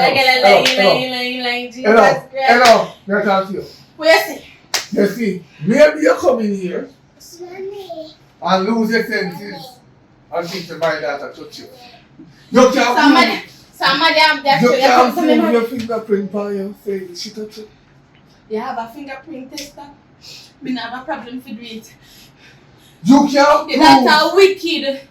like Jesus Hello, Christ. hello, let me ask you. Where you see? You see, maybe you come in here and lose your senses and think to my daughter touch you. You can't Somebody have that you show. You can't come to me, prove man. your fingerprint on you saying she touch you. You have a fingerprint tester. Me not have a problem for do it. You can't Your prove. daughter wicked.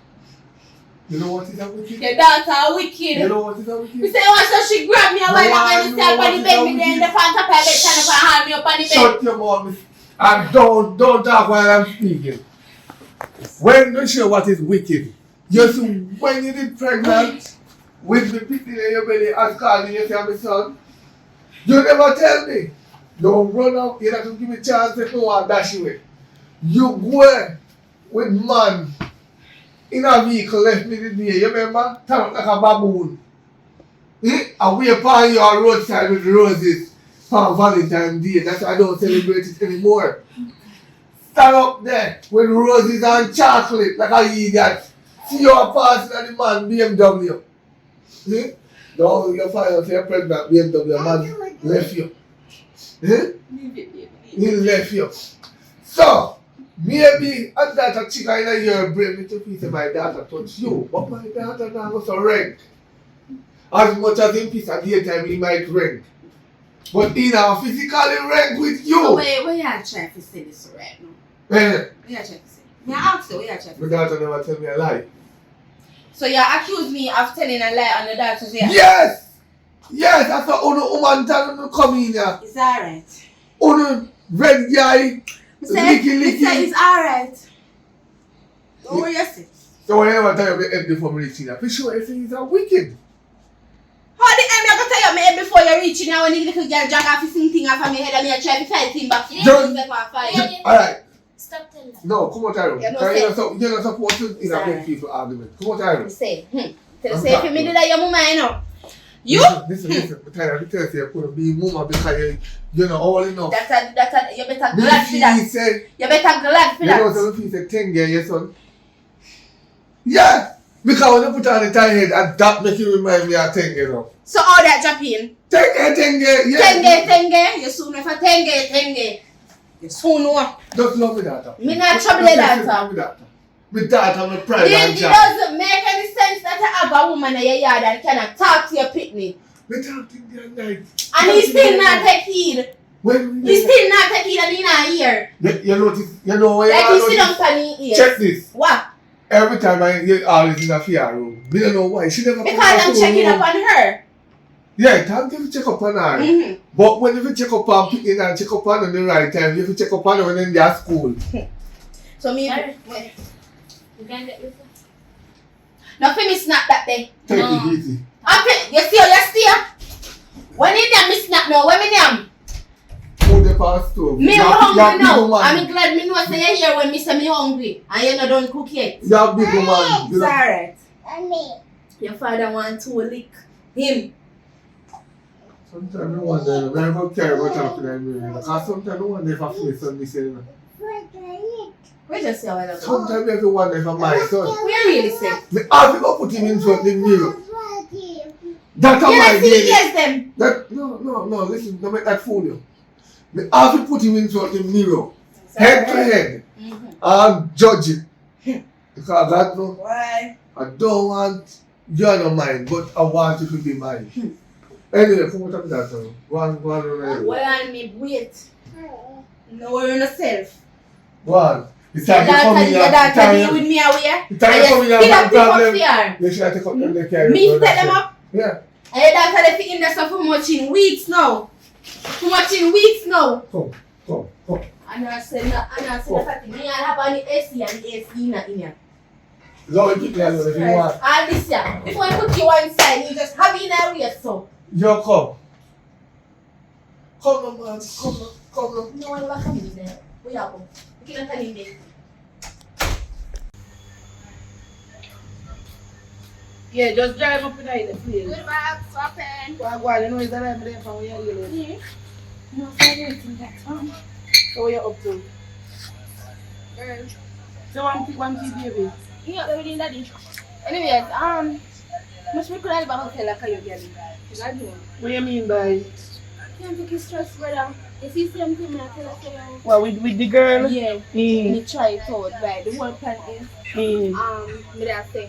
You know what is a wicked? Your daughter wicked. You know what is a wicked? Me say once so she grab me and while I'm on the side on the bed, me there in the front of her bed, trying to hand me up on the bed. Shut your mouth and don't talk while I'm speaking. When you show what is wicked, you see when you did pregnant with the picking in your belly and calling you say my son, you never tell me. Don't run out, you have to give me a chance to know and dash away. You go with man in a vehicle left me the day, you remember? Turn up like a baboon. And we upon your roadside with roses for Valentine's Day. That's why I don't celebrate it anymore. Stand up there with roses and chocolate like a idiot. See your passing at the man BMW. Now you find out you're pregnant BMW man left you. He left you. So, maybe and that a chick in a year bring me to piece of my daughter touch you. But my daughter now was a rank. As much as in peace at daytime he might rank. But he now physically rank with you. So where you trying to say this right now? Eh, Where you trying to say? Me ask you, where you trying to my say? daughter never tell me a lie. So you accuse me of telling a lie on your daughter's ear? Yes! Yes, that's what Uno woman tell me come in here. It's alright. Uno red guy, licky. It's alright. Don't worry yourself. So whenever I tell you about empty for me reaching here, for sure everything is wicked. How the hell you tell your man before you reach now when the little girl jack off his thing off of my head and me try to fight him back? Alright. Stop telling that. No, come on, Tyron. You're not You're not supposed to in a people argument. Come on, Tyron. Say, tell say if me did that your mama, you know. You? Listen, Tyron, because you couldn't be mama because you're not all enough. That's you better glad for that. You better glad for You know, that. so if you say 10 years, your son. Yeah, because when you put on the tie head, and that make you remind me of 10 years. So all that jump in? 10 years, yeah. 10 years, you soon know for 10 years. You soon know. Just love me, daughter. Me not trouble your daughter. My daughter, my pride and It joy. doesn't make any sense that you have a woman in your yard and cannot talk to your pitney. Me talk to the other night. And he still not take heed. When He still not take heed and he not hear. you notice, you know where Like you he sit notice? down on his ears. Check this. What? Every time I get always in a fear room, me don't know why. She never Because come I'm to checking room. up on her. Yeah, time to check up on her. Mm-hmm. But when you check up on picking and check up on at the right time, you have to check up on her when in their school. So me, Alright. You can get this one. now for me snap that day. Take No. it easy. Okay, you see. When you damn me snap now, when me damn? Put the past stove. Me You're hungry big now. woman. I'm glad me know say you here when me say me hungry. And you not done cook yet. You're a big woman. It's You know, alright. Your father want to lick him. sometimes I wonder, I don't care about talking to me. Because sometimes I wonder if I feel something saying. We just say a while ago. Sometimes I wonder if I'm my son. We are really sick. Me have to go put him in front of the mirror. That's how You my not see day. yes them. That no, listen, don't make that fool you. Me have to put him in front of the mirror, head to head, and judge it. Because God know, Why? I don't want your no mind, but I want you to be mine. Anyway, come on, tell me that song. Go on. Well, I me wait. No worry yourself. Go on. It's Your time you come in daughter here. deal with me away. It's time you come in here Still and a pick up problem. fear. You should have take up the care. Me set them up. Yeah. And your daughter they fit in there so for much in weeks now. Too much in weeks now. Come. And I said that me and have on the AC and the AC in here. Go and keep me alone if you want. And this year, before I put you one side, you just have it in there waist so. You come. Come on, man. Come on. No one will come in there. We are going. You can't tell him this. Yeah, just drive up in the place. Good back, swapping. Go on, you know it's alive there from where you live. Yeah. No, I don't think that's So what you up to? Girl. So one tea baby. Yeah, everything that is. Anyways, much me could have about hotel like you get it. What do you mean by? Can't take his stress, brother. You see same thing I tell you. Well, with the girl? Yeah. Me try it out, right? The whole plan is, me that say,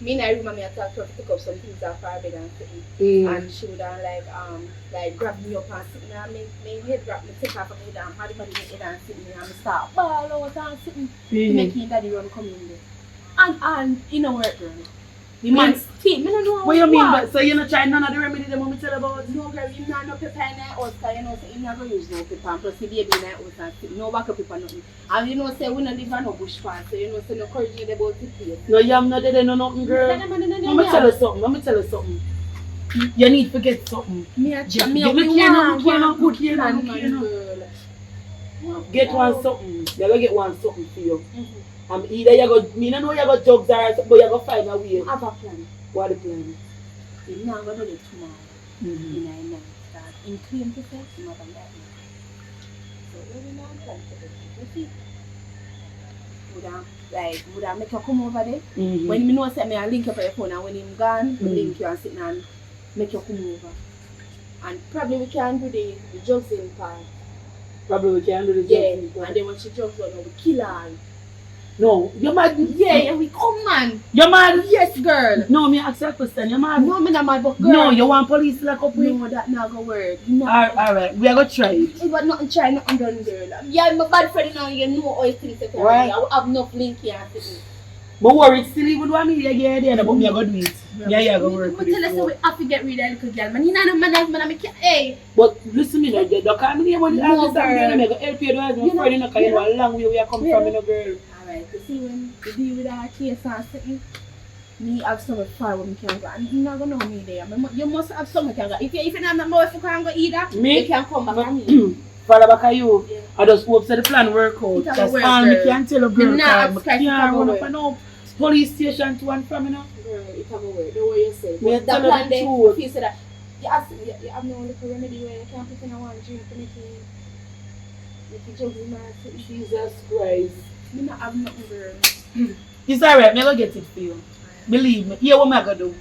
me and I remember me I talk to her to pick up some things off her bed and sitting. And she would like grab me up and sit me and me head grab me, take off of me down, how the body make it and sit me and me start ball out and sitting to make me daddy run come in there. And you know where it run. The man still, me don't know what you mean, but so you're not trying none of the remedy them we tell about? no girl, you not no pepper in that house, cause you know say you not gonna use no pepper and plus the baby in that house and still no back pepper nothing. And you know say we not live on no bush farm, so you know say no courage you about the place. No yam not there, no nothing girl. Let me tell you something. You need to get something. Me a Get one something. You gotta get one something for you. Either you go, me no know you go drugs or something, but you go find a way. I have a plan. What the plan? You know I'm gonna do it tomorrow. In a night start. In claim to say, you know that night. So when you know I'm planning to do it, you see? Would I make you come over there? When me know say me I link up on your phone and when him gone, me link you and sit down and make you come over. And probably we can do the drugs in part. Probably we can do the drugs in part. And then when she drugs on, we kill her. No, you're mad. Yeah, we come man. You're mad? Yes, girl. No, me ask you a question. You're mad? No, me not mad, but girl. No, you want police to lock up with? No, that not gonna work. Alright, we are gonna try it. It was nothing try, nothing done, girl. Yeah, my bad friend now, you know all things that right. I have enough link here and sitting. But worry still even want me again there, but me I go do it. Yeah, yeah, go work But with tell us it. we have to get rid of the little girl. Man, you know, man, hey. But listen me now, don't call me name when you No, understand girl. me, I go help you, my You know, friend, you know, 'cause you know a long way we are come from, Yeah. you know, girl. Alright, you see when you deal with our case and something, me have somewhere far where we can go. And you're not going to know me there. You must have somewhere can go. If you don't have nowhere to can go either, Me? you can come back to me. Follow back at you. Yeah. I just hope that the plan work out. It have That's work, all me girl. can tell a girl. Nah, I it's like it can't have run work. up and up police station to and from, you know. Girl, it have a word. The way you say. Me But tell the her plan the there, truth. if you say that, you have no little remedy where you can't put in a one drink and if you jump in my foot. Jesus Christ. Me not have nothing, girl. It's alright, me go get it for you. Believe me. Hear what me go do.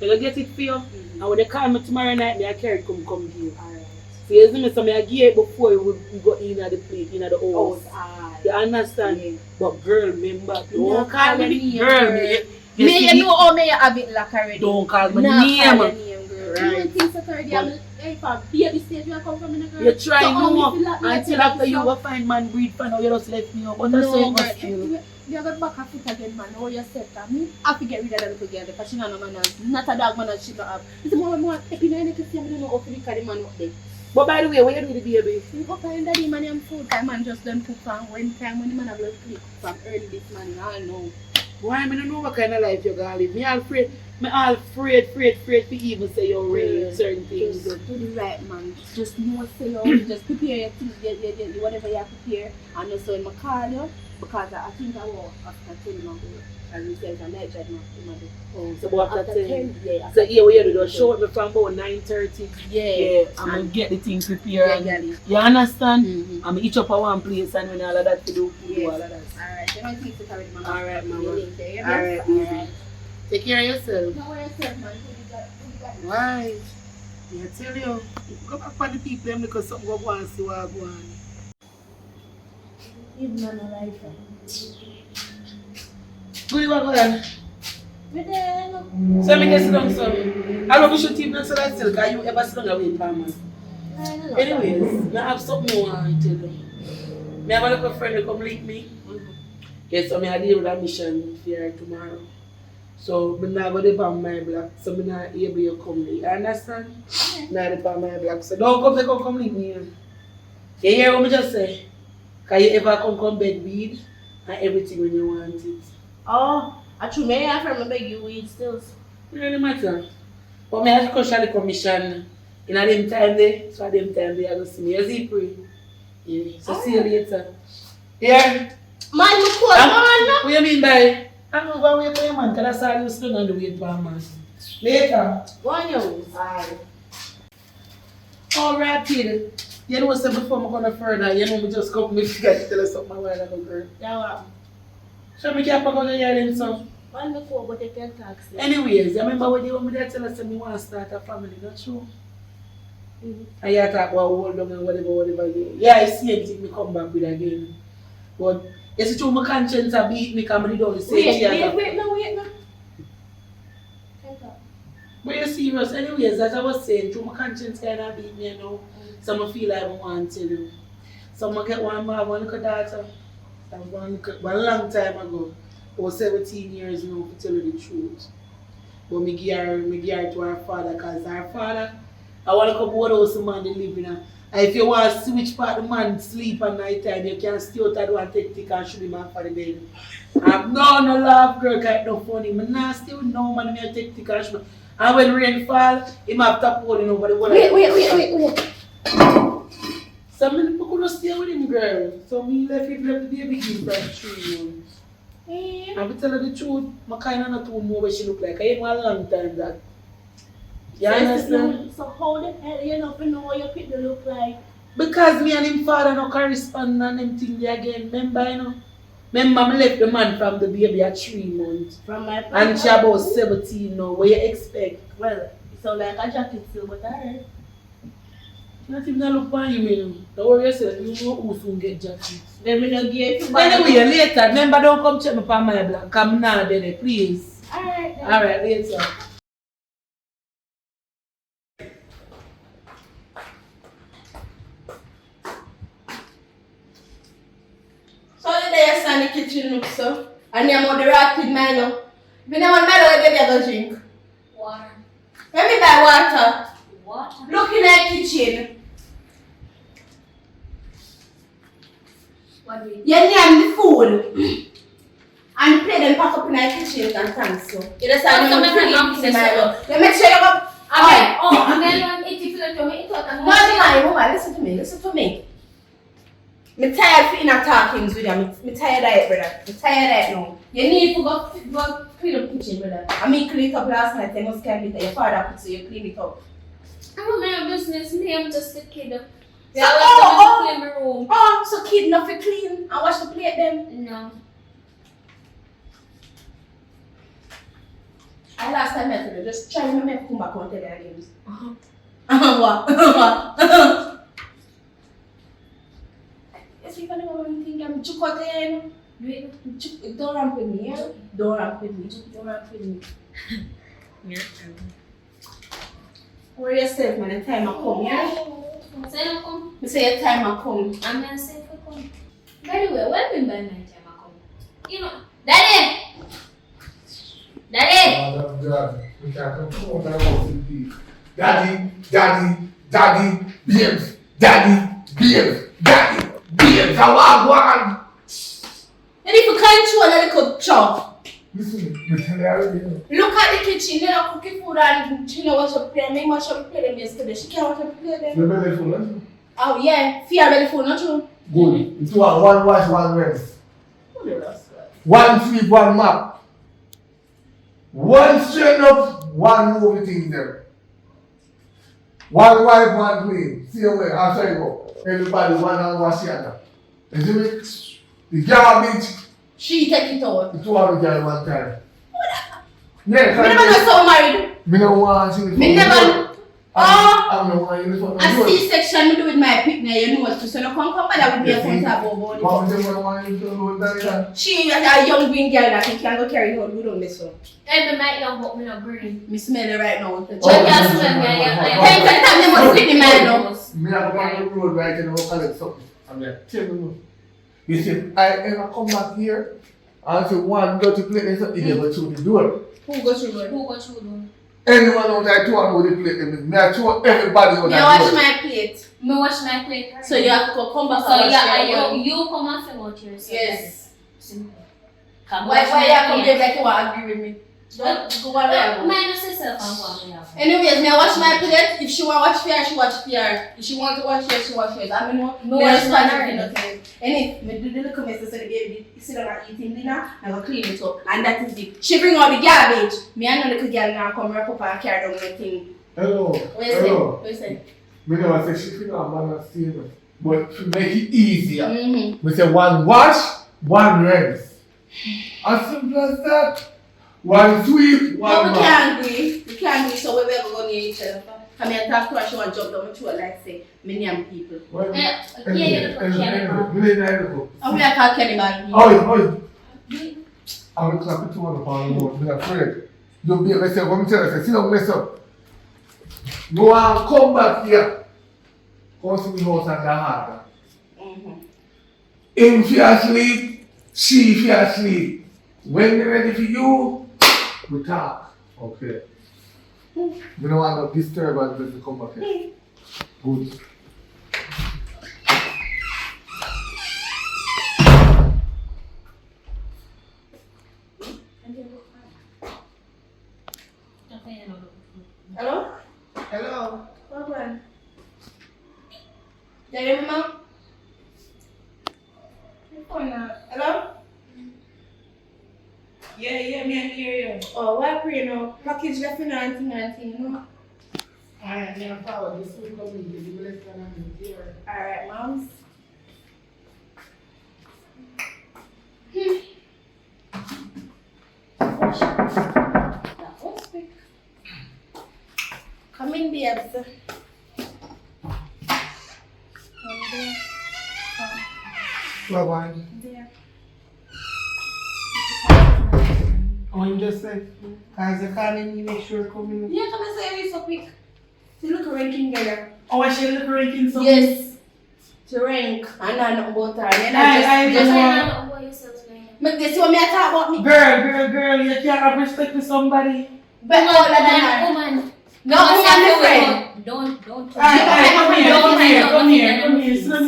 Me go get it for you. And when they call me tomorrow night, me I carry it come give you. Alright. So you see me, so me I give it before we go in at the place, in at the house. Aye. You understand? Yeah. But girl, remember, No, don't call me name, girl. girl. You Me, see, you know how me have it like already. don't call me Nah, name. call your name, girl. Right. You don't think so already? But- Hey, from baby stage where I come from, girl. You try So, no if you like me, until you after take you it go find man breed for now, you just let me know. But that's No, so girl. much feel. You got back at it again, man. How you said that? Me have to get rid of that little girl because she not no man. Not a dog man and she not have. It's more tapping her neck to see I don't know how to look at the man up there. But by the way, what you do with the baby? You go find daddy man and food time man just done cook from when time when the man have left cook from early this morning. I know. Why I don't know what kind of life you're gonna live. Me all afraid to even say you're real certain things. Just do the right man. Just know say you just prepare your things, you whatever you have to prepare. And also when I call you because I think I will after 10 months. As we said, I night drive now. Oh, so about after 10. Yeah. So yeah, we have to do show me from about 9:30. Yeah. I'm gonna get the things prepared. Yeah, and- get it. You understand? Mm-hmm. I'm each up at one place and when all of that to do all of that. Alright, you don't think to carry the man. Alright, mama. Alright, Alright, easy. Take care of yourself. Now where yourself, man? Who you got? Why? Yeah, I tell you, go back for the people them because something go on, see what go on. Even on a life. Good, what go on? We're there, look. So let me get sit down, so. I love you should keep so that still, because you ever sit down away, man. Anyways, I have something I want to tell you. I have a little friend who come link me. Yes, so I deal with a mission for her tomorrow. So I'm not going to on my block, so I'm not able to come late. You understand? Not on my block. So don't come link me. You hear what I just say? Can you ever come bed weed and everything when you want it? Oh, actually, may I remember you weed still? It really matter. But I have to crush the commission in a them time there. So at them time there, I go see me. You see, pray. Yeah. So see you later. Yeah. Man, you cool, man. What you mean by? I'm going to wait for you, man, because that's all you still on the wait for, man. Later. Go on your side. All right, Peter. You know what I said before I go further, you know me just come me to tell you something a while ago, girl. Yeah, what? So me can't go to hear them some. Man, you cool, but you can talk still. Anyways, you remember when you want me to tell us that me want to start a family, not true? And you talk about hold on and whatever. Yeah, I see anything me come back with again. But it's true my conscience a beat me because I don't say Wait now. But you're serious. Anyways, as I was saying, through my conscience kind of beat me, you know. So I feel like I want to do. So I get one little daughter. One long time ago. I was 17 years now to tell you the truth. But I give her to her father because her father, I want to come over house the man they live in. And if you want to see which part the man sleep at night time, you can stay out of the one take tick and shoot him off for the bed. I'm no laugh girl because it's not funny. I'm not stay with no man me take tick and shoot. And when rain fall, him have top holding over the wall. Wait. So I couldn't stay with him, girl. So me left the baby in for 3 months. And to tell her the truth, I kind of not too know what she look like. I had a long time that. You understand? So how the hell you not know what your people look like? Because me and him father no correspond and them thing there again. Remember, you know? Remember, I left the man from the baby at 3 months. From my And she about 17 now. What you expect? Well, so like a jacket still, but alright. Not even look on you, you know. Don't worry yourself, you know who soon get jackets. Then we don't give you Anyway, later, remember don't come check me on my block. Come now, then, please. Alright then. Alright, later. So the day I stand in the kitchen look so. And I'm on the rat with Milo. If you don't want Milo, I'll give you a drink. Water. Let me buy water. Water. Look in the kitchen. What do you You need the food. And play them pack up in the kitchen and thanks you. You just have to make Milo. You make sure you go. Okay. Oh, I'm going to eat it for me. No, woman, listen to me. Listen to me. I'm tired of inner talkings with you. I'm tired of it, brother. I'm tired of it now. You need to go clean up the kitchen, brother. I mean, clean it up last night. I must clean it up. Your father put so you clean it up. I don't mind business. Me, I'm just a kid. So, Yeah, I clean my room. so kid not for clean and wash the plate them. No. I last time I told you, just try to make come back and tell you again. What? Yes, you can never think I'm chukoten. Don't ramp with me, yeah? Don't ramp with me. Don't ramp with me. Where yourself, man? The time I come, yeah? Say no come. You say your time I come. I'm gonna say for come. By the way, what do you mean by my time I come? You know, Daddy! Daddy! We can't come on about it. Daddy, babes, I want one. And if you control a little chop, Listen, me tell you already. look at the kitchen, you know, cooking food and she know what she play. Me must have played them yesterday. She can't watch her play them. You belly full, huh? Oh yeah, fear belly full, not true? Good. It's one wash, one rinse. One sweep, one map. One straighten up, one move things there. One wipe, one clean. Same way, after you go. Everybody one hand wash the other. You see me? The garbage, She take it out. it's one carry one time. Me never know so married. Me no want to see it. Me never. Oh, I'm no want uniform. a C-section me do with my picnic, you know what? So no come mother with me a phone tap over Mom, the they don't want you to do that. She a young green girl that can go carry her good on this one. Hey, me might young, but me not green. Me smell it right now. Check your smell, Hey, yeah. for the time they must fit the man now. Me have go on the road right and go collect something. I'm like, tell me no. You see, I ever come back here and see one dirty plate and something never through the door. Who goes through it? Who got you doing? Anyone out there to know the plate them. Me I show everybody out You there. wash my plate. Me wash my plate. So you have to come back So and wash yeah, your own. you come and fill out yours. Yes. Simple. Why you come here like you want to agree with me? Don't go around. Minus yourself and go on. Anyways, me I wash my plate. If she want to wash fair, she wash fair. If she want to wash yours, she wash yours. I mean, no wash response mine. to nothing. And if me do the little mess, so the baby sit down and eating dinner, I go clean it up. And that is it. She bring out the garbage. Me and no little girl now come wrap up and carry down the thing. Hello. What you say? Hello. What you say? Me never say she feel a man and steal. But to make it easier. Mm-hmm. We say one wash, one rinse. As simple as that. One sweep, No, one we mop. can't agree. We can't agree, so we will go near each other. Come here and talk to her, she want to jump down my throat like say, many young people. Well, Yeah, anyway, you don't anyway, care. me need to go. And we are called Kenny Man. Oi. I will clap it to one upon the road. I'm afraid. You'll be able to say, what me tell you, say, sit down, mess up. Go and come back here. Come to me house and the harder. Him if you asleep, she if you asleep. When they're ready for you, we talk. Okay. We don't want no disturbance when we come back here. Good. Hello? Hello. What one? You hear me, Mom? Hello? Yeah, me I hear you. Oh, why pray now? Package left in and thing, you know? Alright, me I follow this week of me, the blessed and I'm here. Alright, Moms. That was quick. Come in, babes. Come there. Bye bye. There. Oh, you just said, as you calling me, make sure come in. Yeah, come and say it so quick. See, look, ranking there. Oh, I should look ranking so Yes. To rank. I know nothing about her. And then I I Just just say want- no about yourself, man. Make this what me talk about me. Girl, you can't have respect for somebody. But older than her. Woman. No, woman, my friend. Don't. Alright, come here. Sit down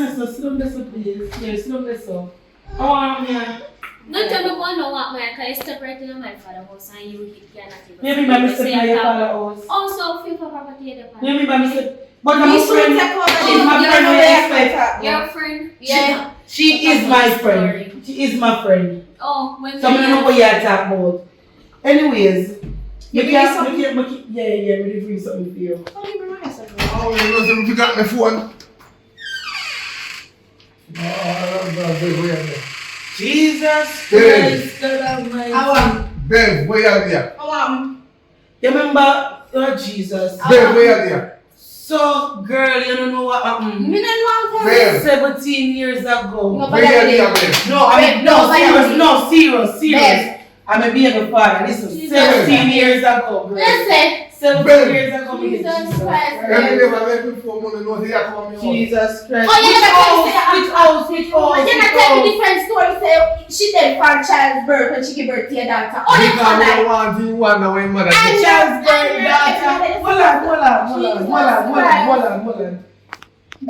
there, please. Yeah, sit down there, so. I want me. Don't tell me what no want my car step right in my father's house and you cannot even. Maybe by mistake in your father's house. Also, feel for property in the father. Maybe by mistake. But my friend, she's my friend. Your friend? Yeah. She is my friend. She is my friend. Oh, when So I don't know what you're talking about. Anyways, You yeah, we did bring something for you. Oh, you know something you got my phone? Jesus Yes. Christ, God Almighty. Bev, where you there? You remember, oh Jesus. Bev, where you there? So, girl, you don't know what happened. Me don't know. Bev, 17 years ago. No, where you there, Bev? Serious. Bev. I'm a baby father. Listen, Jesus. 17 years ago, girl. Listen. 17 years ago, me Jesus Jesus Christ. Every day I let me phone money, know they are coming home. Jesus Christ. Oh, you never can Which house? You're not telling me different story. Say she dead from child's birth when she give birth to your daughter. Oh, that's Because not you want to wonder when mother And gets Child's birth, daughter. Hold on.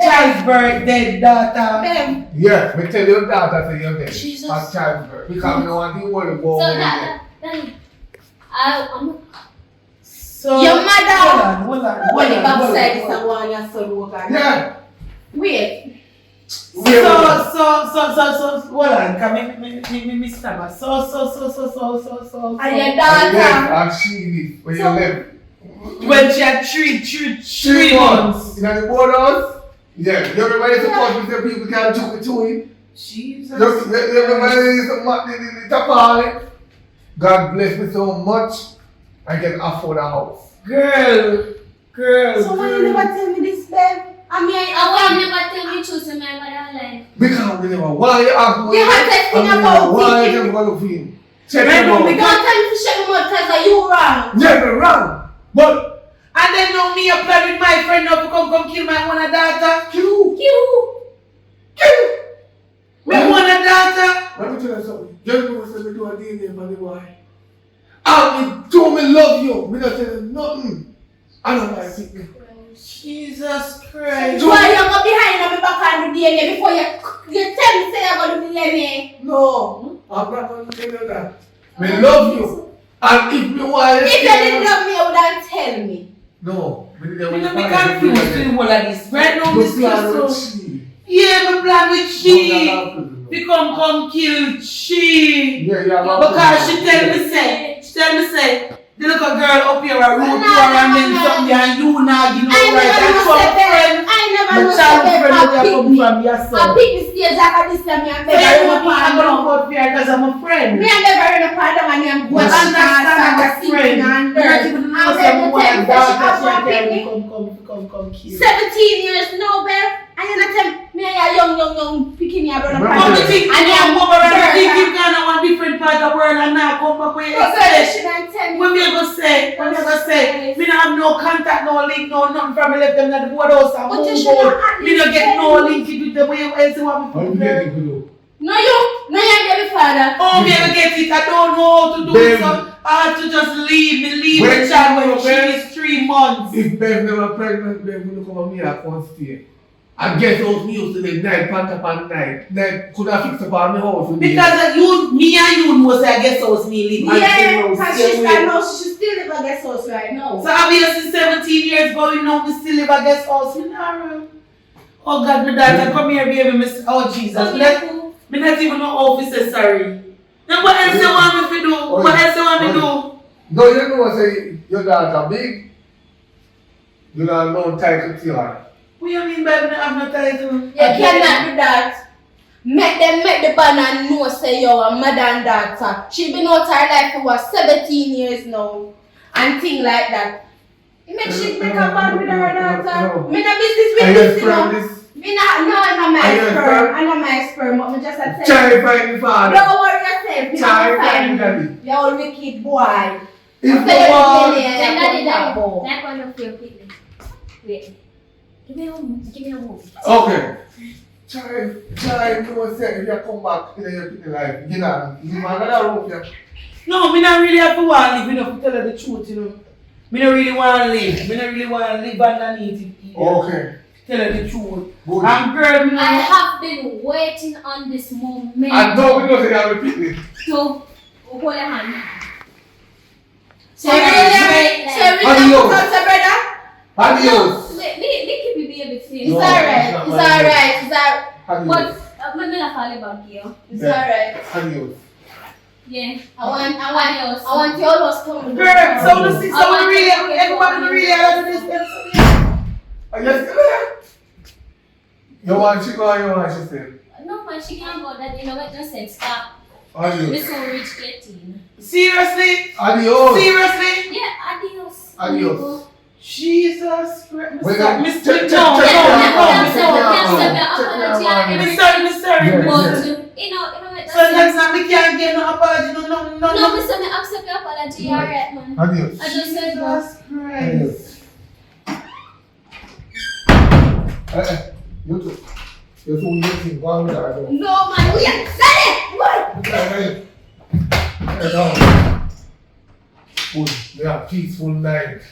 Child's birth, dead daughter. Bam. Yeah, me tell your daughter say you're dead. Jesus. At childbirth. Because you want to worry about So when you're that, I'm So, Your mother. Hold on. When the backside is the one your son walk on. Yeah. Wait. So, hold on. Come me stammer. So. And your Yes, daughter. and she live where you live. When she had three months. In the boardhouse? Yeah. Everybody supposed to say people can took it to him. Jesus. Everybody is the top of it. God bless me so much. I can afford a house. Girl. So why you never tell me this, babe? I mean, I will never tell me truth in my mother life. Because we never. Why you ask me? You have to think about why it. you never look for him? Check Man, him out. Don't tell me to shut my mouth because you wrong. Never wrong. But And then now me a plan with my friend now to come kill my one daughter. you. Me one daughter. Let me tell you something. Just because I do a DNA for the boy. I told me love you. Me not tell you nothing. I don't like it. Jesus Christ. Why you go behind me back and do DNA before you tell me say you're going to do DNA? No, I'm not going to tell you that. Me love you. And if you want If you didn't love me, you wouldn't tell me. No. Me Me not be confused with all of this. Right now, this is so. Yeah, me plan with she. We come kill she. Yeah, Because she tell me say, the little girl up here a road to her and then something and you not give no right. That's your friend. I never The know child that friend where you come pick from me. yourself. I pick the stage like I this time and So you never want me to go out here because I'm a friend. Me and never in a part of my name. Well, understand that friend. And You don't even know I'm someone able to that tell daughter you she pick can come kill. 17 years now, babe. And you're not telling me a young picking your brother. Come to think, And you you're go around and think you're gonna one different part of the world and now come back where you you say. shouldn't tell me. When we go say, me not have no contact, no link, no nothing from me left them at the board house and But you move should not out. at Me not least get tell no me. link with them where else you want me I'm to do. getting good. No, you're the father. Oh, me ever get it, I don't know how to do it, so I have to just leave When the child when you she know, is 3 months. If Bev never pregnant, Bev will come on me at one stay. I guess those me used to the night, pant upon night. Then could I fix up on my house with me? Because me and you know say I guess I was me living. Yeah, because she still live at guest house right now. So obviously 17 years going now, we still live at guest house. Oh God, my daughter, come here, baby. Oh Jesus, me not even know how to say sorry. Then what else you want me to do? What else you want me to do? No, you know, say your daughter big. You don't know title to her. What do you mean by me have no title? You cannot do that. Make the banana know say you're a mother and daughter. She been out her life for 17 years now. And things like that. You make she make a bond with her daughter. Me no business with this, you know. Me not, no, I'm not my sperm. I'm not my sperm, but me just a tell Try to find the father. don't worry yourself. You Try don't to find the find daddy. me. You're a wicked boy. If Say you want, Then daddy, that that one of your picnic. Wait. Give me a moment. okay. Try to say if you come back in your life, you know, you another room here. No, me not really have to want to live, you know, to tell her the truth, you know. Me not really want to live. Me not really want to live underneath it either. Okay. Tell her the truth. Good. And girl, me I not... have been waiting on this moment. And don't because you have a picnic. So, hold your hand. Adios. Me keep you be a bit It's free. alright. It's alright. It's alright. Adios. But me not call you back here. It's alright. Adios. Yeah. I want you always come. Girl, so the sister will really... Everybody will really have this. Are you still there? You want she go or you want she stay? No, man, she can't go that, you know what, just said stop. Me Adios. so rich getting. Seriously? Adios. Seriously? Yeah, adios. Adios. Jesus Christ. Wait, Mr. check No. your Mr. But, you know, So next time we can't get no apology, no. no, me say me accept your apology, alright, man. Adios. I just said no. Jesus Christ. You too. You too, you think, go on with that. No, man, we are what? Good. We have peaceful night.